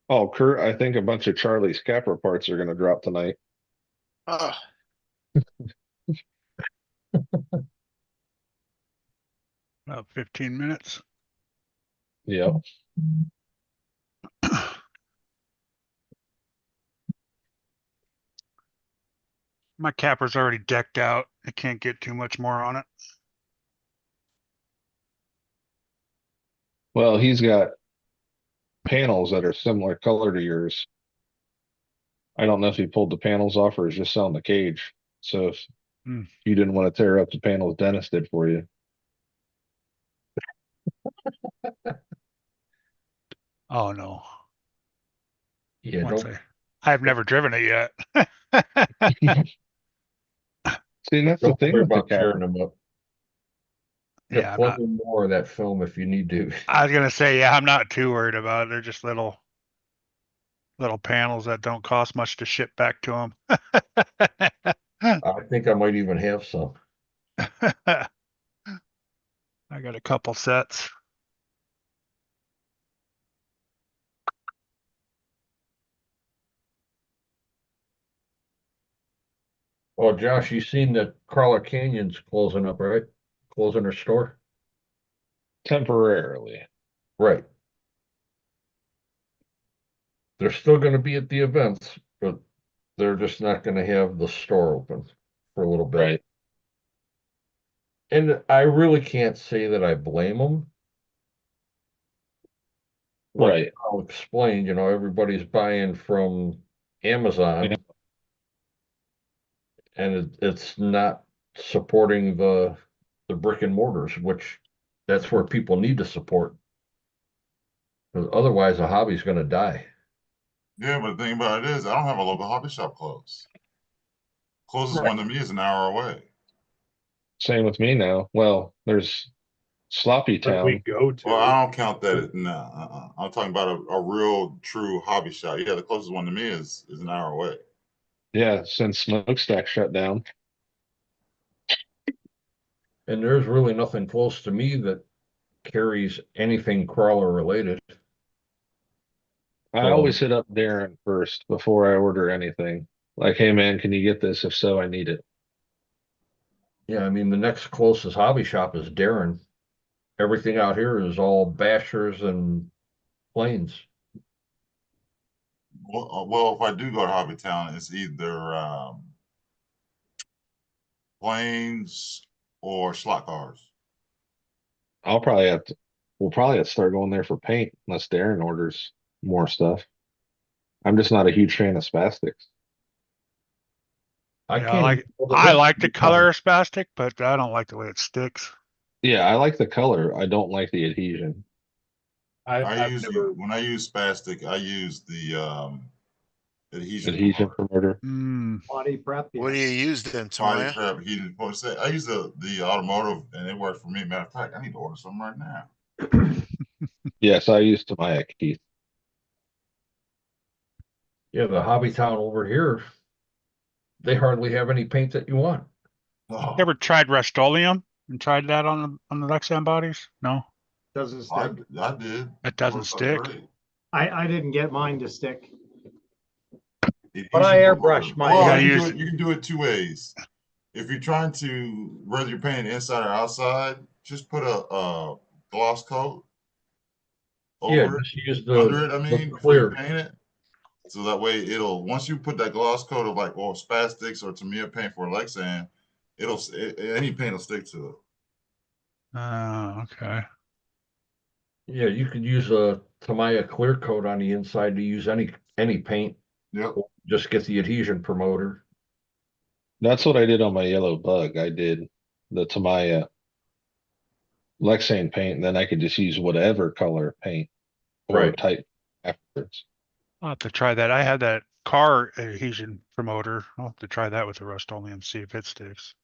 Oh, Kurt, I think a bunch of Charlie's capper parts are going to drop tonight. Uh, About 15 minutes. Yep. My capper's already decked out. I can't get too much more on it. Well, he's got panels that are similar color to yours. I don't know if he pulled the panels off or is just selling the cage. So if Hmm. you didn't want to tear up the panels, Dennis did for you. Oh no. Yeah, Once don't I've never driven it yet. See, and that's the don't thing worry with the about tearing capper. them up. Get Yeah, I'm not. plenty more of that film if you need to. I was gonna say, yeah, I'm not too worried about it. They're just little panels that don't cost much to ship back to them. I think I might even have some. I got a couple sets. Oh, Josh, you seen that Crawler Canyon's closing up, right? Closing their store? Temporarily. Right. They're still gonna be at the events, but they're just not gonna have the store open for a little bit. Right. And I really can't say that I blame them. Like Right. I'll explain, everybody's buying from Amazon and it's not supporting the brick and mortars, which that's where people need to support. 'Cause otherwise, the hobby's going to die. Yeah, but the thing about it is, I don't have a local hobby shop close. Closest Right. one to me is an hour away. Same with me now. Well, there's Sloppy Like we Town. go to. Well, I don't count that. No, I'm talking about a real, true hobby shop. Yeah, the closest one to me is an hour away. Yeah, since Smokestack shut down. And there's really nothing close to me that carries anything crawler related. I So, always hit up Darren first before I order anything. Like, hey man, can you get this? If so, I need it. yeah, I mean, the next closest hobby shop is Darren. Everything out here is all bashers and planes. Well, if I do go to Hobby Town, it's either planes or slot cars. We'll probably have to start going there for paint unless Darren orders more stuff. I'm just not a huge fan of spastics. I Yeah, can't even go to I them. like the color of spastic, but I don't like the way it sticks. Yeah, I like the color. I don't like the adhesion. I I've usually never. when I use spastic, I use the Adhesion promoter. Body prep. What do Yeah. you use then, Body Tamaya? prep heated. I use the automotive, and it worked for me. Matter of fact, I need to order some right now. Yes, I used to my Keith. Yeah, the hobby town over here, they hardly have any paint that you want. Oh, You ever tried Rust-Oleum and tried that on the Lexan bodies? No, Doesn't I stick. did. it doesn't Works out stick. great. I didn't get mine to stick. Adhesion But I promoter. airbrush my- You Well, gotta you can do use- it. You can do it two ways. If you're trying to, whether you're painting inside or outside, just put a gloss coat Yeah, over it, just use under it. I the mean, before you clear. paint it, so that way it'll. Once you put that gloss coat of like Spastics or Tamiya paint for Lexan, any paint will stick to it. Oh, okay. Yeah, you could use a Tamiya clear coat on the inside to use any paint. Yep. Or just get the adhesion promoter. That's what I did on my yellow bug. I did the Tamiya Lexan paint, and then I could just use whatever color paint or Right. type afterwards. I'll have to try that. I had that car adhesion promoter. I'll have to try that with the Rust-Oleum, see if it sticks.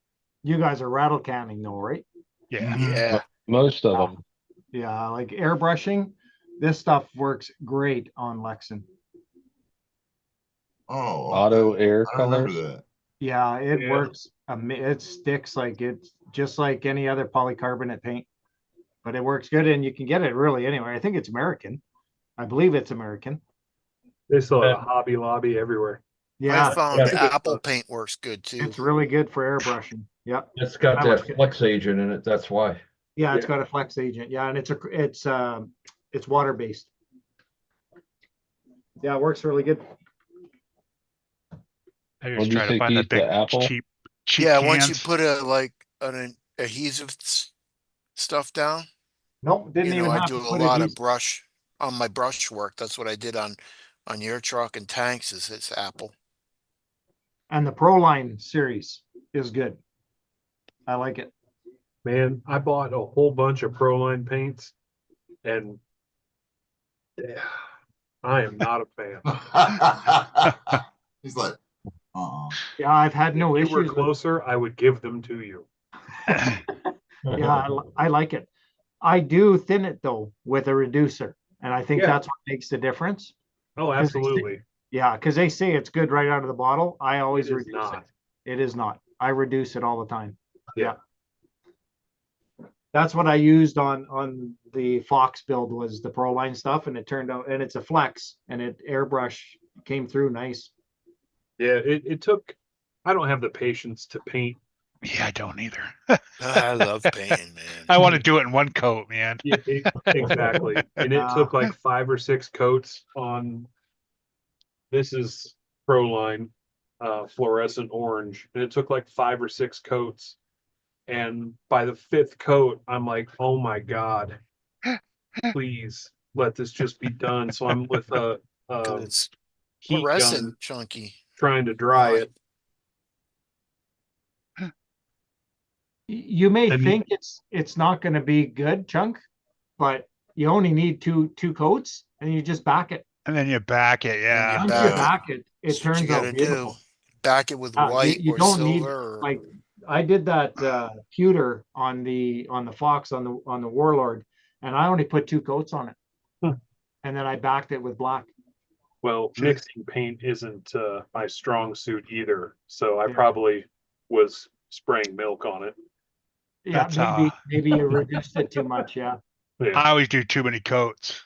You guys are rattle canning though, right? Yeah. Mhm. Yeah. Most of them. Yeah, like airbrushing. This stuff works great on Lexan. Oh, Auto okay. air I remember colors. that. Yeah, it Yeah. works. It sticks like it's just like any other polycarbonate paint, but it works good, and you can get it really anywhere. I think it's American. I believe it's American. They still have a Hobby Lobby everywhere. Yeah, I found Yeah. Apple paint works good too. it's really good for airbrushing. Yep. It's got I that like it. flex agent in it. That's why. Yeah, it's Yeah. got a flex agent. Yeah, and it's water based. Yeah, it works really good. I What just did you try to say, find the Keith? The big Apple? cheap Yeah, once you cans. put an adhesive stuff down, Nope, didn't you know, even I have do to a put lot it. of brush on my brush work. That's what I did on your truck and tanks is it's Apple. And the Pro Line series is good. I like it. Man, I bought a whole bunch of Proline paints, and yeah, I am not a fan. He's like, Yeah, I've had no If you were issues with. closer, I would give them to you. Yeah, I like it. I do thin it though with a reducer, and I think Yeah. that's what makes the difference. Oh, absolutely. Yeah, because they say it's good right out of the bottle. I always It is reduce not. it. It is not. I reduce it all the time. Yeah. That's what I used on the Fox build was the Proline stuff, and it turned out, and it's a flex, and it airbrush came through nice. Yeah, it took, I don't have the patience to paint. Yeah, I don't either. I love painting, man. I want to do it in one coat, man. Yeah, exactly. And it took like 5 or 6 coats on, this is Proline, fluorescent orange. And it took like 5 or 6 coats. And by the 5th coat, I'm like, oh my God, please let this just be done. So I'm with a It's heat gun fluorescent chunky. trying to dry it. You may I mean- think it's not going to be good, Chunk, but you only need two coats, and you just back it. And then you back it, yeah. you Once back you it. back it, it That's what you turns out gotta beautiful. do. Back it with You- white you or don't need, silver. Or, like I did that pewter on the Fox on the Warlord, and I only put 2 coats on it, and then I backed it with black. Well, mixing paint isn't my strong suit either. So I Yeah. probably was spraying milk on it. Yeah, That's, maybe you reduced it too much. Yeah, Yeah. I always do too many coats.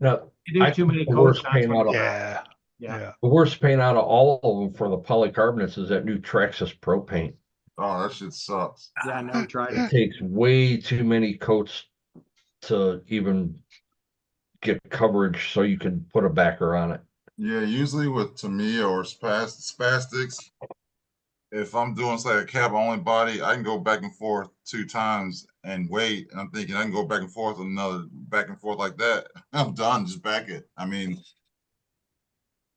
No, you do I too many think the coats. worst That's paint when out you of back. Yeah. Yeah. the worst paint out of all of them for the polycarbonates is that new Traxxas Pro paint. oh, that shit sucks. Yeah, I never tried It it. takes way too many coats to even get coverage so you can put a backer on it. Yeah, usually with Tamiya or Spastics, if I'm doing say a cab only body, I can go back and forth 2 times and wait. And I'm thinking I can go back and forth back and forth like that. I'm done. Just back it. I mean,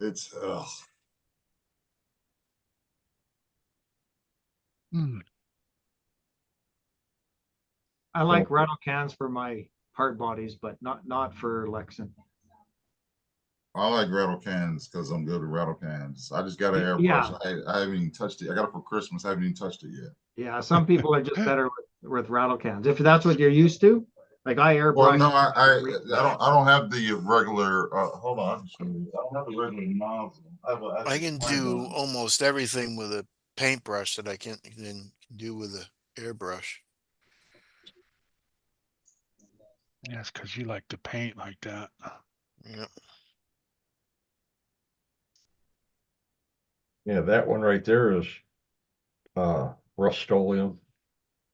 it's Hmm. I like rattle cans for my hard bodies, but not for Lexan. I like rattle cans because I'm good at rattle cans. I just got an airbrush. Yeah. I haven't even touched it. I got it for Christmas. I haven't even touched it yet. Yeah, some people are just better with rattle cans. If that's what you're used to, like I Well, airbrush. no, I don't have the regular. Hold on, I don't have the regular nozzle. I have a I actual can flame do gun. almost everything with a paintbrush that I can then do with a airbrush. Yes, because you like to paint like that. Yeah. Yeah, that one right there is Rust-Oleum.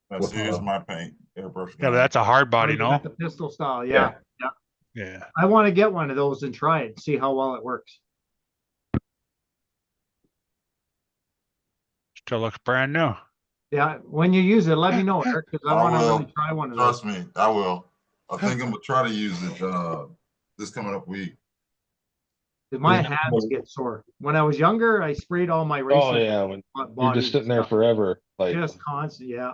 That's here's my paint airbrush Yeah, but gun. that's a hard Oh, body, you no? got the pistol style. Yeah. Yeah. Yeah. I want to get one of those and try it, see how well it works. Still looks brand new. Yeah. When you use it, let me know, Eric, because I I want to really will. try one of those. Trust me, I will. I think I'm gonna try to use it this coming up week. 'Cause my Is- hands get sore. When I was younger, I sprayed all my Oh racing yeah, when you're bodies just and sitting there stuff. forever, like Just constant. Yeah.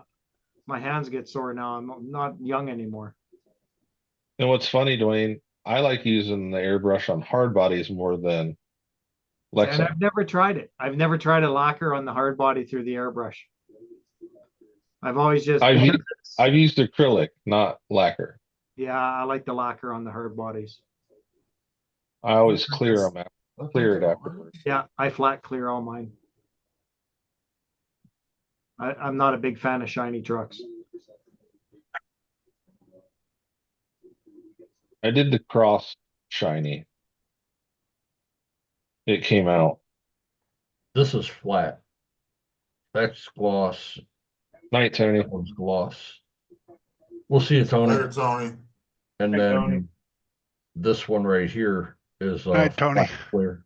My hands get sore now. I'm not young anymore. and what's funny, Dwayne, I like using the airbrush on hard bodies more than And Lexan. I've never tried it. I've never tried a lacquer on the hard body through the airbrush. I've always just, I've because u- I've used acrylic, not lacquer. yeah, I like the lacquer on the hard bodies. I always clear them out, I think clear it I- afterwards. Yeah, I flat clear all mine. I'm not a big fan of shiny trucks. I did the cross shiny. It came out. This is flat. That's gloss. Night, Tony. That one's gloss. We'll see you, Tony. Later, Tony. And Hey, then Tony. this one right here is Hi, Tony. flat clear.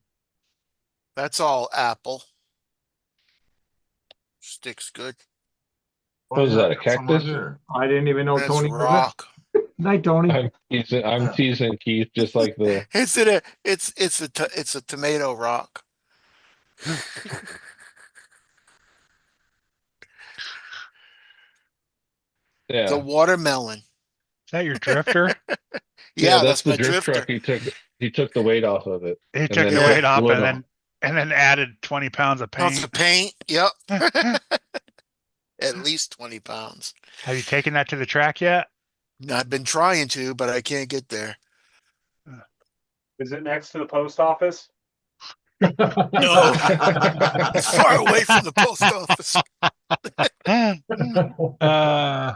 That's all Apple. Sticks good. What is yeah, that, a I got some right cactus? here. I didn't even know That's Tony was rock. there. Night, Tony. I'm Yeah. teasing Keith, just like the It's a tomato rock. The yeah. watermelon. Is that your drifter? Yeah, Yeah, that's that's the my drift drifter. truck. He took the weight off of it. He And took then the Yeah. weight off blew it and then added 20 pounds of Pounds paint. of paint. Yep. At least 20 pounds. Have you taken that to the track yet? I've been trying to, but I can't get there. Is it next to the post office? No, it's far away from the post office. Uh,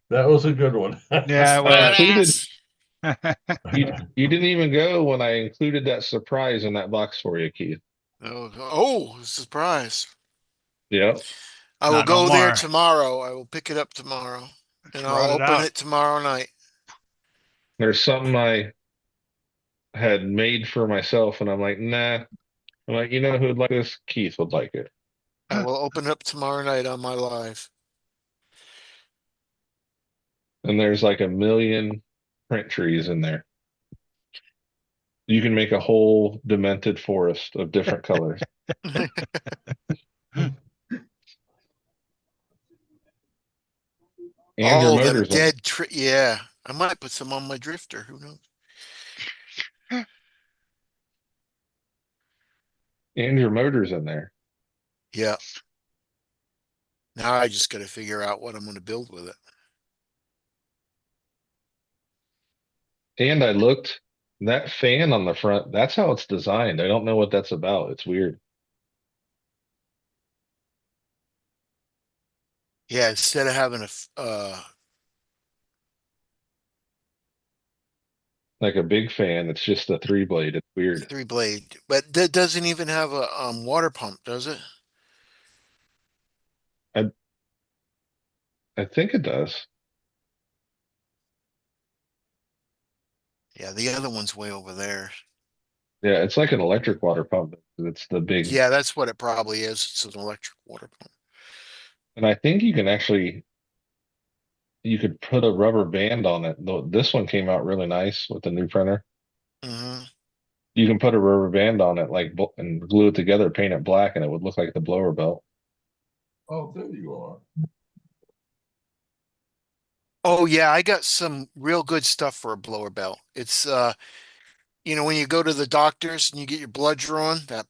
That was a good one. yeah, it I was. included Badass. you didn't even go when I included that surprise in that box for you, Keith. Oh, surprise. Yep. I will Not no go there more. tomorrow. I will pick it up tomorrow. And I'll Brought it open out. it tomorrow night. There's something I had made for myself, and I'm like, nah. I'm like, you know who would like this? Keith would like it. I will open it up tomorrow night on my live. And there's like a million print trees in there. You can make a whole demented forest of different colors. And your All them motors in there. dead tree. Yeah. I might put some on my drifter. Who knows? And your motors in there. Yeah. Now I just got to figure out what I'm going to build with it. And I looked, that fan on the front, that's how it's designed. I don't know what that's about. It's weird. Yeah. Instead of having Like a big fan, it's just a 3-blade. It's weird. 3-blade, but that doesn't even have a water pump, does it? I think it does. Yeah. The other one's way over there. Yeah, it's like an electric water pump. It's the big, Yeah. That's what it probably is. It's an electric water pump. and I think you could put a rubber band on it. Though this one came out really nice with the new printer. Hmm. You can put a rubber band on it, and glue it together, paint it black, and it would look like the blower belt. Oh, there you are. Oh yeah. I got some real good stuff for a blower belt. It's you know, when you go to the doctors and you get your blood drawn, that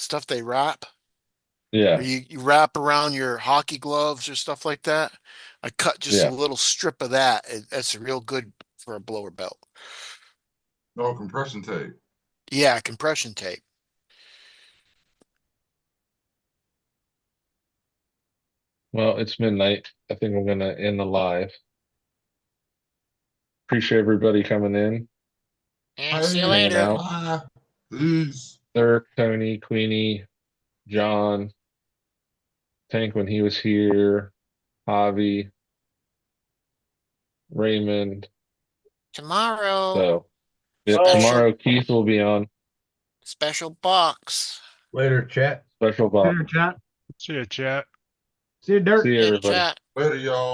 stuff they wrap, Yeah. or you wrap around your hockey gloves or stuff like that. I cut just a Yeah. little strip of that. That's real good for a blower belt. No compression tape. Yeah, compression tape. Well, it's midnight. I think I'm gonna end the live. Appreciate everybody coming in, And see you hanging later. out. Bye. Peace. Dirk, Tony, Queenie, John, Tank when he was here, Javi, Raymond. Tomorrow, So yeah, special tomorrow Keith will be on special box. Later, chat. special box. Later, chat. See ya, chat. See you, Dirk. See you, Later, everybody. chat. Later, y'all.